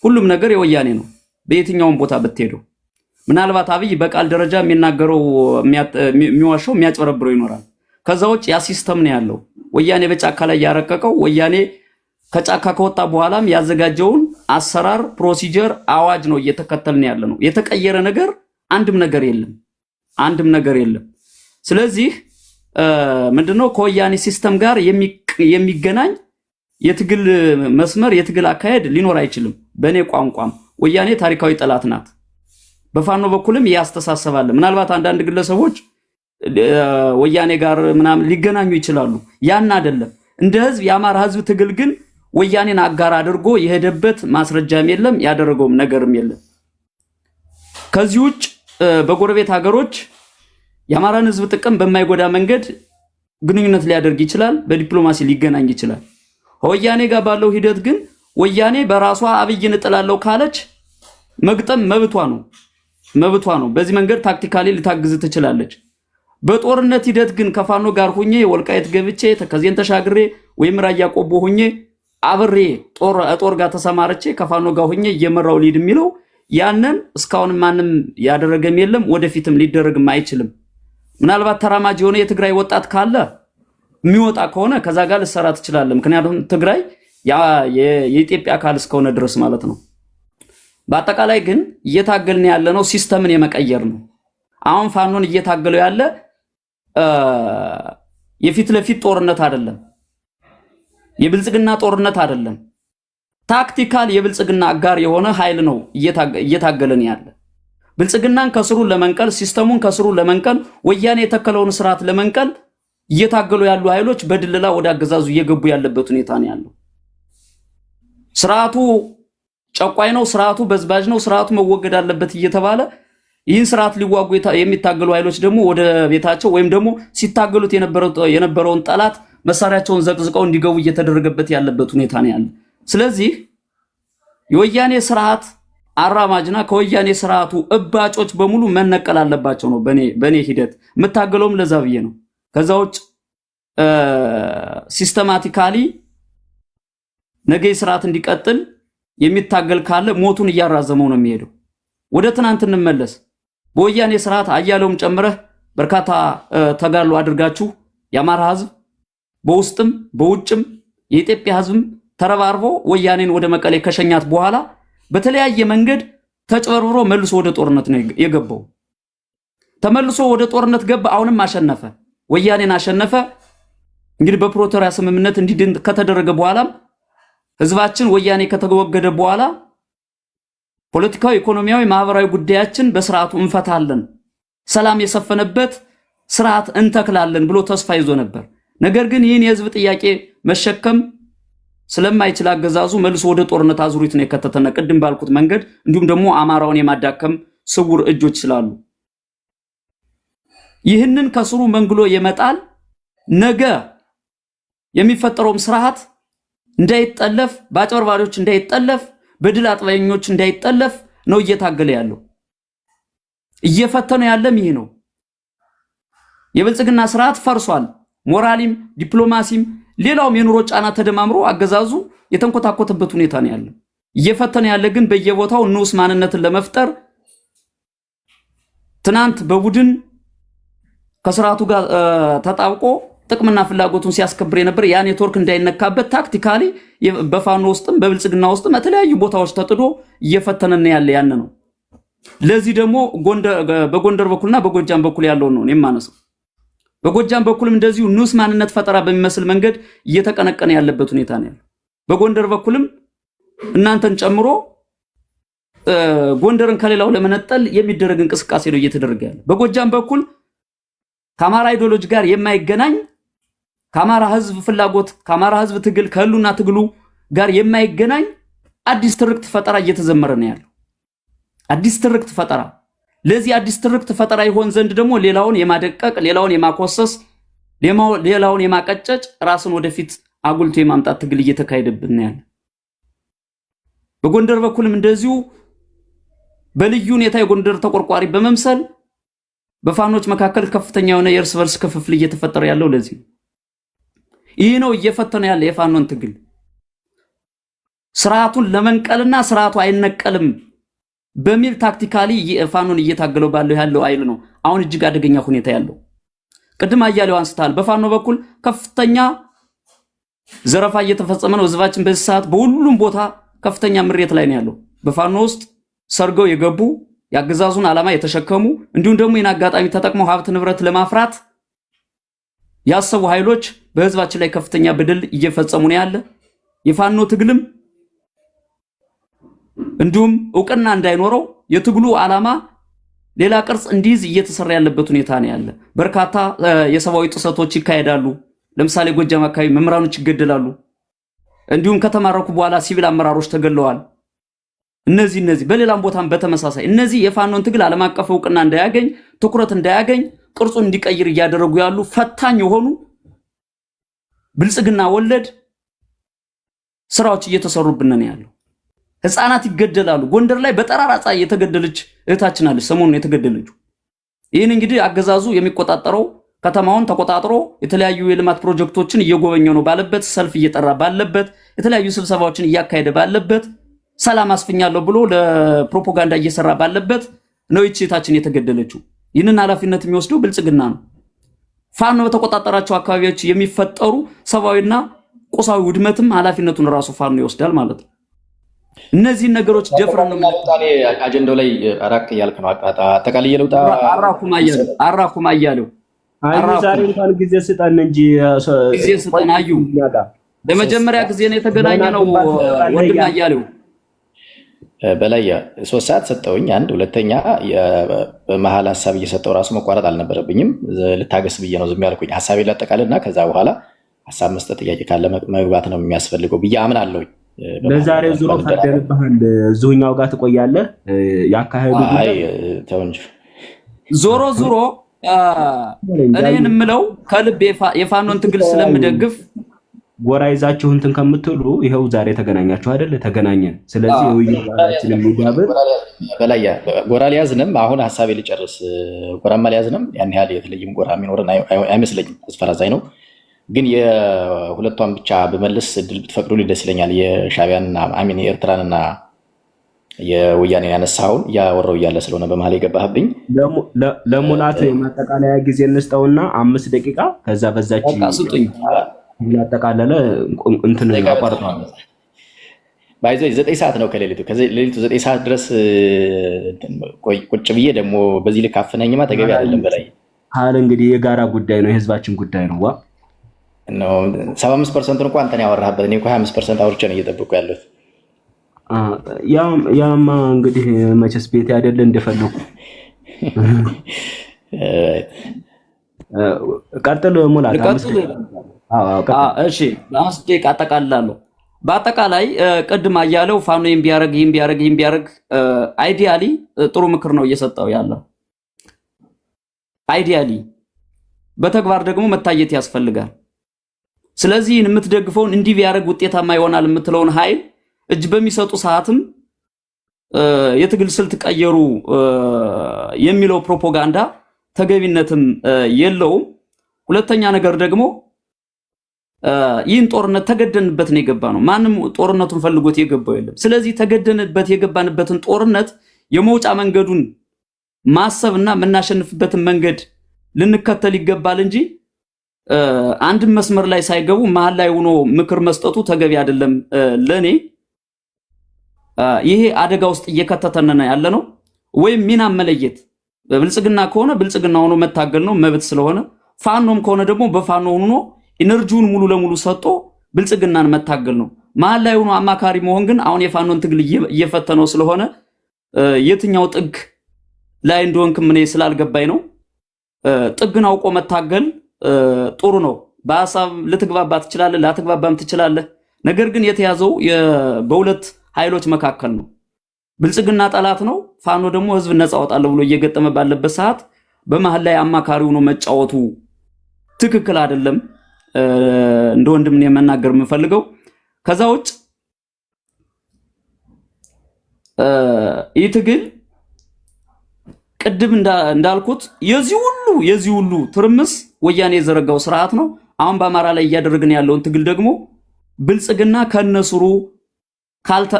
ሁሉም ነገር የወያኔ ነው። በየትኛውም ቦታ ብትሄዱ ምናልባት አብይ በቃል ደረጃ የሚናገረው የሚዋሸው የሚያጭበረብረው ይኖራል። ከዛ ውጭ ያ ሲስተም ነው ያለው። ወያኔ በጫካ ላይ ያረቀቀው ወያኔ ከጫካ ከወጣ በኋላም ያዘጋጀውን አሰራር ፕሮሲጀር አዋጅ ነው እየተከተልን ያለ ነው። የተቀየረ ነገር አንድም ነገር የለም። ስለዚህ ምንድነው ከወያኔ ሲስተም ጋር የሚገናኝ የትግል መስመር የትግል አካሄድ ሊኖር አይችልም። በእኔ ቋንቋም ወያኔ ታሪካዊ ጠላት ናት። በፋኖ በኩልም ያስተሳሰባል። ምናልባት አንዳንድ ግለሰቦች ወያኔ ጋር ምናምን ሊገናኙ ይችላሉ። ያን አይደለም። እንደ ህዝብ የአማራ ህዝብ ትግል ግን ወያኔን አጋር አድርጎ የሄደበት ማስረጃም የለም፣ ያደረገውም ነገርም የለም። ከዚህ ውጭ በጎረቤት ሀገሮች የአማራን ህዝብ ጥቅም በማይጎዳ መንገድ ግንኙነት ሊያደርግ ይችላል፣ በዲፕሎማሲ ሊገናኝ ይችላል። ወያኔ ጋር ባለው ሂደት ግን ወያኔ በራሷ አብይን እጥላለሁ ካለች መግጠም መብቷ ነው። በዚህ መንገድ ታክቲካሊ ልታግዝ ትችላለች። በጦርነት ሂደት ግን ከፋኖ ጋር ሆኜ ወልቃይት ገብቼ ከዚህን ተሻግሬ ወይም ራያ ቆቦ ሆኜ አብሬ ጦር ጋር ተሰማርቼ ከፋኖ ጋር ሆኜ እየመራው ሊድ የሚለው ያንን እስካሁን ማንም ያደረገም የለም፣ ወደፊትም ሊደረግም አይችልም። ምናልባት ተራማጅ የሆነ የትግራይ ወጣት ካለ የሚወጣ ከሆነ ከዛ ጋር ልሰራ ትችላለህ። ምክንያቱም ትግራይ የኢትዮጵያ አካል እስከሆነ ድረስ ማለት ነው። በአጠቃላይ ግን እየታገልን ያለ ነው ሲስተምን የመቀየር ነው። አሁን ፋኖን እየታገለው ያለ የፊት ለፊት ጦርነት አይደለም፣ የብልጽግና ጦርነት አይደለም። ታክቲካል የብልጽግና አጋር የሆነ ኃይል ነው እየታገለን ያለ። ብልጽግናን ከስሩ ለመንቀል ሲስተሙን ከስሩ ለመንቀል ወያኔ የተከለውን ስርዓት ለመንቀል እየታገሉ ያሉ ኃይሎች በድልላ ወደ አገዛዙ እየገቡ ያለበት ሁኔታ ነው ያለው። ስርዓቱ ጨቋይ ነው፣ ስርዓቱ በዝባጅ ነው፣ ስርዓቱ መወገድ አለበት እየተባለ ይህን ስርዓት ሊዋጉ የሚታገሉ ኃይሎች ደግሞ ወደ ቤታቸው ወይም ደግሞ ሲታገሉት የነበረውን ጠላት መሳሪያቸውን ዘቅዝቀው እንዲገቡ እየተደረገበት ያለበት ሁኔታ ነው ያለ። ስለዚህ የወያኔ ስርዓት አራማጅና ከወያኔ ስርዓቱ እባጮች በሙሉ መነቀል አለባቸው ነው በኔ ሂደት የምታገለውም ለዛ ብዬ ነው። ከዛ ውጭ ሲስተማቲካሊ ነገ ስርዓት እንዲቀጥል የሚታገል ካለ ሞቱን እያራዘመው ነው የሚሄደው። ወደ ትናንት እንመለስ። በወያኔ ስርዓት አያለውም ጨምረህ በርካታ ተጋድሎ አድርጋችሁ የአማራ ህዝብ በውስጥም በውጭም የኢትዮጵያ ህዝብም ተረባርቦ ወያኔን ወደ መቀሌ ከሸኛት በኋላ በተለያየ መንገድ ተጭበርብሮ መልሶ ወደ ጦርነት ነው የገባው። ተመልሶ ወደ ጦርነት ገባ። አሁንም አሸነፈ፣ ወያኔን አሸነፈ። እንግዲህ በፕሪቶሪያ ስምምነት እንዲድን ከተደረገ በኋላም ህዝባችን ወያኔ ከተወገደ በኋላ ፖለቲካዊ፣ ኢኮኖሚያዊ፣ ማህበራዊ ጉዳያችን በስርዓቱ እንፈታለን፣ ሰላም የሰፈነበት ስርዓት እንተክላለን ብሎ ተስፋ ይዞ ነበር። ነገር ግን ይህን የህዝብ ጥያቄ መሸከም ስለማይችል አገዛዙ መልሶ ወደ ጦርነት አዙሪት ነው የከተተና ቅድም ባልኩት መንገድ እንዲሁም ደግሞ አማራውን የማዳከም ስውር እጆች ስላሉ ይህንን ከስሩ መንግሎ የመጣል ነገ የሚፈጠረውም ስርዓት እንዳይጠለፍ፣ በአጭበርባሪዎች እንዳይጠለፍ፣ በድል አጥባኞች እንዳይጠለፍ ነው እየታገለ ያለው። እየፈተነ ያለም ይሄ ነው። የብልጽግና ስርዓት ፈርሷል። ሞራሊም ዲፕሎማሲም ሌላውም የኑሮ ጫና ተደማምሮ አገዛዙ የተንኮታኮተበት ሁኔታ ነው ያለው። እየፈተነ ያለ ግን በየቦታው ንዑስ ማንነትን ለመፍጠር ትናንት በቡድን ከስርዓቱ ጋር ተጣብቆ ጥቅምና ፍላጎቱን ሲያስከብር የነበር ያ ኔትወርክ እንዳይነካበት ታክቲካሊ በፋኖ ውስጥም በብልጽግና ውስጥም የተለያዩ ቦታዎች ተጥዶ እየፈተነን ያለ ያን ነው። ለዚህ ደግሞ በጎንደር በኩልና በጎጃም በኩል ያለው ነው የማነሳው። በጎጃም በኩልም እንደዚሁ ንዑስ ማንነት ፈጠራ በሚመስል መንገድ እየተቀነቀነ ያለበት ሁኔታ ነው ያለው። በጎንደር በኩልም እናንተን ጨምሮ ጎንደርን ከሌላው ለመነጠል የሚደረግ እንቅስቃሴ ነው እየተደረገ ያለው። በጎጃም በኩል ከአማራ አይዲዮሎጂ ጋር የማይገናኝ ከአማራ ህዝብ ፍላጎት ከአማራ ህዝብ ትግል ከህሉና ትግሉ ጋር የማይገናኝ አዲስ ትርክት ፈጠራ እየተዘመረ ነው ያለው። አዲስ ትርክት ፈጠራ። ለዚህ አዲስ ትርክት ፈጠራ ይሆን ዘንድ ደግሞ ሌላውን የማደቀቅ ሌላውን የማኮሰስ ሌላውን የማቀጨጭ ራስን ወደፊት አጉልቶ የማምጣት ትግል እየተካሄደብን ነው ያለው። በጎንደር በኩልም እንደዚሁ በልዩ ሁኔታ የጎንደር ተቆርቋሪ በመምሰል በፋኖች መካከል ከፍተኛ የሆነ የእርስ በርስ ክፍፍል እየተፈጠረ ያለው ለዚህ ይህ ነው እየፈተነ ያለ የፋኖን ትግል ስርዓቱን ለመንቀልና ስርዓቱ አይነቀልም በሚል ታክቲካሊ ፋኖን እየታገለው ባለው ያለው ኃይል ነው አሁን እጅግ አደገኛ ሁኔታ ያለው። ቅድም አያሌው አንስታል። በፋኖ በኩል ከፍተኛ ዘረፋ እየተፈጸመ ነው። ህዝባችን በዚህ ሰዓት በሁሉም ቦታ ከፍተኛ ምሬት ላይ ነው ያለው። በፋኖ ውስጥ ሰርገው የገቡ ያገዛዙን ዓላማ የተሸከሙ እንዲሁም ደግሞ ይህን አጋጣሚ ተጠቅመው ሀብት ንብረት ለማፍራት ያሰቡ ኃይሎች በህዝባችን ላይ ከፍተኛ በደል እየፈጸሙ ነው ያለ። የፋኖ ትግልም እንዲሁም እውቅና እንዳይኖረው የትግሉ ዓላማ ሌላ ቅርጽ እንዲይዝ እየተሰራ ያለበት ሁኔታ ነው ያለ። በርካታ የሰብአዊ ጥሰቶች ይካሄዳሉ። ለምሳሌ ጎጃም አካባቢ መምህራኖች ይገደላሉ። እንዲሁም ከተማረኩ በኋላ ሲቪል አመራሮች ተገለዋል። እነዚህ በሌላም ቦታም በተመሳሳይ እነዚህ የፋኖን ትግል ዓለም አቀፍ እውቅና እንዳያገኝ ትኩረት እንዳያገኝ ቅርጹን እንዲቀይር እያደረጉ ያሉ ፈታኝ የሆኑ ብልጽግና ወለድ ስራዎች እየተሰሩብን ነው ያለው። ህፃናት ይገደላሉ። ጎንደር ላይ በጠራራ ፀሐይ የተገደለች እህታችን አለች ሰሞኑን የተገደለችው። ይህን እንግዲህ አገዛዙ የሚቆጣጠረው ከተማውን ተቆጣጥሮ የተለያዩ የልማት ፕሮጀክቶችን እየጎበኘ ነው ባለበት፣ ሰልፍ እየጠራ ባለበት፣ የተለያዩ ስብሰባዎችን እያካሄደ ባለበት፣ ሰላም አስፈኛለሁ ብሎ ለፕሮፓጋንዳ እየሰራ ባለበት ነው ይህች እህታችን የተገደለችው። ይህንን ኃላፊነት የሚወስደው ብልጽግና ነው። ፋኖ በተቆጣጠራቸው አካባቢዎች የሚፈጠሩ ሰብአዊና ቁሳዊ ውድመትም ኃላፊነቱን ራሱ ፋኖ ይወስዳል ማለት ነው። እነዚህ ነገሮች ደፍረን ነው አጀንዳው ላይ አራቅ ያልክ ነው። አጠቃላይ የለውጣ አራኩም አያሌው ዛሬ እንኳን ጊዜ ስጠን እንጂ ጊዜ ስጠን። አዩ ለመጀመሪያ ጊዜ ነው የተገናኘ ነው ወንድም አያሌው በላይ 3 ሰዓት ሰጠውኝ። አንድ ሁለተኛ በመሃል ሐሳብ እየሰጠው ራሱ መቋረጥ አልነበረብኝም። ልታገስ ብዬ ነው ዝም ያልኩኝ። ሐሳቤን ላጠቃልና ከዛ በኋላ ሐሳብ መስጠት ጥያቄ ካለ መግባት ነው የሚያስፈልገው ብዬ አምናለሁኝ። ለዛሬ ዙሮ ፈደርብሃል። እዚሁኛው ጋር ትቆያለህ። ያካሄዱ ተው እንጂ ዞሮ እኔን የምለው ከልብ የፋኖን ትግል ስለምደግፍ ጎራ ይዛችሁ እንትን ከምትሉ ይሄው ዛሬ ተገናኛችሁ አይደል? ተገናኘን። ስለዚህ ውይይታችን የሚዳብር በላይ ጎራ ሊያዝንም አሁን ሐሳቤ ልጨርስ። ጎራማ ሊያዝንም ያን ያህል የተለየም ጎራ የሚኖረን አይመስለኝም። አስፈራዛኝ ነው። ግን የሁለቷን ብቻ በመለስ እድል ብትፈቅዱልኝ ደስ ይለኛል። የሻዕቢያንና አሚን የኤርትራንና የወያኔን ያነሳውን እያወራሁ እያለ ስለሆነ በመሀል የገባህብኝ ለሙላት ማጠቃለያ ጊዜ እንስጠውና 5 ደቂቃ ከዛ በዛች ስጡኝ። ያጠቃለለ እንትን አቋርጠዋል። ባይዘ 9 ሰዓት ነው ከሌሊቱ 9 ሰዓት ድረስ ቁጭ ብዬ ደግሞ በዚህ ልክ አፍነኝማ ተገቢ አይደለም። በላይ ካል እንግዲህ የጋራ ጉዳይ ነው፣ የህዝባችን ጉዳይ ነው። 75% እንኳን አንተን ያወራህበት እኔ እንኳን 25% አውርቼ ነው እየጠበቁ ያለሁት። ያማ እንግዲህ መቼስ ቤት አይደለ እንደፈለኩ ቀጥል ሙላት። እሺ ለአምስት ደቂቃ አጠቃልላለሁ። በአጠቃላይ ቅድም አያለው ፋኖ ይህን ቢያደርግ አይዲያሊ ጥሩ ምክር ነው እየሰጠው ያለው። አይዲያሊ በተግባር ደግሞ መታየት ያስፈልጋል። ስለዚህ የምትደግፈውን እንዲህ ቢያደርግ ውጤታማ ይሆናል የምትለውን ኃይል እጅ በሚሰጡ ሰዓትም የትግል ስልት ቀየሩ የሚለው ፕሮፓጋንዳ ተገቢነትም የለውም። ሁለተኛ ነገር ደግሞ ይህን ጦርነት ተገደንበት ነው የገባ ነው። ማንም ጦርነቱን ፈልጎት የገባው የለም። ስለዚህ ተገደንበት የገባንበትን ጦርነት የመውጫ መንገዱን ማሰብና የምናሸንፍበትን መንገድ ልንከተል ይገባል እንጂ አንድም መስመር ላይ ሳይገቡ መሀል ላይ ሆኖ ምክር መስጠቱ ተገቢ አይደለም። ለኔ ይሄ አደጋ ውስጥ እየከተተን ያለ ነው። ወይም ሚና መለየት በብልጽግና ከሆነ ብልጽግና ሆኖ መታገል ነው መብት ስለሆነ፣ ፋኖም ከሆነ ደግሞ በፋኖ ሆኖ ኢነርጂውን ሙሉ ለሙሉ ሰጥቶ ብልጽግናን መታገል ነው። መሀል ላይ ሆኖ አማካሪ መሆን ግን አሁን የፋኖን ትግል እየፈተነው ስለሆነ የትኛው ጥግ ላይ እንደሆንክ ምን ስላልገባኝ ነው። ጥግን አውቆ መታገል ጥሩ ነው። በሐሳብ ልትግባባ ትችላለህ፣ ላትግባባም ትችላለህ። ነገር ግን የተያዘው በሁለት ኃይሎች መካከል ነው። ብልጽግና ጠላት ነው፣ ፋኖ ደግሞ ህዝብ ነፃ አወጣለሁ ብሎ እየገጠመ ባለበት ሰዓት በመሃል ላይ አማካሪ ሆኖ መጫወቱ ትክክል አይደለም። እንደ ወንድም ነው መናገር የምፈልገው። ከዛ ውጭ ይህ ትግል ቅድም እንዳልኩት የዚህ ሁሉ ትርምስ ወያኔ የዘረጋው ስርዓት ነው። አሁን በአማራ ላይ እያደረግን ያለውን ትግል ደግሞ ብልጽግና ከነስሩ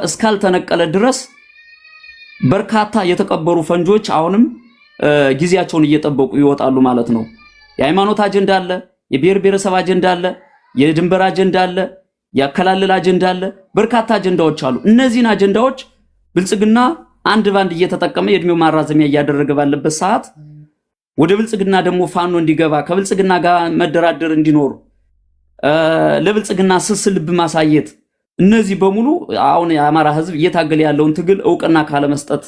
እስካልተነቀለ ድረስ በርካታ የተቀበሩ ፈንጆች አሁንም ጊዜያቸውን እየጠበቁ ይወጣሉ ማለት ነው። የሃይማኖት አጀንዳ አለ፣ የብሔር ብሔረሰብ አጀንዳ አለ፣ የድንበር አጀንዳ አለ፣ የአከላለል አጀንዳ አለ፣ በርካታ አጀንዳዎች አሉ። እነዚህን አጀንዳዎች ብልጽግና አንድ ባንድ እየተጠቀመ የእድሜው ማራዘሚያ እያደረገ ባለበት ሰዓት ወደ ብልጽግና ደግሞ ፋኖ እንዲገባ ከብልጽግና ጋር መደራደር እንዲኖር ለብልጽግና ስስ ልብ ማሳየት እነዚህ በሙሉ አሁን የአማራ ህዝብ እየታገለ ያለውን ትግል እውቅና ካለመስጠት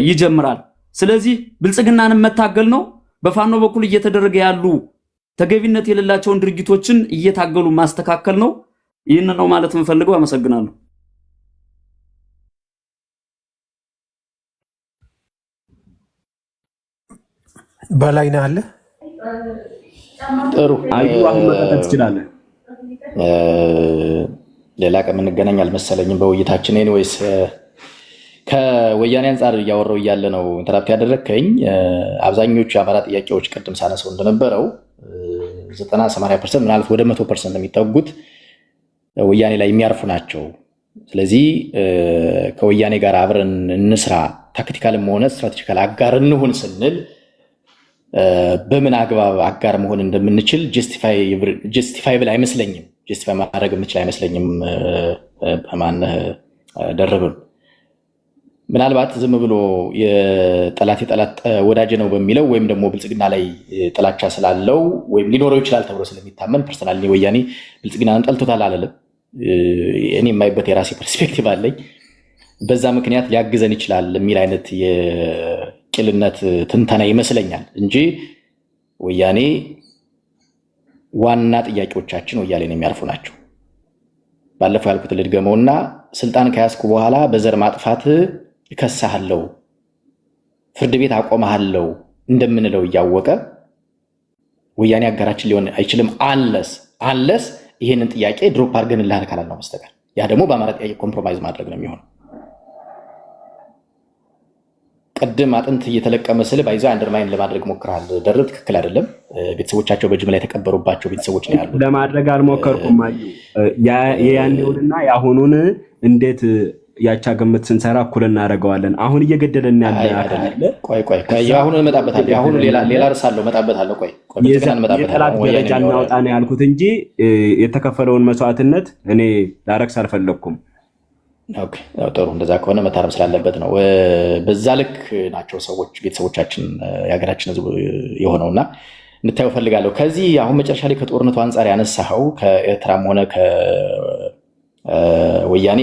ይጀምራል። ስለዚህ ብልጽግናንም መታገል ነው። በፋኖ በኩል እየተደረገ ያሉ ተገቢነት የሌላቸውን ድርጊቶችን እየታገሉ ማስተካከል ነው። ይህን ነው ማለት የምፈልገው። አመሰግናለሁ። በላይነህ አለ። ጥሩ አዩ አሁን መቀጠል ትችላለህ። ሌላ ቀን የምንገናኝ አልመሰለኝም በውይይታችን። ኤኒዌይስ ከወያኔ አንጻር እያወራው እያለ ነው ኢንተራፕት ያደረግከኝ። አብዛኞቹ የአማራ ጥያቄዎች ቅድም ሳነሰው እንደነበረው 90-80% ምናልባት ወደ 100% የሚጠጉት ወያኔ ላይ የሚያርፉ ናቸው። ስለዚህ ከወያኔ ጋር አብረን እንስራ፣ ታክቲካልም ሆነ ስትራቴጂካል አጋር እንሁን ስንል በምን አግባብ አጋር መሆን እንደምንችል ጀስቲፋይብል አይመስለኝም። ጀስቲፋይ ማድረግ የምችል አይመስለኝም። ማነህ ደርብም ምናልባት ዝም ብሎ የጠላት ወዳጅ ነው በሚለው ወይም ደግሞ ብልጽግና ላይ ጥላቻ ስላለው ወይም ሊኖረው ይችላል ተብሎ ስለሚታመን ፐርሰናሊ ወያኔ ብልጽግናን ጠልቶታል አለለም። እኔ የማይበት የራሴ ፐርስፔክቲቭ አለኝ። በዛ ምክንያት ሊያግዘን ይችላል የሚል አይነት የቅልነት ትንተና ይመስለኛል እንጂ ወያኔ ዋና ጥያቄዎቻችን ወያኔን የሚያርፉ ናቸው። ባለፈው ያልኩት ልድገመውና ስልጣን ከያዝኩ በኋላ በዘር ማጥፋት እከሳለሁ፣ ፍርድ ቤት አቆማለሁ እንደምንለው እያወቀ ወያኔ አጋራችን ሊሆን አይችልም አንለስ ይሄንን ጥያቄ ድሮፕ አድርገንልሃል ካላልነው በስተቀር። ያ ደግሞ በአማራ ጥያቄ ኮምፕሮማይዝ ማድረግ ነው የሚሆነው። ቅድም አጥንት እየተለቀመ ስል ባይዞ አንደርማይን ለማድረግ ሞክራል። ደርብ ትክክል አይደለም። ቤተሰቦቻቸው በጅምላ የተቀበሩባቸው ቤተሰቦች ነው ያሉት። ለማድረግ አልሞከርኩም። ያኔውንና የአሁኑን እንዴት ያቻ ግምት ስንሰራ እኩል እናደርገዋለን። አሁን እየገደለን ያለ አይደለ? ቆይ አሁን እመጣበታለሁ። አሁን ሌላ ርሳለሁ እመጣበታለሁ። ቆይ የጠላት ደረጃ እናውጣ ነው ያልኩት እንጂ የተከፈለውን መስዋዕትነት እኔ ላረክስ አልፈለኩም። ኦኬ ጥሩ። እንደዛ ከሆነ መታረም ስላለበት ነው። በዛ ልክ ናቸው ሰዎች ቤተሰቦቻችን የሀገራችን ህዝብ የሆነውና እንታየው ፈልጋለሁ። ከዚህ አሁን መጨረሻ ላይ ከጦርነቱ አንጻር ያነሳኸው ከኤርትራም ሆነ ከወያኔ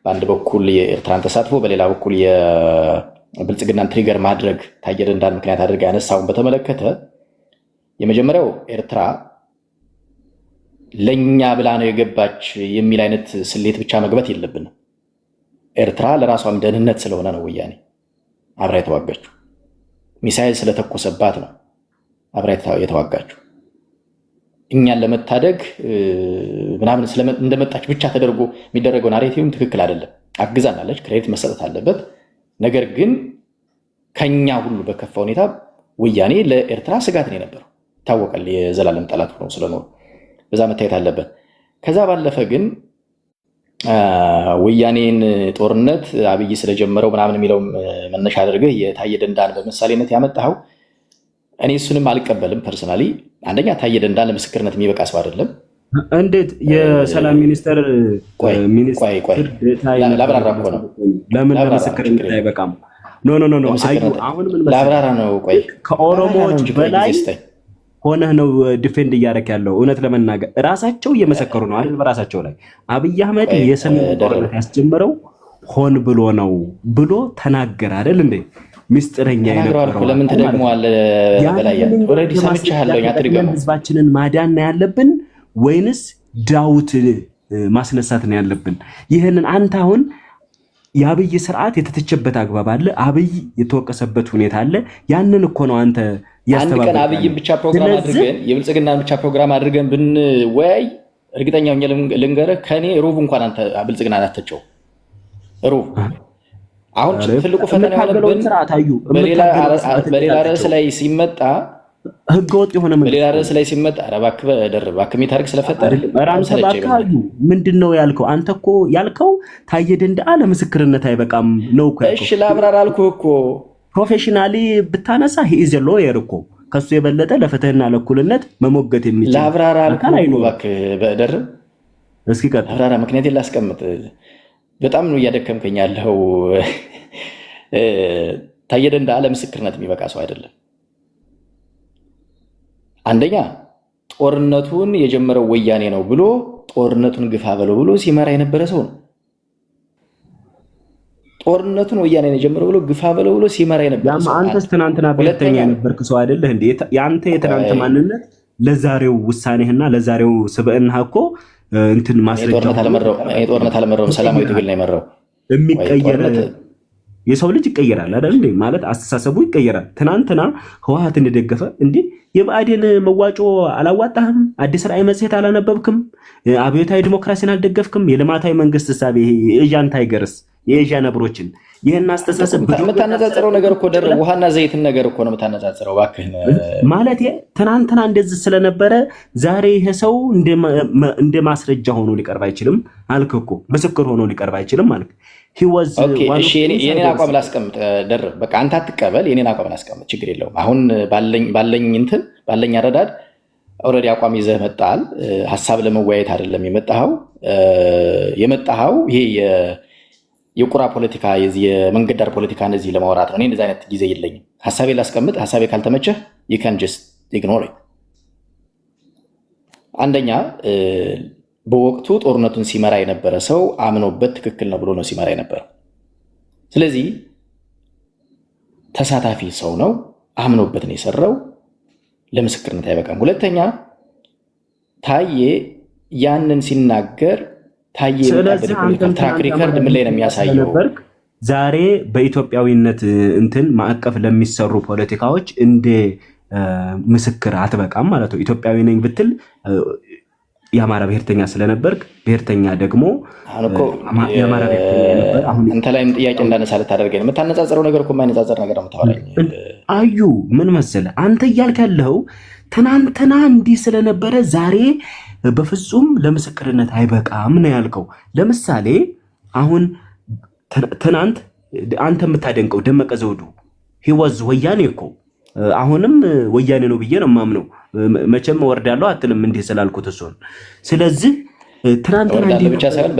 በአንድ በኩል የኤርትራን ተሳትፎ በሌላ በኩል የብልጽግናን ትሪገር ማድረግ ታየ ደንዳን ምክንያት አድርጋ ያነሳውን በተመለከተ የመጀመሪያው ኤርትራ ለኛ ብላ ነው የገባች የሚል አይነት ስሌት ብቻ መግባት የለብንም። ኤርትራ ለራሷም ደህንነት ስለሆነ ነው ወያኔ አብራ የተዋጋችው። ሚሳኤል ስለተኮሰባት ነው አብራ የተዋጋችው። እኛን ለመታደግ ምናምን እንደመጣች ብቻ ተደርጎ የሚደረገው ናሬቲቭም ትክክል አይደለም። አግዛናለች፣ ክሬዲት መሰጠት አለበት። ነገር ግን ከኛ ሁሉ በከፋ ሁኔታ ወያኔ ለኤርትራ ስጋት ነው የነበረው። ይታወቃል። የዘላለም ጠላት ሆነው ስለኖሩ በዛ መታየት አለበት። ከዛ ባለፈ ግን ወያኔን ጦርነት አብይ ስለጀመረው ምናምን የሚለው መነሻ አድርገህ የታየ ደንዳን በምሳሌነት ያመጣኸው እኔ እሱንም አልቀበልም ፐርሰናሊ። አንደኛ ታየ ደንዳን ለምስክርነት የሚበቃ ሰው አይደለም። እንዴት የሰላም ሚኒስተር ላብራራ እኮ ነው። ለምን ለምስክርነት አይበቃም? ኖ አሁን ምን ላብራራ ነው። ቆይ ከኦሮሞዎች በላይ ሆነህ ነው ዲፌንድ እያደረክ ያለው። እውነት ለመናገር ራሳቸው እየመሰከሩ ነው አይደል? በራሳቸው ላይ አብይ አህመድ የሰሜን ጦርነት ያስጀመረው ሆን ብሎ ነው ብሎ ተናገረ አይደል እንዴ? ምስጢረኛ የነበረው ለምን ተደግመዋል? በላይ ኦሬዲ ሰምቻለሁ። አትድገሙ። ህዝባችንን ማዳን ነው ያለብን ወይንስ ዳውት ማስነሳት ነው ያለብን? ይህንን አንተ አሁን የአብይ ስርዓት የተተቸበት አግባብ አለ፣ አብይ የተወቀሰበት ሁኔታ አለ። ያንን እኮ ነው አንተ አንድ ቀን አብይን ብቻ ፕሮግራም አድርገን የብልጽግናን ብቻ ፕሮግራም አድርገን ብንወያይ እርግጠኛ ሆኜ ልንገርህ ከኔ ሩብ እንኳን አንተ ብልጽግናን አትተቸው። ሩብ አሁን ትልቁ ፈተና ያለብን በሌላ ርዕስ ላይ ሲመጣ ህገወጥ የሆነ በሌላ ርዕስ ላይ ሲመጣ እባክህ እባክህ ታሪክ ስለፈጠረ ምንድነው ያልከው? አንተ እኮ ያልከው ታየ ደንደዓ ለምስክርነት አይበቃም ነው እኮ ያልከው። እሺ ላብራራ አልኩህ እኮ። ፕሮፌሽናሊ ብታነሳ ሂ ኢዝ ኤ ሎየር እኮ ከሱ የበለጠ ለፍትህና ለእኩልነት መሞገት የሚችል ላብራራ አልኩህ እባክህ በደርብ እስኪ ቀጥል። ላብራራ ምክንያት ላስቀምጥ። በጣም ነው እያደከምከኝ ያለው። ታየ ደንደዓ ለምስክርነት የሚበቃ ሰው አይደለም። አንደኛ ጦርነቱን የጀመረው ወያኔ ነው ብሎ ጦርነቱን ግፋ በለው ብሎ ሲመራ የነበረ ሰው ነው። ጦርነቱን ወያኔ ነው የጀመረው ብሎ ግፋ በለው ብሎ ሲመራ የነበረ ሰው። አንተስ ትናንትና ብለተኛ የነበርክ ሰው አይደለህ እንዴ? ያንተ የትናንት ማንነት ለዛሬው ውሳኔህና ለዛሬው ስብዕናህ እኮ እንትን ማስረጃ ጦርነት አልመራውም፣ ሰላማዊ ትግል ነው የመራው። የሚቀየር የሰው ልጅ ይቀየራል አይደል እንዴ? ማለት አስተሳሰቡ ይቀየራል። ትናንትና ህወሓት እንደደገፈ እንዴ የብአዴን መዋጮ አላዋጣህም? አዲስ ራዕይ መጽሔት አላነበብክም? አብዮታዊ ዲሞክራሲን አልደገፍክም? የልማታዊ መንግስት ሐሳብ የኤዥያን ታይገርስ የኤዥያ ነብሮችን ይሄን አስተሳሰብ የምታነጻጽረው ነገር እኮ ውሃና ዘይትን ነገር እኮ ነው የምታነጻጽረው። እባክህ ማለት ትናንትና እንደዚህ ስለነበረ ዛሬ ይሄ ሰው እንደ ማስረጃ ሆኖ ሊቀርብ አይችልም አልክ እኮ። ምስክር ሆኖ ሊቀርብ አይችልም አልክ። እሺ የኔን አቋም ላስቀምጥ። ደርብ በቃ አንተ አትቀበል፣ የኔን አቋም ላስቀምጥ፣ ችግር የለውም። አሁን ባለኝ አረዳድ ኦልሬዲ አቋም ይዘህ መጣል። ሀሳብ ለመወያየት አይደለም የመጣኸው ይሄ የቁራ ፖለቲካ የመንገድ ዳር ፖለቲካ እንደዚህ ለማውራት ነው። እኔ እንደዚህ አይነት ጊዜ የለኝም። ሀሳቤ ላስቀምጥ። ሀሳቤ ካልተመቸህ you can just ignore it። አንደኛ በወቅቱ ጦርነቱን ሲመራ የነበረ ሰው አምኖበት ትክክል ነው ብሎ ነው ሲመራ የነበረው። ስለዚህ ተሳታፊ ሰው ነው፣ አምኖበት ነው የሰራው፣ ለምስክርነት አይበቃም። ሁለተኛ ታዬ ያንን ሲናገር ታዬ ትራክ ሪከርድ ምን ላይ ነው የሚያሳየው? ዛሬ በኢትዮጵያዊነት እንትን ማዕቀፍ ለሚሰሩ ፖለቲካዎች እንደ ምስክር አትበቃም ማለት ነው። ኢትዮጵያዊ ነኝ ብትል የአማራ ብሔርተኛ ስለነበርክ ብሔርተኛ ደግሞ የአማራ ብሔርተኛ ነበር። አንተ ላይም ጥያቄ እንዳነሳ ልታደርገኝ የምታነጻጽረው ነገር እኮ የማይነጻጸር ነገር ነው የምታወራኝ። አዩ ምን መሰለህ አንተ እያልክ ያለው ትናንትና እንዲህ ስለነበረ ዛሬ በፍጹም ለምስክርነት አይበቃም ነው ያልከው። ለምሳሌ አሁን ትናንት አንተ የምታደንቀው ደመቀ ዘውዱ ሂወዝ ወያኔ እኮ አሁንም ወያኔ ነው ብዬ ነው የማምነው። መቼም ወርዳለሁ አትልም እንዲህ ስላልኩት እሱን። ስለዚህ ትናንትና እንዲህ ብቻ ሳይሆን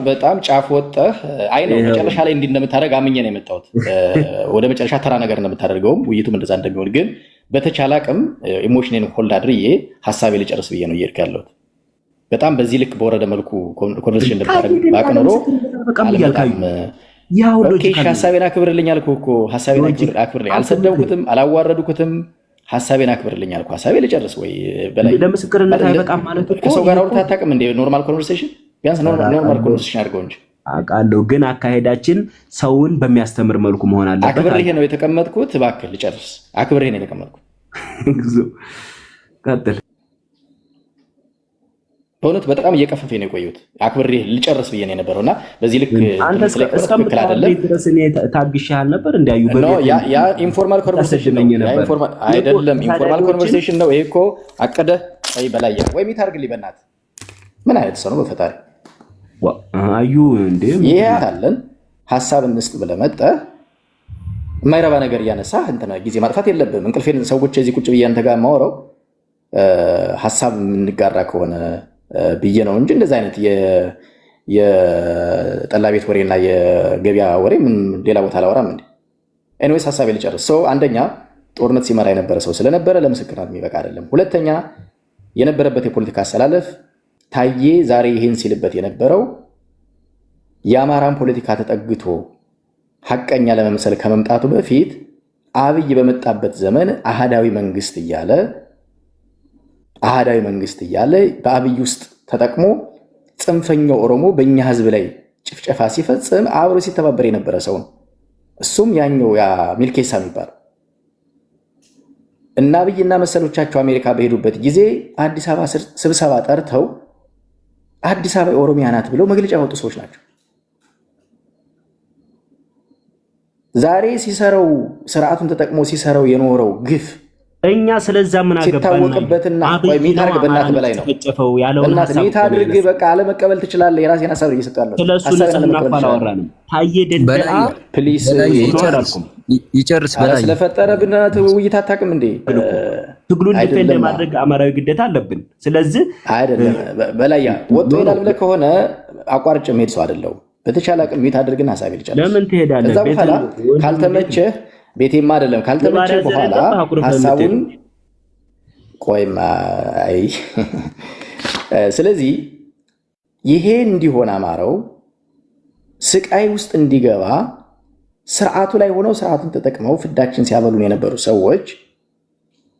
በጣም ጫፍ ወጣህ። አይ ነው መጨረሻ ላይ እንዲህ እንደምታደርግ አምኜ ነው የመጣሁት። ወደ መጨረሻ ተራ ነገር እንደምታደርገውም ውይይቱም እንደዛ እንደሚሆን ግን በተቻለ አቅም ኢሞሽኔን ሆልድ አድርዬ ሀሳቤ ልጨርስ ብዬ ነው እየሄድክ ያለሁት። በጣም በዚህ ልክ በወረደ መልኩ ኮንቨርሴሽን እንደምታደርግ ባቅ ኖሮ ሀሳቤን አክብርልኝ አልኩህ እኮ። ሀሳቤን አክብርልኝ፣ አልሰደብኩትም፣ አላዋረድኩትም። ሀሳቤን አክብርልኝ አልኩህ። ሀሳቤ ልጨርስ ወይ በላይ ለምስክርነት አይበቃም ማለት እኮ። ከሰው ጋር አውርተህ አታውቅም እንደ ኖርማል ኮንቨርሴሽን? ቢያንስ ኖርማል ኮንቨርሴሽን አድርገው እንጂ። አውቃለሁ፣ ግን አካሄዳችን ሰውን በሚያስተምር መልኩ መሆን አለበት። አክብሬህ ነው የተቀመጥኩት። እባክህ ልጨርስ። አክብሬህ ነው የተቀመጥኩት። ቀጥል። በእውነት በጣም እየቀፈፈ ነው የቆዩት። አክብሬህ ልጨርስ ብዬ ነው የነበረው እና በዚህ ልክ ትክክል አይደለም። ታግሼሃል ነበር እንዲያዩ ያ ኢንፎርማል ኮንቨርሴሽን ነው አይደለም። ኢንፎርማል ኮንቨርሴሽን ነው ይሄ እኮ። አቀደህ ወይ በላይ ወይ ሚታርግልኝ በእናትህ። ምን አይነት ሰው ነው በፈጣሪ? አዩ እንዴ ይሄ አለን ሀሳብ እንስጥ ብለህ መጣህ። የማይረባ ነገር እያነሳህ እንትና ጊዜ ማጥፋት የለብህም። እንቅልፌን ሰዎች እዚህ ቁጭ ብዬ አንተ ጋር የማወራው ሀሳብ የምንጋራ ከሆነ ብዬ ነው እንጂ እንደዚህ አይነት የጠላ ቤት ወሬና የገበያ ወሬ ምን ሌላ ቦታ አላወራም እንዴ። ኤኒዌይስ ሀሳቤ ልጨርስ። ሰው አንደኛ ጦርነት ሲመራ የነበረ ሰው ስለነበረ ለምስክርነት የሚበቃ አይደለም። ሁለተኛ የነበረበት የፖለቲካ አሰላለፍ ታዬ ዛሬ ይህን ሲልበት የነበረው የአማራን ፖለቲካ ተጠግቶ ሐቀኛ ለመምሰል ከመምጣቱ በፊት አብይ በመጣበት ዘመን አሃዳዊ መንግስት እያለ በአብይ ውስጥ ተጠቅሞ ጽንፈኛው ኦሮሞ በእኛ ህዝብ ላይ ጭፍጨፋ ሲፈጽም አብሮ ሲተባበር የነበረ ሰው ነው። እሱም ያኛው ያ ሚልኬሳ የሚባል እና አብይና መሰሎቻቸው አሜሪካ በሄዱበት ጊዜ አዲስ አበባ ስብሰባ ጠርተው አዲስ አበባ የኦሮሚያ ናት ብለው መግለጫ ያወጡ ሰዎች ናቸው። ዛሬ ሲሰራው ስርዓቱን ተጠቅሞ ሲሰራው የኖረው ግፍ እኛ ስለዛ ምን አገባን? ሲታወቅበትና ሚታርግ በእናትህ በላይ ነው። በእናትህ ሚታድርግ በቃ አለመቀበል ትችላለህ። የራሴን ሀሳብ እየሰጠሁ ያለሁት ስለሱ አላወራንም። ታዬ ደንደአ ፕሊስ ይጨርስ። በላይ ስለፈጠረ ብናት ውይይት አታውቅም እንዴ? ትግሉን ዲፌንድ ማድረግ አማራዊ ግዴታ አለብን። ስለዚህ አይደለም በላያ ወጥቶ ይላል ብለህ ከሆነ አቋርጬ መሄድ ሰው አይደለሁም። በተቻለ አቅም ሚታድርግና ሀሳብ ይልጫል። ለምን ትሄዳለህ? ከዛ በኋላ ካልተመቸህ ቤቴማ አይደለም ካልተመቸ በኋላ ሐሳቡን ቆይማ አይ ስለዚህ ይሄ እንዲሆን አማራው ስቃይ ውስጥ እንዲገባ ስርዓቱ ላይ ሆነው ስርዓቱን ተጠቅመው ፍዳችን ሲያበሉን የነበሩ ሰዎች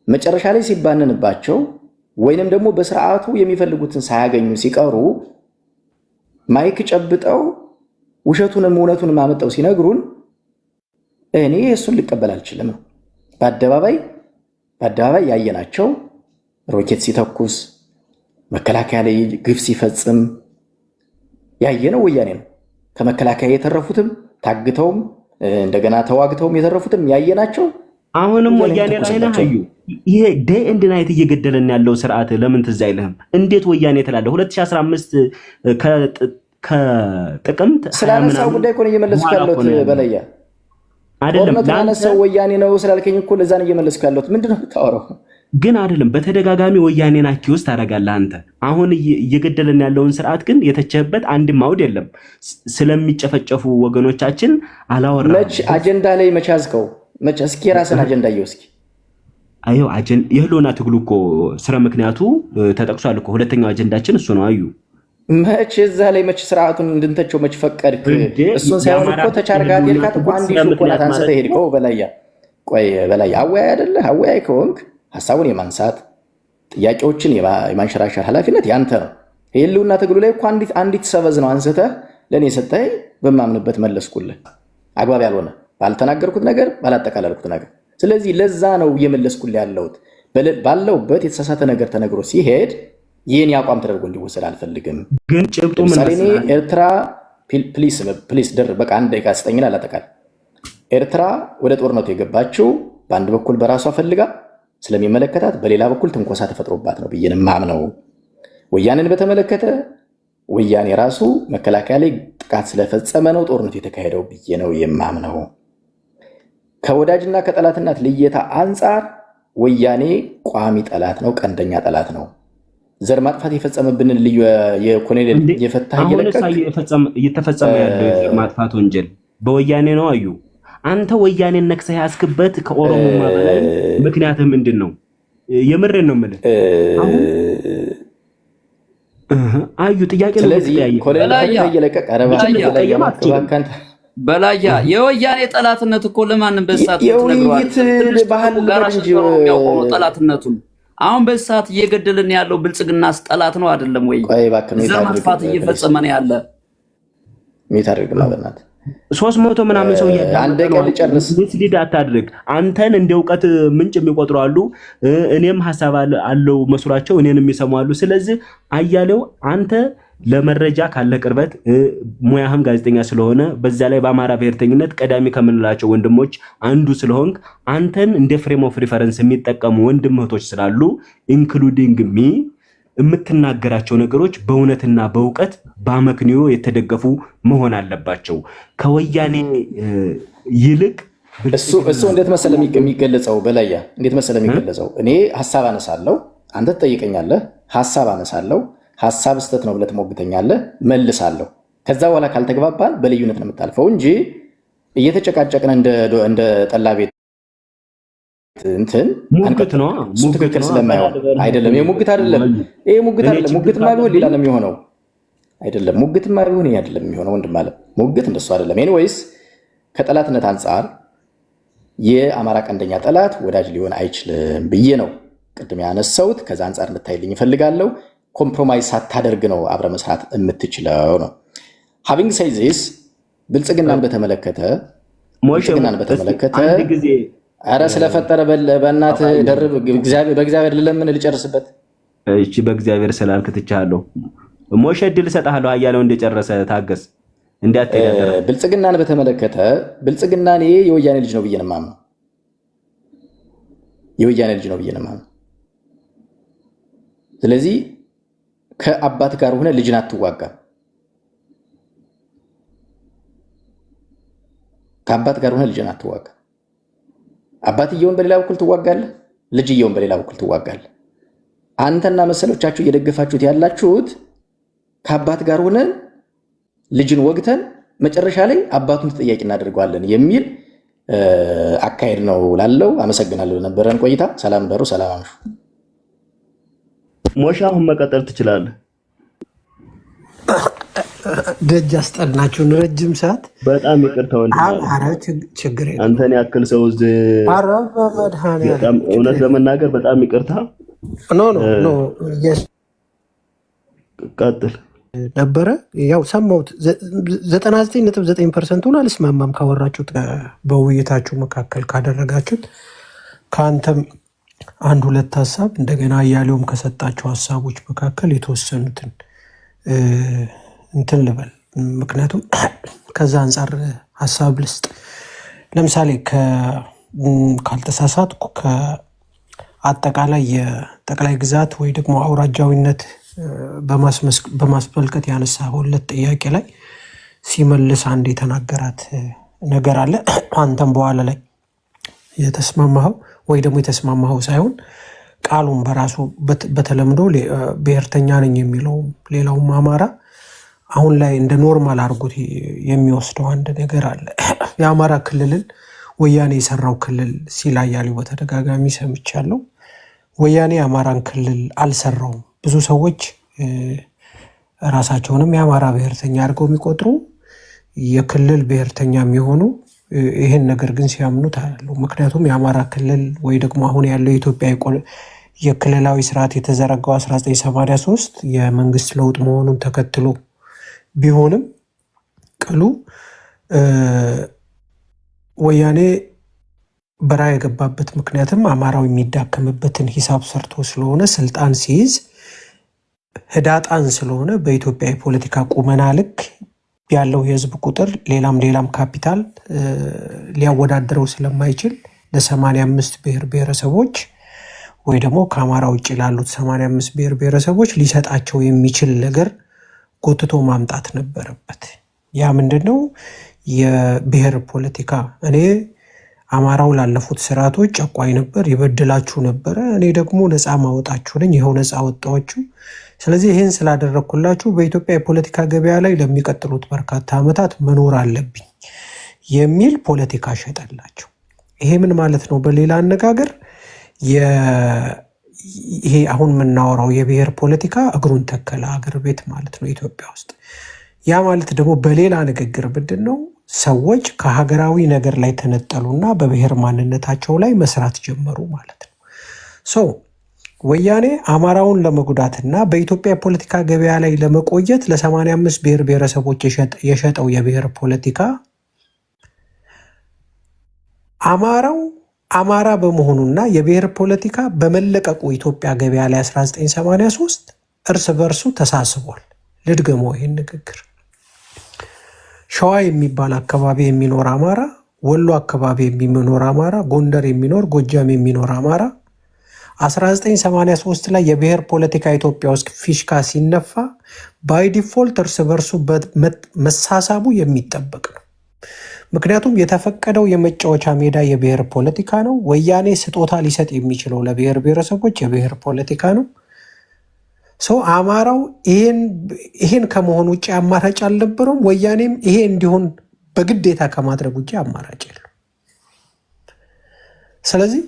መጨረሻ ላይ ሲባነንባቸው ወይንም ደግሞ በስርዓቱ የሚፈልጉትን ሳያገኙ ሲቀሩ ማይክ ጨብጠው ውሸቱንም እውነቱንም አመጣው ሲነግሩን እኔ እሱን ልቀበል አልችልም። በአደባባይ ያየናቸው ሮኬት ሲተኩስ መከላከያ ላይ ግፍ ሲፈጽም ያየነው ወያኔ ነው። ከመከላከያ የተረፉትም ታግተውም እንደገና ተዋግተውም የተረፉትም ያየናቸው አሁንም ወያኔ ላይ ነው። አዩ ይሄ ዴይ ኤንድ ናይት እየገደለን ያለው ስርዓት ለምን ትዝ አይልህም? እንዴት ወያኔ ትላለህ? 2015 ከጥቅምት ስላነሳው ጉዳይ እኮ ነው እየመለስኩ ያለሁት በለያ አይደለም ላነሳው ወያኔ ነው ስላልከኝ እኮ ለዛ ነው እየመለስኩ ያለሁት። ምንድነው የምታወራው? ግን አይደለም በተደጋጋሚ ወያኔን አኪውስ ታደርጋለህ አንተ። አሁን እየገደለን ያለውን ስርዓት ግን የተቸበት አንድም አውድ የለም። ስለሚጨፈጨፉ ወገኖቻችን አላወራም። መች አጀንዳ ላይ መች ያዝከው? መች እስኪ ራስን አጀንዳ ይወስኪ። አዩ የህልውና ትግሉ እኮ ስለ ምክንያቱ ተጠቅሷል እኮ። ሁለተኛው አጀንዳችን እሱ ነው። አዩ መች እዛ ላይ መች ስርዓቱን እንድንተቸው መች ፈቀድክ? እሱን ሳይሆን እኮ ተቻርጋት የልካት እኮ አንድ ሹኮናት አንስተህ ሄድከው። በላያ ቆይ በላያ አወያይ አይደለህ? አወያይ ከሆንክ ሀሳቡን የማንሳት ጥያቄዎችን የማንሸራሸር ኃላፊነት ያንተ ነው። የህልውና ትግሉ ላይ እኮ አንዲት ሰበዝ ነው አንስተህ ለእኔ ሰጠኸኝ፣ በማምንበት መለስኩልህ። አግባብ ያልሆነ ባልተናገርኩት ነገር ባላጠቃለልኩት ነገር። ስለዚህ ለዛ ነው እየመለስኩልህ ያለሁት። ባለውበት የተሳሳተ ነገር ተነግሮ ሲሄድ ይህን ያቋም ተደርጎ እንዲወሰድ አልፈልግም። ግን ጭብጡ ምን ለምሳሌ ኤርትራ ፕሊስ ድር በቃ አንድ ደቂቃ ስጠኝና ላጠቃል። ኤርትራ ወደ ጦርነቱ የገባችው በአንድ በኩል በራሷ ፈልጋ ስለሚመለከታት፣ በሌላ በኩል ትንኮሳ ተፈጥሮባት ነው ብዬ የማምነው። ወያኔን በተመለከተ ወያኔ ራሱ መከላከያ ላይ ጥቃት ስለፈጸመ ነው ጦርነቱ የተካሄደው ብዬ ነው የማምነው። ከወዳጅና ከጠላትነት ልየታ አንጻር ወያኔ ቋሚ ጠላት ነው፣ ቀንደኛ ጠላት ነው። ዘር ማጥፋት የፈጸመብንን ልዩ የኮሎኔል የፈታህ እየተፈጸመ ያለው የዘር ማጥፋት ወንጀል በወያኔ ነው። አዩ አንተ ወያኔን ነክሰህ ያስክበት ከኦሮሞ በላይ ምክንያትህ ምንድን ነው? የምሬን ነው የምልህ። አዩ ጥያቄ ነው። ስለዚህ ኮሎኔል እየለቀቀ በላያ የወያኔ ጠላትነት እኮ ለማንም በሳት የውይይት ባህል ጠላትነቱን አሁን በሰዓት እየገደልን ያለው ብልጽግናስ ጠላት ነው አይደለም ወይ? ዘር ማጥፋት እየፈጸመ ነው ያለ። ሚታርግ ማበናት 300 ምናምን ሰው ያለ አንድ ቀን ጨርስ። ሚስሊድ አታድርግ። አንተን እንደ ዕውቀት ምንጭ የሚቆጥሩ አሉ። እኔም ሐሳብ አለው መስሏቸው እኔንም ይሰማሉ። ስለዚህ አያሌው አንተ ለመረጃ ካለ ቅርበት ሙያህም ጋዜጠኛ ስለሆነ በዛ ላይ በአማራ ብሔርተኝነት ቀዳሚ ከምንላቸው ወንድሞች አንዱ ስለሆንክ አንተን እንደ ፍሬም ኦፍ ሪፈረንስ የሚጠቀሙ ወንድምህቶች ስላሉ ኢንክሉዲንግ ሚ የምትናገራቸው ነገሮች በእውነትና በእውቀት በአመክንዮ የተደገፉ መሆን አለባቸው። ከወያኔ ይልቅ እሱ እንዴት መሰለ የሚገለጸው በላያ እንዴት መሰለ የሚገለጸው እኔ ሐሳብ አነሳለሁ፣ አንተ ትጠይቀኛለህ፣ ሐሳብ አነሳለሁ፣ ሐሳብ ስተት ነው ብለህ ትሞግተኛለህ፣ መልሳለሁ። ከዛ በኋላ ካልተግባባን በልዩነት ነው የምታልፈው እንጂ እየተጨቃጨቅን እንደ ጠላ ቤት እንትን ሙግት ነው። ትክክል ስለማይሆን አይደለም። የሙግት አይደለም ይሄ ሙግት አይደለም። ሙግትማ ቢሆን ሌላ ነው የሚሆነው። አይደለም ሙግትማ ቢሆን ይሄ አይደለም የሚሆነው። ወንድም አለ ሙግት እንደሱ አይደለም። ኤኒዌይስ ከጠላትነት አንጻር የአማራ ቀንደኛ ጠላት ወዳጅ ሊሆን አይችልም ብዬ ነው ቅድም ያነሳሁት። ከዛ አንጻር እንድታይልኝ እፈልጋለሁ። ኮምፕሮማይዝ ሳታደርግ ነው አብረ መስራት የምትችለው ነው። ሃቪንግ ሳይድ ዚስ ብልጽግናን በተመለከተ ኧረ ስለፈጠረ በእናት ደርብ በእግዚአብሔር ልለምን ልጨርስበት። እቺ በእግዚአብሔር ስላልክ ትቻለሁ። ሞሼ ድል ሰጣለሁ አያለው እንደጨረሰ ታገስ። ብልጽግናን በተመለከተ ብልጽግናን የወያኔ ልጅ ነው ብዬ ነው የማምነው። የወያኔ ልጅ ነው ብዬ ነው የማምነው። ስለዚህ ከአባት ጋር ሆነ ልጅን አትዋጋም። ከአባት ጋር ሆነ ልጅን አትዋጋም። አባትየውን በሌላ በኩል ትዋጋለህ፣ ልጅየውን በሌላ በኩል ትዋጋለህ። አንተና መሰሎቻችሁ እየደገፋችሁት ያላችሁት ከአባት ጋር ሆነን ልጅን ወግተን መጨረሻ ላይ አባቱን ተጠያቂ እናደርገዋለን የሚል አካሄድ ነው ላለው። አመሰግናለሁ ለነበረን ቆይታ። ሰላም ደሩ፣ ሰላም አምሹ። ሞሻ አሁን መቀጠል ትችላለህ። ደጅ አስጠናችሁን ረጅም ሰዓት። በጣም ይቅርታ ችግር የለም። አንተን ያክል ሰው በጣም እውነት ለመናገር በጣም ይቅርታ። ኖ ቀጥል ነበረ። ያው ሰማሁት 99.9%ን አልስማማም ካወራችሁት በውይይታችሁ መካከል ካደረጋችሁት ከአንተም አንድ ሁለት ሀሳብ እንደገና እያለውም ከሰጣቸው ሀሳቦች መካከል የተወሰኑትን እንትን ልበል። ምክንያቱም ከዛ አንጻር ሀሳብ ልስጥ። ለምሳሌ ካልተሳሳትኩ ከአጠቃላይ የጠቅላይ ግዛት ወይ ደግሞ አውራጃዊነት በማስመልከት ያነሳ ሁለት ጥያቄ ላይ ሲመልስ አንድ የተናገራት ነገር አለ። አንተም በኋላ ላይ የተስማማኸው ወይ ደግሞ የተስማማኸው ሳይሆን ቃሉን በራሱ በተለምዶ ብሔርተኛ ነኝ የሚለው ሌላውም አማራ አሁን ላይ እንደ ኖርማል አድርጎት የሚወስደው አንድ ነገር አለ። የአማራ ክልልን ወያኔ የሰራው ክልል ሲል አያሌው በተደጋጋሚ ሰምቻለሁ። ወያኔ የአማራን ክልል አልሰራውም። ብዙ ሰዎች ራሳቸውንም የአማራ ብሔርተኛ አድርገው የሚቆጥሩ የክልል ብሔርተኛ የሚሆኑ ይህን ነገር ግን ሲያምኑት አያለሁ። ምክንያቱም የአማራ ክልል ወይ ደግሞ አሁን ያለው የኢትዮጵያ የክልላዊ ስርዓት የተዘረጋው 1983 የመንግስት ለውጥ መሆኑን ተከትሎ ቢሆንም ቅሉ ወያኔ በራ የገባበት ምክንያትም አማራው የሚዳከምበትን ሂሳብ ሰርቶ ስለሆነ ስልጣን ሲይዝ ህዳጣን ስለሆነ በኢትዮጵያ የፖለቲካ ቁመና ልክ ያለው የህዝብ ቁጥር ሌላም ካፒታል ሊያወዳደረው ስለማይችል ለ85 ብሔር ብሔረሰቦች ወይ ደግሞ ከአማራ ውጭ ላሉት 85 ብሔር ብሔረሰቦች ሊሰጣቸው የሚችል ነገር ጎትቶ ማምጣት ነበረበት። ያ ምንድነው? የብሔር ፖለቲካ። እኔ አማራው ላለፉት ስርዓቶች ጨቋኝ ነበር፣ ይበድላችሁ ነበረ፣ እኔ ደግሞ ነፃ ማወጣችሁ ነኝ፣ ይኸው ነፃ ወጣችሁ። ስለዚህ ይህን ስላደረግኩላችሁ በኢትዮጵያ የፖለቲካ ገበያ ላይ ለሚቀጥሉት በርካታ ዓመታት መኖር አለብኝ የሚል ፖለቲካ ሸጠላቸው። ይሄ ምን ማለት ነው? በሌላ አነጋገር ይሄ አሁን የምናወራው የብሔር ፖለቲካ እግሩን ተከለ አገር ቤት ማለት ነው ኢትዮጵያ ውስጥ። ያ ማለት ደግሞ በሌላ ንግግር ምንድን ነው? ሰዎች ከሀገራዊ ነገር ላይ ተነጠሉና በብሔር ማንነታቸው ላይ መስራት ጀመሩ ማለት ነው። ወያኔ አማራውን ለመጉዳትና በኢትዮጵያ የፖለቲካ ገበያ ላይ ለመቆየት ለ85 ብሔር ብሔረሰቦች የሸጠው የብሔር ፖለቲካ አማራው አማራ በመሆኑና የብሔር ፖለቲካ በመለቀቁ ኢትዮጵያ ገበያ ላይ 1983 እርስ በርሱ ተሳስቧል። ልድገመው ይህን ንግግር። ሸዋ የሚባል አካባቢ የሚኖር አማራ፣ ወሎ አካባቢ የሚኖር አማራ፣ ጎንደር የሚኖር ጎጃም የሚኖር አማራ 1983 ላይ የብሔር ፖለቲካ ኢትዮጵያ ውስጥ ፊሽካ ሲነፋ ባይ ዲፎልት እርስ በርሱ መሳሳቡ የሚጠበቅ ነው። ምክንያቱም የተፈቀደው የመጫወቻ ሜዳ የብሔር ፖለቲካ ነው። ወያኔ ስጦታ ሊሰጥ የሚችለው ለብሔር ብሔረሰቦች የብሔር ፖለቲካ ነው። አማራው ይሄን ከመሆን ውጭ አማራጭ አልነበረውም። ወያኔም ይሄ እንዲሆን በግዴታ ከማድረግ ውጭ አማራጭ የለው። ስለዚህ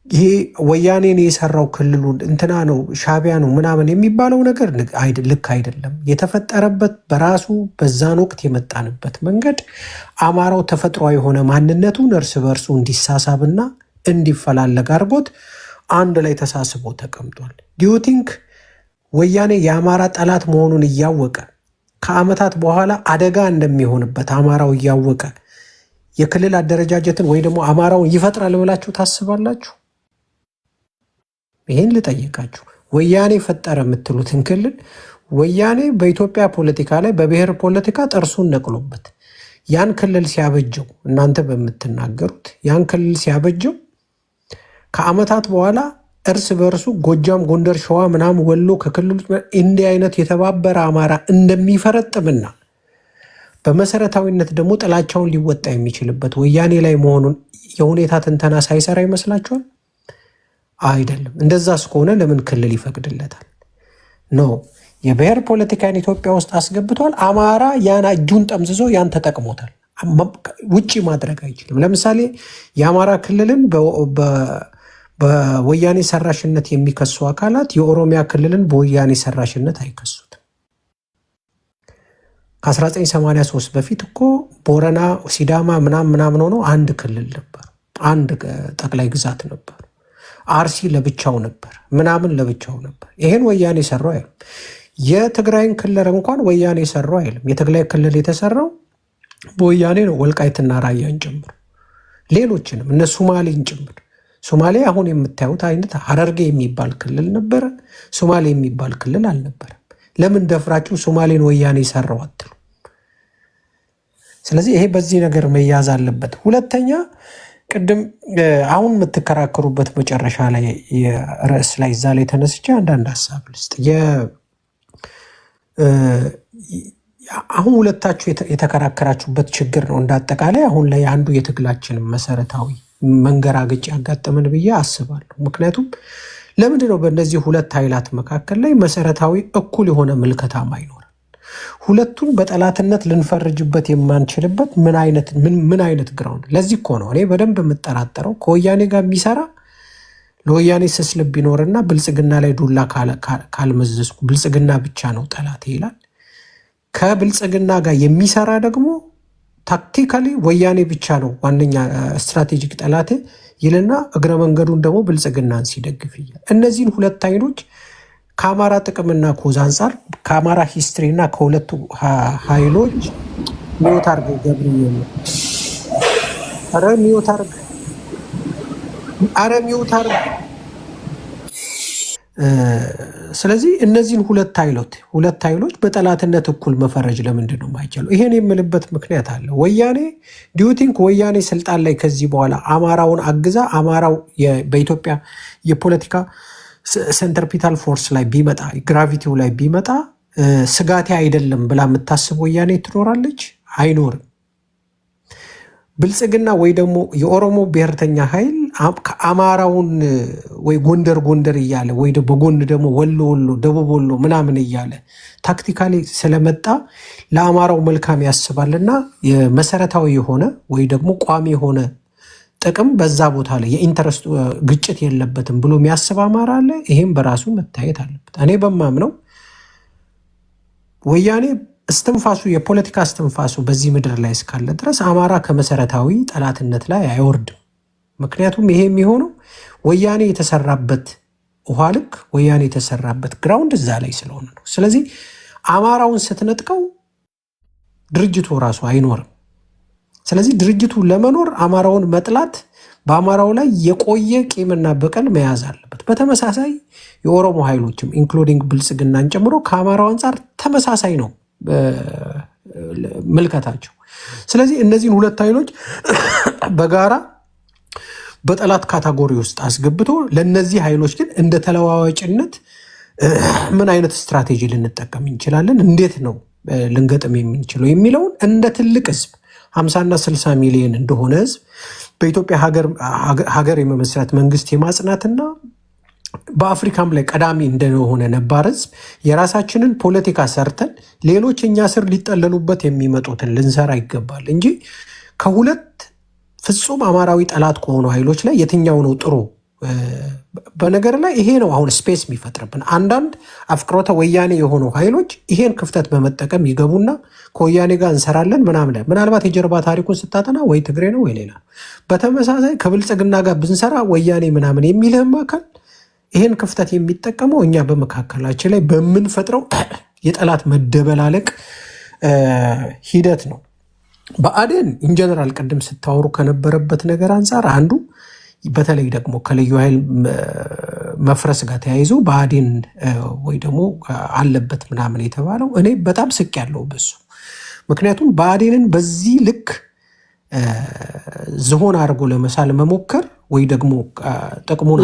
ይሄ ወያኔን የሰራው ክልሉን እንትና ነው ሻቢያ ነው ምናምን የሚባለው ነገር ልክ አይደለም። የተፈጠረበት በራሱ በዛን ወቅት የመጣንበት መንገድ አማራው ተፈጥሯዊ የሆነ ማንነቱን እርስ በርሱ እንዲሳሳብና እንዲፈላለግ አድርጎት አንድ ላይ ተሳስቦ ተቀምጧል። ዲዩቲንክ ወያኔ የአማራ ጠላት መሆኑን እያወቀ ከዓመታት በኋላ አደጋ እንደሚሆንበት አማራው እያወቀ የክልል አደረጃጀትን ወይ ደግሞ አማራውን ይፈጥራል ብላችሁ ታስባላችሁ? ይህን ልጠይቃችሁ። ወያኔ ፈጠረ የምትሉትን ክልል ወያኔ በኢትዮጵያ ፖለቲካ ላይ በብሔር ፖለቲካ ጥርሱን ነቅሎበት ያን ክልል ሲያበጀው እናንተ በምትናገሩት ያን ክልል ሲያበጀው ከዓመታት በኋላ እርስ በርሱ ጎጃም፣ ጎንደር፣ ሸዋ ምናምን ወሎ ከክልሉ እንዲህ አይነት የተባበረ አማራ እንደሚፈረጥምና በመሰረታዊነት ደግሞ ጥላቻውን ሊወጣ የሚችልበት ወያኔ ላይ መሆኑን የሁኔታ ትንተና ሳይሰራ ይመስላችኋል? አይደለም። እንደዛ እስከሆነ ለምን ክልል ይፈቅድለታል? ኖ የብሔር ፖለቲካን ኢትዮጵያ ውስጥ አስገብቷል። አማራ ያን እጁን ጠምዝዞ ያን ተጠቅሞታል። ውጪ ማድረግ አይችልም። ለምሳሌ የአማራ ክልልን በወያኔ ሰራሽነት የሚከሱ አካላት የኦሮሚያ ክልልን በወያኔ ሰራሽነት አይከሱትም። ከ1983 በፊት እኮ ቦረና፣ ሲዳማ ምናምን ሆኖ አንድ ክልል ነበር፣ አንድ ጠቅላይ ግዛት ነበር። አርሲ ለብቻው ነበር፣ ምናምን ለብቻው ነበር። ይሄን ወያኔ ሰራው አይልም። የትግራይን ክልል እንኳን ወያኔ ሰራው አይልም። የትግራይ ክልል የተሰራው በወያኔ ነው፣ ወልቃይትና ራያን ጭምር፣ ሌሎችንም እነ ሶማሌን ጭምር። ሶማሌ አሁን የምታዩት አይነት ሀረርጌ የሚባል ክልል ነበረ፣ ሶማሌ የሚባል ክልል አልነበረም። ለምን ደፍራችሁ ሶማሌን ወያኔ ሰራው አትሉ? ስለዚህ ይሄ በዚህ ነገር መያዝ አለበት። ሁለተኛ ቅድም አሁን የምትከራከሩበት መጨረሻ ላይ የርዕስ ላይ እዛ ላይ ተነስቼ አንዳንድ ሀሳብ ልስጥ። አሁን ሁለታችሁ የተከራከራችሁበት ችግር ነው እንዳጠቃላይ አሁን ላይ አንዱ የትግላችን መሰረታዊ መንገራገጭ ያጋጠመን ብዬ አስባለሁ። ምክንያቱም ለምንድን ነው በእነዚህ ሁለት ኃይላት መካከል ላይ መሰረታዊ እኩል የሆነ ምልከታም አይኖርም? ሁለቱን በጠላትነት ልንፈርጅበት የማንችልበት ምን አይነት ግራውንድ? ለዚህ እኮ ነው እኔ በደንብ የምጠራጠረው ከወያኔ ጋር የሚሰራ ለወያኔ ስስ ልብ ቢኖርና ብልጽግና ላይ ዱላ ካልመዘዝኩ ብልጽግና ብቻ ነው ጠላት ይላል። ከብልጽግና ጋር የሚሰራ ደግሞ ታክቲካሊ ወያኔ ብቻ ነው ዋነኛ ስትራቴጂክ ጠላቴ ይልና እግረ መንገዱን ደግሞ ብልጽግናን ሲደግፍ ይላል። እነዚህን ሁለት አይኖች ከአማራ ጥቅምና ኮዝ አንጻር ከአማራ ሂስትሪ እና ከሁለቱ ኃይሎች ሚዮታርግ ገብርዬ ነው። አረ ሚዮታርግ ስለዚህ እነዚህን ሁለት ኃይሎች በጠላትነት እኩል መፈረጅ ለምንድን ነው የማይቻለው? ይሄን የምልበት ምክንያት አለ። ወያኔ ዲዩቲንክ ወያኔ ስልጣን ላይ ከዚህ በኋላ አማራውን አግዛ አማራው በኢትዮጵያ የፖለቲካ ሴንትርፒታል ፎርስ ላይ ቢመጣ ግራቪቲው ላይ ቢመጣ ስጋቴ አይደለም ብላ የምታስብ ወያኔ ትኖራለች? አይኖርም። ብልጽግና ወይ ደግሞ የኦሮሞ ብሔርተኛ ኃይል ከአማራውን ወይ ጎንደር እያለ ወይ በጎን ደግሞ ወሎ ደቡብ ወሎ ምናምን እያለ ታክቲካሊ ስለመጣ ለአማራው መልካም ያስባልና የመሰረታዊ የሆነ ወይ ደግሞ ቋሚ የሆነ ጥቅም በዛ ቦታ ላይ የኢንተረስት ግጭት የለበትም ብሎ የሚያስብ አማራ አለ። ይሄም በራሱ መታየት አለበት። እኔ በማምነው ወያኔ እስትንፋሱ የፖለቲካ እስትንፋሱ በዚህ ምድር ላይ እስካለ ድረስ አማራ ከመሰረታዊ ጠላትነት ላይ አይወርድም። ምክንያቱም ይሄ የሚሆነው ወያኔ የተሰራበት ውሃ ልክ ወያኔ የተሰራበት ግራውንድ እዛ ላይ ስለሆነ ነው። ስለዚህ አማራውን ስትነጥቀው ድርጅቱ ራሱ አይኖርም። ስለዚህ ድርጅቱ ለመኖር አማራውን መጥላት በአማራው ላይ የቆየ ቂምና በቀል መያዝ አለበት። በተመሳሳይ የኦሮሞ ኃይሎችም ኢንክሉዲንግ ብልጽግናን ጨምሮ ከአማራው አንጻር ተመሳሳይ ነው ምልከታቸው። ስለዚህ እነዚህን ሁለት ኃይሎች በጋራ በጠላት ካታጎሪ ውስጥ አስገብቶ ለነዚህ ኃይሎች ግን እንደ ተለዋዋጭነት ምን አይነት ስትራቴጂ ልንጠቀም እንችላለን፣ እንዴት ነው ልንገጥም የምንችለው የሚለውን እንደ ትልቅ ህዝብ 50 እና 60 ሚሊዮን እንደሆነ ህዝብ በኢትዮጵያ ሀገር የመመስረት መንግስት የማጽናትና በአፍሪካም ላይ ቀዳሚ እንደሆነ ነባር ህዝብ የራሳችንን ፖለቲካ ሰርተን ሌሎች እኛ ስር ሊጠለሉበት የሚመጡትን ልንሰራ ይገባል እንጂ ከሁለት ፍጹም አማራዊ ጠላት ከሆኑ ኃይሎች ላይ የትኛው ነው ጥሩ በነገር ላይ ይሄ ነው አሁን ስፔስ የሚፈጥርብን። አንዳንድ አፍቅሮተ ወያኔ የሆኑ ኃይሎች ይሄን ክፍተት በመጠቀም ይገቡና ከወያኔ ጋር እንሰራለን ምናምን። ምናልባት የጀርባ ታሪኩን ስታጠና ወይ ትግሬ ነው ወይ ሌላ። በተመሳሳይ ከብልጽግና ጋር ብንሰራ ወያኔ ምናምን የሚልህም አካል ይሄን ክፍተት የሚጠቀመው እኛ በመካከላችን ላይ በምንፈጥረው የጠላት መደበላለቅ ሂደት ነው። ብአዴን ኢንጀነራል ቅድም ስታወሩ ከነበረበት ነገር አንጻር አንዱ በተለይ ደግሞ ከልዩ ኃይል መፍረስ ጋር ተያይዞ ብአዴን ወይ ደግሞ አለበት ምናምን የተባለው እኔ በጣም ስቅ ያለው በሱ። ምክንያቱም ብአዴንን በዚህ ልክ ዝሆን አድርጎ ለመሳል መሞከር ወይ ደግሞ ጥቅሙን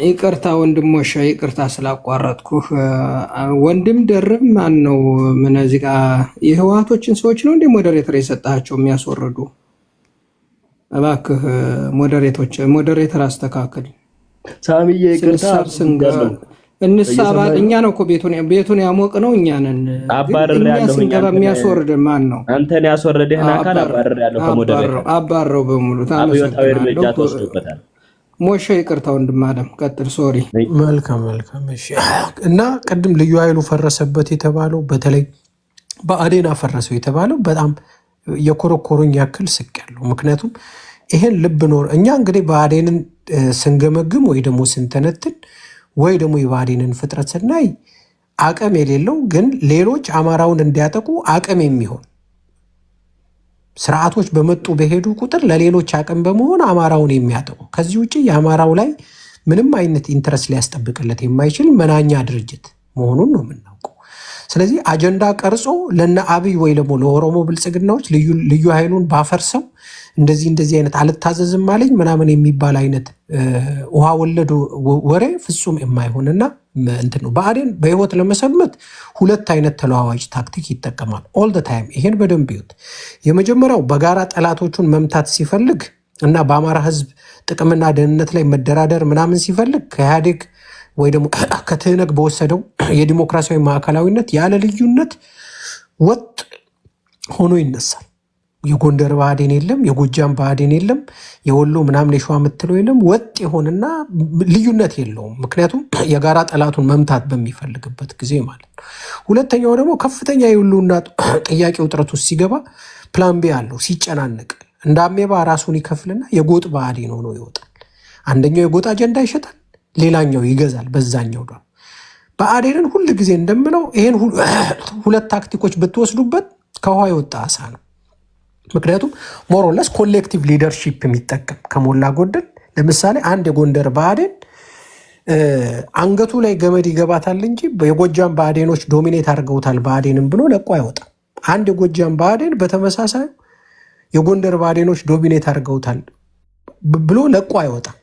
ይቅርታ ወንድሞሽ፣ ይቅርታ ስላቋረጥኩህ። ወንድም ደርብ ማን ነው? ምን እዚህ ጋር የህወሓቶችን ሰዎች ነው እንደ ሞዴሬተር የሰጣቸው የሚያስወርዱ? እባክህ ሞዴሬተር አስተካክል። ሳሚዬ ይቅርታ እንሳባል። እኛ ነው እኮ ቤቱን ያሞቅ ነው እኛ ነን። አባረር ያለው ስንገባ የሚያስወርድ ማን ነው? አንተን ያስወረደህን አካል አባረር ያለው ከሞዴሬተር አባረው በሙሉ አብዮታዊ እርምጃ ተወስዶበታል። ሞሸ ይቅርታ ወንድም አለም ቀጥል። ሶሪ። መልካም። እሺ። እና ቅድም ልዩ ኃይሉ ፈረሰበት የተባለው በተለይ ብአዴን አፈረሰው የተባለው በጣም የኮረኮሩኝ ያክል ስቅ ያለው። ምክንያቱም ይሄን ልብ ኖር እኛ እንግዲህ ብአዴንን ስንገመግም ወይ ደግሞ ስንተነትን ወይ ደግሞ የብአዴንን ፍጥረት ስናይ አቅም የሌለው ግን ሌሎች አማራውን እንዲያጠቁ አቅም የሚሆን ስርዓቶች በመጡ በሄዱ ቁጥር ለሌሎች አቅም በመሆን አማራውን የሚያጠቁ ከዚህ ውጭ የአማራው ላይ ምንም አይነት ኢንትረስት ሊያስጠብቅለት የማይችል መናኛ ድርጅት መሆኑን ነው የምናውቀው። ስለዚህ አጀንዳ ቀርጾ ለነ አብይ ወይ ደግሞ ለኦሮሞ ብልጽግናዎች ልዩ ኃይሉን ባፈርሰው እንደዚህ አይነት አልታዘዝም አለኝ ምናምን የሚባል አይነት ውሃ ወለድ ወሬ ፍጹም የማይሆንና እንትን ነው። ብአዴን በህይወት ለመሰንበት ሁለት አይነት ተለዋዋጭ ታክቲክ ይጠቀማል ኦል ዘ ታይም። ይሄን በደንብ ይዩት። የመጀመሪያው በጋራ ጠላቶቹን መምታት ሲፈልግ እና በአማራ ህዝብ ጥቅምና ደህንነት ላይ መደራደር ምናምን ሲፈልግ ከኢህአዴግ ወይ ደግሞ ከትህነግ በወሰደው የዲሞክራሲያዊ ማዕከላዊነት ያለ ልዩነት ወጥ ሆኖ ይነሳል። የጎንደር ብአዴን የለም፣ የጎጃም ብአዴን የለም፣ የወሎ ምናምን የሸዋ የምትለው የለም። ወጥ የሆነና ልዩነት የለውም። ምክንያቱም የጋራ ጠላቱን መምታት በሚፈልግበት ጊዜ ማለት ነው። ሁለተኛው ደግሞ ከፍተኛ የሁሉና ጥያቄ ውጥረት ውስጥ ሲገባ ፕላን ቢ አለው። ሲጨናነቅ እንደ አሜባ ራሱን ይከፍልና የጎጥ ብአዴን ሆኖ ይወጣል። አንደኛው የጎጥ አጀንዳ ይሸጣል፣ ሌላኛው ይገዛል በዛኛው ዳ ብአዴንን ሁል ጊዜ እንደምለው ይሄን ሁለት ታክቲኮች ብትወስዱበት ከውሃ የወጣ አሳ ነው። ምክንያቱም ሞሮለስ ኮሌክቲቭ ሊደርሺፕ የሚጠቀም ከሞላ ጎደል ለምሳሌ አንድ የጎንደር ብአዴን አንገቱ ላይ ገመድ ይገባታል እንጂ የጎጃም ብአዴኖች ዶሚኔት አድርገውታል ብአዴንም ብሎ ለቆ አይወጣም። አንድ የጎጃም ብአዴን በተመሳሳይ የጎንደር ብአዴኖች ዶሚኔት አድርገውታል ብሎ ለቆ አይወጣም፣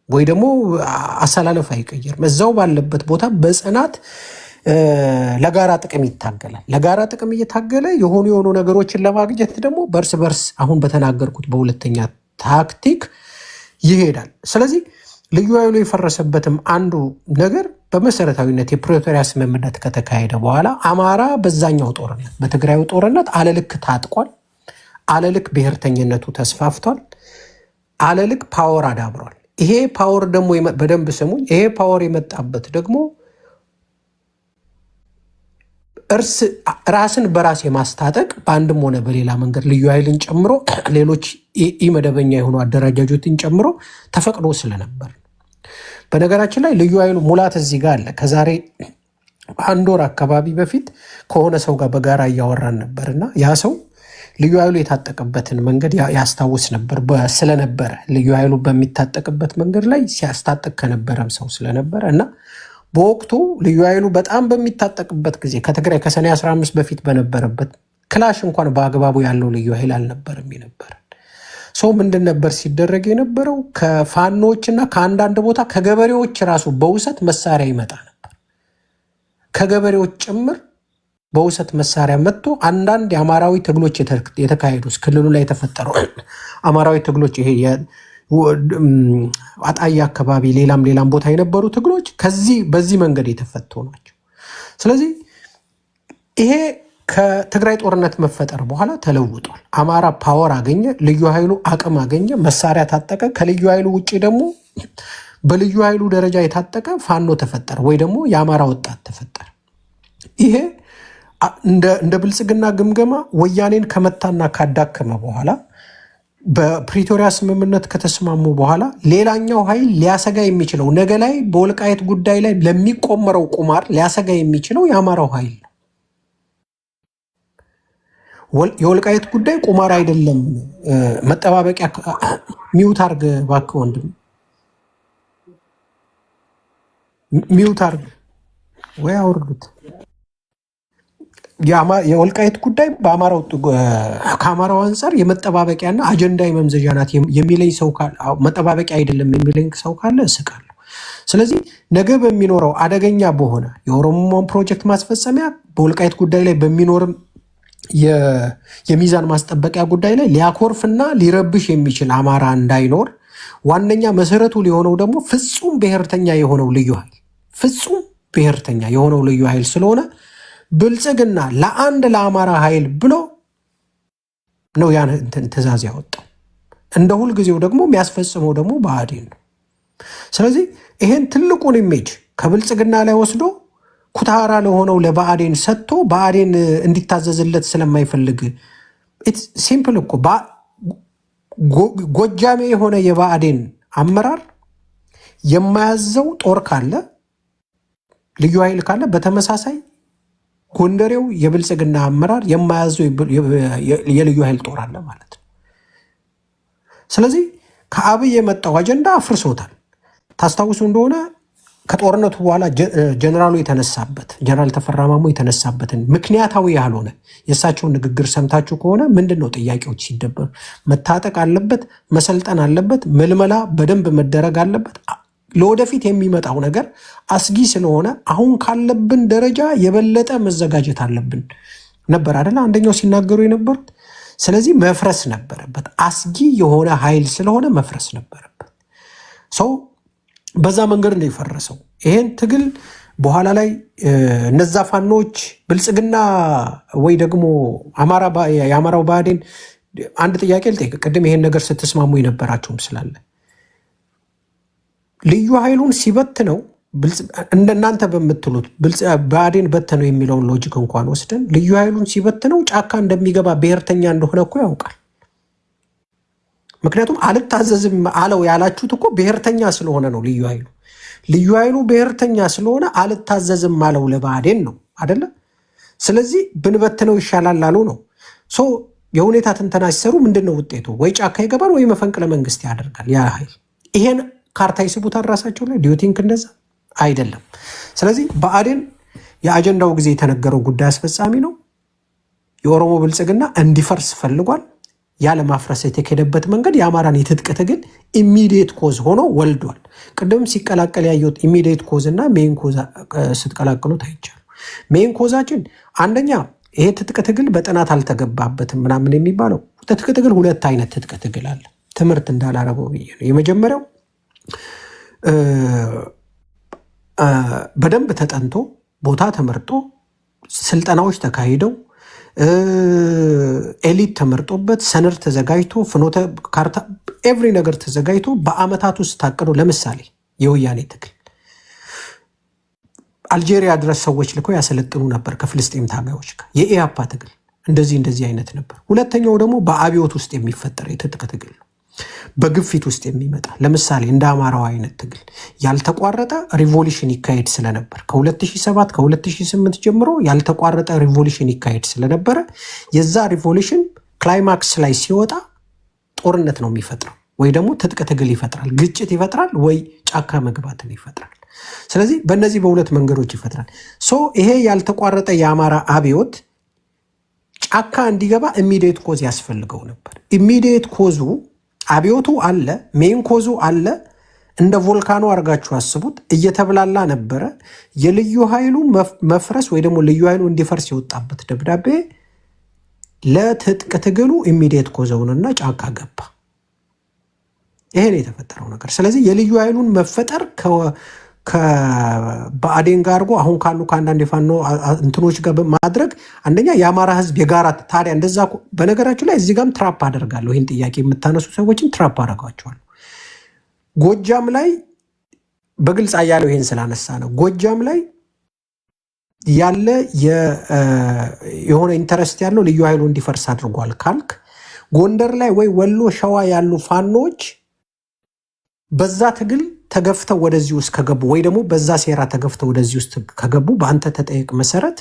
ወይ ደግሞ አሰላለፍ አይቀየርም። እዛው ባለበት ቦታ በጽናት ለጋራ ጥቅም ይታገላል። ለጋራ ጥቅም እየታገለ የሆኑ ነገሮችን ለማግኘት ደግሞ በርስ አሁን በተናገርኩት በሁለተኛ ታክቲክ ይሄዳል። ስለዚህ ልዩ ኃይሉ የፈረሰበትም አንዱ ነገር በመሰረታዊነት የፕሪቶሪያ ስምምነት ከተካሄደ በኋላ አማራ በዛኛው ጦርነት በትግራዩ ጦርነት አለልክ ታጥቋል። አለልክ ብሔርተኝነቱ ተስፋፍቷል። አለልክ ፓወር አዳብሯል። ይሄ ፓወር ደግሞ በደንብ ስሙኝ፣ ይሄ ፓወር የመጣበት ደግሞ ራስን በራስ የማስታጠቅ በአንድም ሆነ በሌላ መንገድ ልዩ ኃይልን ጨምሮ ሌሎች ኢመደበኛ የሆኑ አደረጃጆትን ጨምሮ ተፈቅዶ ስለነበር። በነገራችን ላይ ልዩ ኃይሉ ሙላት እዚህ ጋር አለ። ከዛሬ አንድ ወር አካባቢ በፊት ከሆነ ሰው ጋር በጋራ እያወራን ነበርና ያ ሰው ልዩ ኃይሉ የታጠቀበትን መንገድ ያስታውስ ነበር ስለነበረ ልዩ ኃይሉ በሚታጠቅበት መንገድ ላይ ሲያስታጥቅ ከነበረም ሰው ስለነበረ እና በወቅቱ ልዩ ኃይሉ በጣም በሚታጠቅበት ጊዜ ከትግራይ ከሰኔ 15 በፊት በነበረበት ክላሽ እንኳን በአግባቡ ያለው ልዩ ኃይል አልነበረም የነበረ ሰው። ምንድን ነበር ሲደረግ የነበረው? ከፋኖችና ከአንዳንድ ቦታ ከገበሬዎች ራሱ በውሰት መሳሪያ ይመጣ ነበር። ከገበሬዎች ጭምር በውሰት መሳሪያ መጥቶ አንዳንድ የአማራዊ ትግሎች የተካሄዱ ክልሉ ላይ የተፈጠሩ አማራዊ ትግሎች ይሄ አጣያ አካባቢ ሌላም ቦታ የነበሩ ትግሎች በዚህ መንገድ የተፈቱ ናቸው። ስለዚህ ይሄ ከትግራይ ጦርነት መፈጠር በኋላ ተለውጧል። አማራ ፓወር አገኘ፣ ልዩ ኃይሉ አቅም አገኘ፣ መሳሪያ ታጠቀ። ከልዩ ኃይሉ ውጭ ደግሞ በልዩ ኃይሉ ደረጃ የታጠቀ ፋኖ ተፈጠረ፣ ወይ ደግሞ የአማራ ወጣት ተፈጠረ። ይሄ እንደ ብልጽግና ግምገማ ወያኔን ከመታና ካዳከመ በኋላ በፕሪቶሪያ ስምምነት ከተስማሙ በኋላ ሌላኛው ኃይል ሊያሰጋ የሚችለው ነገ ላይ በወልቃየት ጉዳይ ላይ ለሚቆመረው ቁማር ሊያሰጋ የሚችለው የአማራው ኃይል ነው። የወልቃየት ጉዳይ ቁማር አይደለም። መጠባበቂያ ሚውት አርግ እባክህ ወንድም፣ ሚውት አርግ ወይ አውርዱት። የወልቃየት ጉዳይ ከአማራው አንጻር የመጠባበቂያና አጀንዳ የመምዘዣ ናት የሚለኝ ሰው ካለ፣ መጠባበቂያ አይደለም የሚለኝ ሰው ካለ እስቃለሁ። ስለዚህ ነገ በሚኖረው አደገኛ በሆነ የኦሮሞን ፕሮጀክት ማስፈጸሚያ በወልቃየት ጉዳይ ላይ በሚኖርም የሚዛን ማስጠበቂያ ጉዳይ ላይ ሊያኮርፍና ሊረብሽ የሚችል አማራ እንዳይኖር ዋነኛ መሰረቱ ሊሆነው ደግሞ ፍጹም ብሔርተኛ የሆነው ልዩ ኃይል ፍጹም ብሔርተኛ የሆነው ልዩ ኃይል ስለሆነ ብልጽግና ለአማራ ኃይል ብሎ ነው ያን ትእዛዝ ያወጣው። እንደ ሁልጊዜው ደግሞ የሚያስፈጽመው ደግሞ ብአዴን ነው። ስለዚህ ይሄን ትልቁን ኢሜጅ ከብልጽግና ላይ ወስዶ ኩታራ ለሆነው ለብአዴን ሰጥቶ ብአዴን እንዲታዘዝለት ስለማይፈልግ ሲምፕል እኮ ጎጃሜ የሆነ የብአዴን አመራር የማያዘው ጦር ካለ ልዩ ኃይል ካለ በተመሳሳይ ጎንደሬው የብልጽግና አመራር የማያዘው የልዩ ኃይል ጦር አለ ማለት ነው። ስለዚህ ከአብይ የመጣው አጀንዳ አፍርሶታል። ታስታውሱ እንደሆነ ከጦርነቱ በኋላ ጀነራሉ የተነሳበት ጀነራል ተፈራ ማሞ የተነሳበትን ምክንያታዊ ያልሆነ የእሳቸውን ንግግር ሰምታችሁ ከሆነ ምንድን ነው ጥያቄዎች ሲደበሩ መታጠቅ አለበት፣ መሰልጠን አለበት፣ መልመላ በደንብ መደረግ አለበት። ለወደፊት የሚመጣው ነገር አስጊ ስለሆነ አሁን ካለብን ደረጃ የበለጠ መዘጋጀት አለብን ነበር አይደለ አንደኛው ሲናገሩ የነበሩት። ስለዚህ መፍረስ ነበረበት። አስጊ የሆነ ኃይል ስለሆነ መፍረስ ነበረበት። ሰው በዛ መንገድ ነው የፈረሰው። ይሄን ትግል በኋላ ላይ እነዛ ፋኖች ብልጽግና ወይ ደግሞ የአማራው ብአዴን አንድ ጥያቄ ልጠይቅ። ቅድም ይሄን ነገር ስትስማሙ የነበራችሁም ስላለ ልዩ ኃይሉን ሲበት ነው እንደናንተ በምትሉት ብአዴን በተነው የሚለውን ሎጂክ እንኳን ወስደን ልዩ ኃይሉን ሲበት ነው ጫካ እንደሚገባ ብሔርተኛ እንደሆነ እኮ ያውቃል። ምክንያቱም አልታዘዝም አለው ያላችሁት እኮ ብሔርተኛ ስለሆነ ነው። ልዩ ኃይሉ ብሔርተኛ ስለሆነ አልታዘዝም አለው ለብአዴን ነው አይደለ? ስለዚህ ብንበትነው ይሻላል አሉ ነው። የሁኔታ ትንተና ሲሰሩ ምንድን ነው ውጤቱ? ወይ ጫካ ይገባል ወይ መፈንቅለ መንግስት ያደርጋል ያ ኃይል። ይሄን ካርታ ይስቡታል ራሳቸው ላይ ዲዩቲንክ እንደዛ አይደለም። ስለዚህ ብአዴን የአጀንዳው ጊዜ የተነገረው ጉዳይ አስፈጻሚ ነው። የኦሮሞ ብልጽግና እንዲፈርስ ፈልጓል። ያለ ማፍረስ የተከደበት መንገድ የአማራን የትጥቅ ትግል ኢሚዲየት ኮዝ ሆኖ ወልዷል። ቅድም ሲቀላቀል ያየሁት ኢሚዲየት ኮዝ እና ሜን ኮዝ ስትቀላቅሉ ታይቻሉ። ሜን ኮዛችን አንደኛ ይሄ ትጥቅ ትግል በጥናት አልተገባበትም ምናምን የሚባለው ትጥቅ ትግል ሁለት አይነት ትጥቅ ትግል አለ። ትምህርት እንዳላረገው ብዬ ነው። የመጀመሪያው በደንብ ተጠንቶ ቦታ ተመርጦ ስልጠናዎች ተካሂደው ኤሊት ተመርጦበት ሰነድ ተዘጋጅቶ ፍኖተ ካርታ ኤቭሪ ነገር ተዘጋጅቶ በአመታት ውስጥ ታቅዶ ለምሳሌ የወያኔ ትግል አልጄሪያ ድረስ ሰዎች ልኮ ያሰለጥኑ ነበር ከፍልስጤም ታጋዮች ጋር። የኢያፓ ትግል እንደዚህ አይነት ነበር። ሁለተኛው ደግሞ በአብዮት ውስጥ የሚፈጠር የትጥቅ ትግል ነው። በግፊት ውስጥ የሚመጣ ለምሳሌ እንደ አማራው አይነት ትግል ያልተቋረጠ ሪቮሉሽን ይካሄድ ስለነበር ከ2007 ከ2008 ጀምሮ ያልተቋረጠ ሪቮሉሽን ይካሄድ ስለነበረ የዛ ሪቮሉሽን ክላይማክስ ላይ ሲወጣ ጦርነት ነው የሚፈጥረው፣ ወይ ደግሞ ትጥቅ ትግል ይፈጥራል፣ ግጭት ይፈጥራል፣ ወይ ጫካ መግባትን ይፈጥራል። ስለዚህ በእነዚህ በሁለት መንገዶች ይፈጥራል። ይሄ ያልተቋረጠ የአማራ አብዮት ጫካ እንዲገባ ኢሚዲየት ኮዝ ያስፈልገው ነበር። ኢሚዲየት ኮዙ አብዮቱ አለ፣ ሜን ኮዙ አለ። እንደ ቮልካኖ አድርጋችሁ አስቡት። እየተብላላ ነበረ። የልዩ ኃይሉ መፍረስ ወይ ደግሞ ልዩ ኃይሉ እንዲፈርስ የወጣበት ደብዳቤ ለትጥቅ ትግሉ ኢሚዲየት ኮዘውንና ጫካ ገባ። ይሄ ነው የተፈጠረው ነገር። ስለዚህ የልዩ ኃይሉን መፈጠር ከብአዴን ጋር አድርጎ አሁን ካሉ ከአንዳንድ የፋኖ እንትኖች ጋር በማድረግ አንደኛ የአማራ ህዝብ የጋራ ታዲያ እንደዛ በነገራችሁ ላይ እዚህ ጋርም ትራፕ አደርጋለሁ። ይህን ጥያቄ የምታነሱ ሰዎችን ትራፕ አደርጋቸዋለሁ። ጎጃም ላይ በግልጽ አያለው ይህን ስላነሳ ነው። ጎጃም ላይ ያለ የሆነ ኢንተረስት ያለው ልዩ ኃይሉ እንዲፈርስ አድርጓል ካልክ ጎንደር ላይ ወይ ወሎ ሸዋ ያሉ ፋኖች በዛ ትግል ተገፍተው ወደዚህ ውስጥ ከገቡ ወይ ደግሞ በዛ ሴራ ተገፍተው ወደዚህ ውስጥ ከገቡ በአንተ ተጠየቅ መሰረት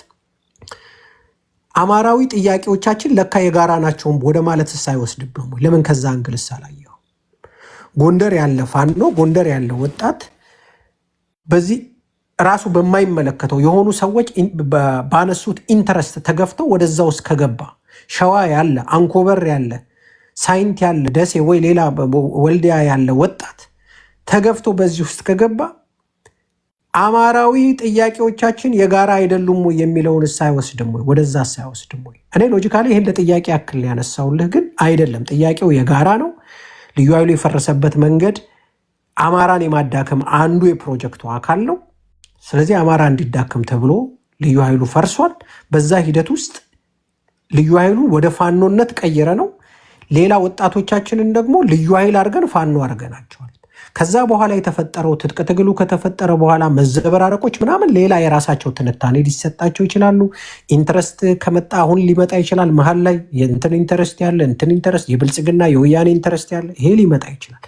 አማራዊ ጥያቄዎቻችን ለካ የጋራ ናቸው ወደ ማለት ሳይወስድብም ለምን ከዛ አንግልስ አላየው? ጎንደር ያለ ፋኖ ጎንደር ያለ ወጣት በዚህ ራሱ በማይመለከተው የሆኑ ሰዎች ባነሱት ኢንተረስት ተገፍተው ወደዛ ውስጥ ከገባ ሸዋ ያለ አንኮበር ያለ ሳይንት ያለ ደሴ ወይ ሌላ ወልዲያ ያለ ወጣት ተገፍቶ በዚህ ውስጥ ከገባ አማራዊ ጥያቄዎቻችን የጋራ አይደሉም ወይ የሚለውን ሳይወስድም ወይ ወደዛ ሳይወስድም ወይ እኔ ሎጂካሊ ይሄን ለጥያቄ ያክል ያነሳውልህ ግን አይደለም። ጥያቄው የጋራ ነው። ልዩ ኃይሉ የፈረሰበት መንገድ አማራን የማዳከም አንዱ የፕሮጀክቱ አካል ነው። ስለዚህ አማራ እንዲዳከም ተብሎ ልዩ ኃይሉ ፈርሷል። በዛ ሂደት ውስጥ ልዩ ኃይሉ ወደ ፋኖነት ቀየረ ነው። ሌላ ወጣቶቻችንን ደግሞ ልዩ ኃይል አድርገን ፋኖ አድርገናቸዋል። ከዛ በኋላ የተፈጠረው ትጥቅ ትግሉ ከተፈጠረ በኋላ መዘበራረቆች ምናምን ሌላ የራሳቸው ትንታኔ ሊሰጣቸው ይችላሉ። ኢንተረስት ከመጣ አሁን ሊመጣ ይችላል። መሀል ላይ የእንትን ኢንተረስት ያለ እንትን ኢንተረስት የብልጽግና የወያኔ ኢንተረስት ያለ ይሄ ሊመጣ ይችላል።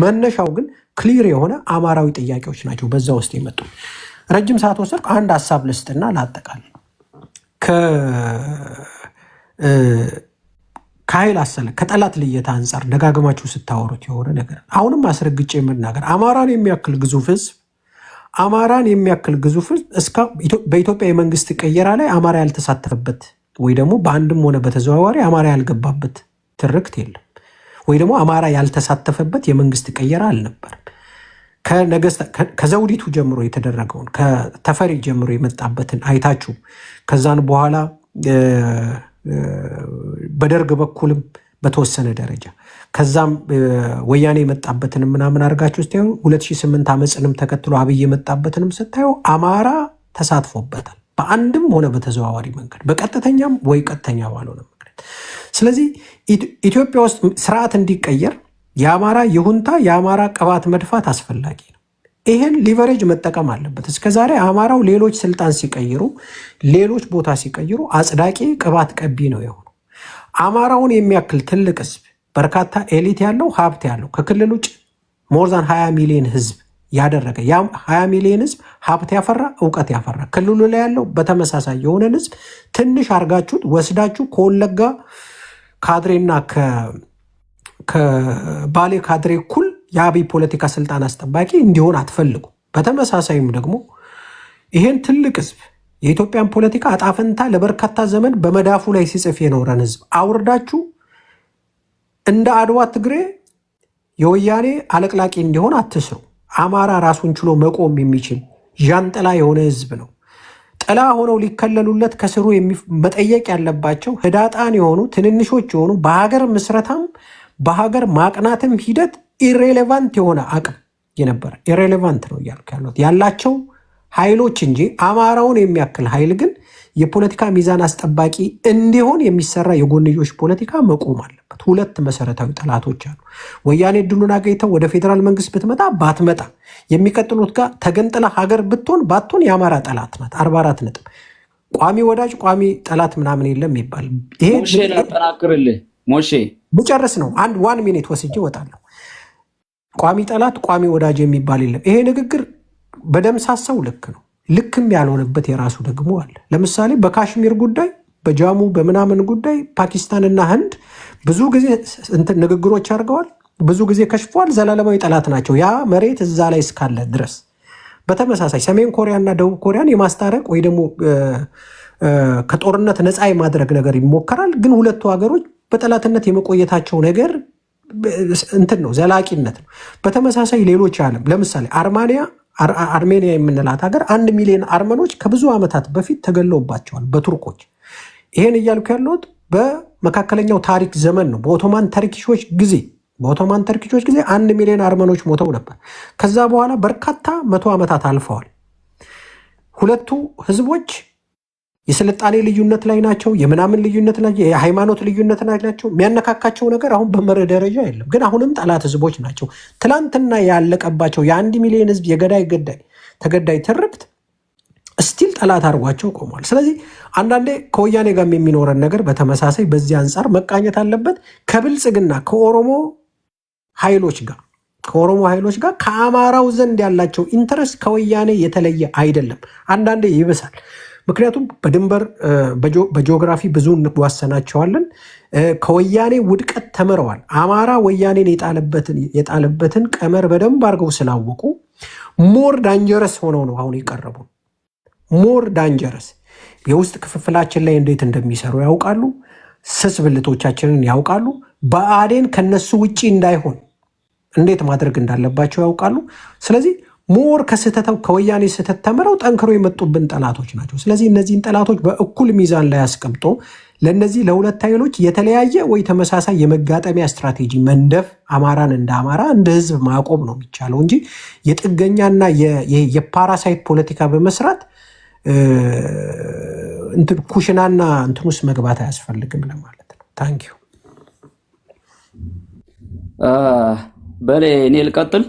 መነሻው ግን ክሊር የሆነ አማራዊ ጥያቄዎች ናቸው በዛ ውስጥ የመጡ። ረጅም ሰዓት ወሰድኩ። አንድ ሀሳብ ልስጥና ላጠቃል። ከኃይል አሰለ ከጠላት ልየታ አንጻር ደጋግማችሁ ስታወሩት የሆነ ነገር አሁንም አስረግጬ የምናገር አማራን የሚያክል ግዙፍ ህዝብ በኢትዮጵያ የመንግስት ቅየራ ላይ አማራ ያልተሳተፈበት ወይ ደግሞ በአንድም ሆነ በተዘዋዋሪ አማራ ያልገባበት ትርክት የለም። ወይ ደግሞ አማራ ያልተሳተፈበት የመንግስት ቅየራ አልነበርም። ከዘውዲቱ ጀምሮ የተደረገውን ከተፈሪ ጀምሮ የመጣበትን አይታችሁ ከዛን በኋላ በደርግ በኩልም በተወሰነ ደረጃ ከዛም ወያኔ የመጣበትን ምናምን አድርጋችሁ ስታዩ 2008 ዓመፅንም ተከትሎ አብይ የመጣበትንም ስታዩ አማራ ተሳትፎበታል በአንድም ሆነ በተዘዋዋሪ መንገድ በቀጥተኛም ወይ ቀጥተኛ ባልሆነ መንገድ። ስለዚህ ኢትዮጵያ ውስጥ ስርዓት እንዲቀየር የአማራ ይሁንታ የአማራ ቅባት መድፋት አስፈላጊ ነው። ይሄን ሊቨሬጅ መጠቀም አለበት። እስከዛሬ አማራው ሌሎች ስልጣን ሲቀይሩ ሌሎች ቦታ ሲቀይሩ አጽዳቂ ቅባት ቀቢ ነው የሆነው። አማራውን የሚያክል ትልቅ ህዝብ በርካታ ኤሊት ያለው ሀብት ያለው ከክልል ውጭ ሞርዛን 20 ሚሊዮን ህዝብ ያደረገ ያ 20 ሚሊዮን ህዝብ ሀብት ያፈራ እውቀት ያፈራ ክልሉ ላይ ያለው በተመሳሳይ የሆነን ህዝብ ትንሽ አርጋችሁት ወስዳችሁ ከወለጋ ካድሬና ከባሌ ካድሬ እኩል የአብይ ፖለቲካ ስልጣን አስጠባቂ እንዲሆን አትፈልጉ። በተመሳሳይም ደግሞ ይሄን ትልቅ ህዝብ የኢትዮጵያን ፖለቲካ አጣፈንታ ለበርካታ ዘመን በመዳፉ ላይ ሲጽፍ የኖረን ህዝብ አውርዳችሁ እንደ አድዋ ትግሬ የወያኔ አለቅላቂ እንዲሆን አትስሩ። አማራ ራሱን ችሎ መቆም የሚችል ዣንጥላ የሆነ ህዝብ ነው። ጥላ ሆነው ሊከለሉለት ከስሩ መጠየቅ ያለባቸው ህዳጣን የሆኑ ትንንሾች የሆኑ በሀገር ምስረታም በሀገር ማቅናትም ሂደት ኢሬሌቫንት የሆነ አቅም የነበረ ኢሬሌቫንት ነው እያልኩ ያሉት ያላቸው ኃይሎች እንጂ አማራውን የሚያክል ኃይል ግን የፖለቲካ ሚዛን አስጠባቂ እንዲሆን የሚሰራ የጎንዮሽ ፖለቲካ መቆም አለበት። ሁለት መሰረታዊ ጠላቶች አሉ። ወያኔ ድሉን አገኝተው ወደ ፌዴራል መንግስት ብትመጣ ባትመጣ የሚቀጥሉት ጋር ተገንጥላ ሀገር ባትሆን የአማራ ጠላት ናት። 44 ነጥብ። ቋሚ ወዳጅ ቋሚ ጠላት ምናምን የለም ይባል። ይሄ ላጠናክርልህ ሞሼ ብጨርስ ነው። አንድ 1 ሚኒት ወስጄ እወጣለሁ። ቋሚ ጠላት ቋሚ ወዳጅ የሚባል የለም። ይሄ ንግግር በደምሳሳው ልክ ነው። ልክም ያልሆነበት የራሱ ደግሞ አለ። ለምሳሌ በካሽሚር ጉዳይ በጃሙ በምናምን ጉዳይ ፓኪስታንና ህንድ ብዙ ጊዜ ንግግሮች አድርገዋል፣ ብዙ ጊዜ ከሽፈዋል። ዘላለማዊ ጠላት ናቸው ያ መሬት እዛ ላይ እስካለ ድረስ። በተመሳሳይ ሰሜን ኮሪያና ደቡብ ኮሪያን የማስታረቅ ወይ ደግሞ ከጦርነት ነፃ የማድረግ ነገር ይሞከራል። ግን ሁለቱ ሀገሮች በጠላትነት የመቆየታቸው ነገር ነው፣ ዘላቂነት ነው። በተመሳሳይ ሌሎች ዓለም ለምሳሌ አርሜኒያ የምንላት ሀገር 1 ሚሊዮን አርመኖች ከብዙ ዓመታት በፊት ተገለውባቸዋል በቱርኮች። ይሄን እያልኩ ያለሁት በመካከለኛው ታሪክ ዘመን ነው። በኦቶማን ተርኪሾች ጊዜ በኦቶማን ተርኪቾች ጊዜ 1 ሚሊዮን አርመኖች ሞተው ነበር። ከዛ በኋላ በርካታ 100 ዓመታት አልፈዋል። ሁለቱ ህዝቦች የስልጣኔ ልዩነት ላይ ናቸው፣ የምናምን ልዩነት ላይ፣ የሃይማኖት ልዩነት ላይ ናቸው። የሚያነካካቸው ነገር አሁን በመርህ ደረጃ የለም። ግን አሁንም ጠላት ህዝቦች ናቸው። ትላንትና ያለቀባቸው የ1 ሚሊዮን ህዝብ የገዳይ ተገዳይ ትርክት ስቲል ጠላት አድርጓቸው ቆሟል። ስለዚህ አንዳንዴ ከወያኔ ጋር የሚኖረን ነገር በተመሳሳይ በዚህ አንጻር መቃኘት አለበት። ከብልጽግና ከኦሮሞ ኃይሎች ጋር ከአማራው ዘንድ ያላቸው ኢንተረስት ከወያኔ የተለየ አይደለም። አንዳንዴ ይብሳል። ምክንያቱም በድንበር በጂኦግራፊ ብዙ እንዋሰናቸዋለን። ከወያኔ ውድቀት ተምረዋል። አማራ ወያኔን የጣለበትን ቀመር በደንብ አድርገው ስላወቁ ሞር ዳንጀረስ ሆነው ነው አሁን የቀረቡ። ሞር ዳንጀረስ የውስጥ ክፍፍላችን ላይ እንዴት እንደሚሰሩ ያውቃሉ። ስስ ብልቶቻችንን ያውቃሉ። ብአዴን ከነሱ ውጪ እንዳይሆን እንዴት ማድረግ እንዳለባቸው ያውቃሉ። ስለዚህ ሞር ከወያኔ ስህተት ተምረው ጠንክሮ የመጡብን ጠላቶች ናቸው። ስለዚህ እነዚህን ጠላቶች በእኩል ሚዛን ላይ አስቀምጦ ለነዚህ ለሁለት ኃይሎች የተለያየ ወይ ተመሳሳይ የመጋጠሚያ ስትራቴጂ መንደፍ፣ አማራን እንደ አማራ እንደ ህዝብ ማቆም ነው የሚቻለው እንጂ የጥገኛና የፓራሳይት ፖለቲካ በመስራት ኩሽናና እንትን ውስጥ መግባት አያስፈልግም ለማለት ነው። ታንኪዩ። በሌ እኔ ልቀጥል።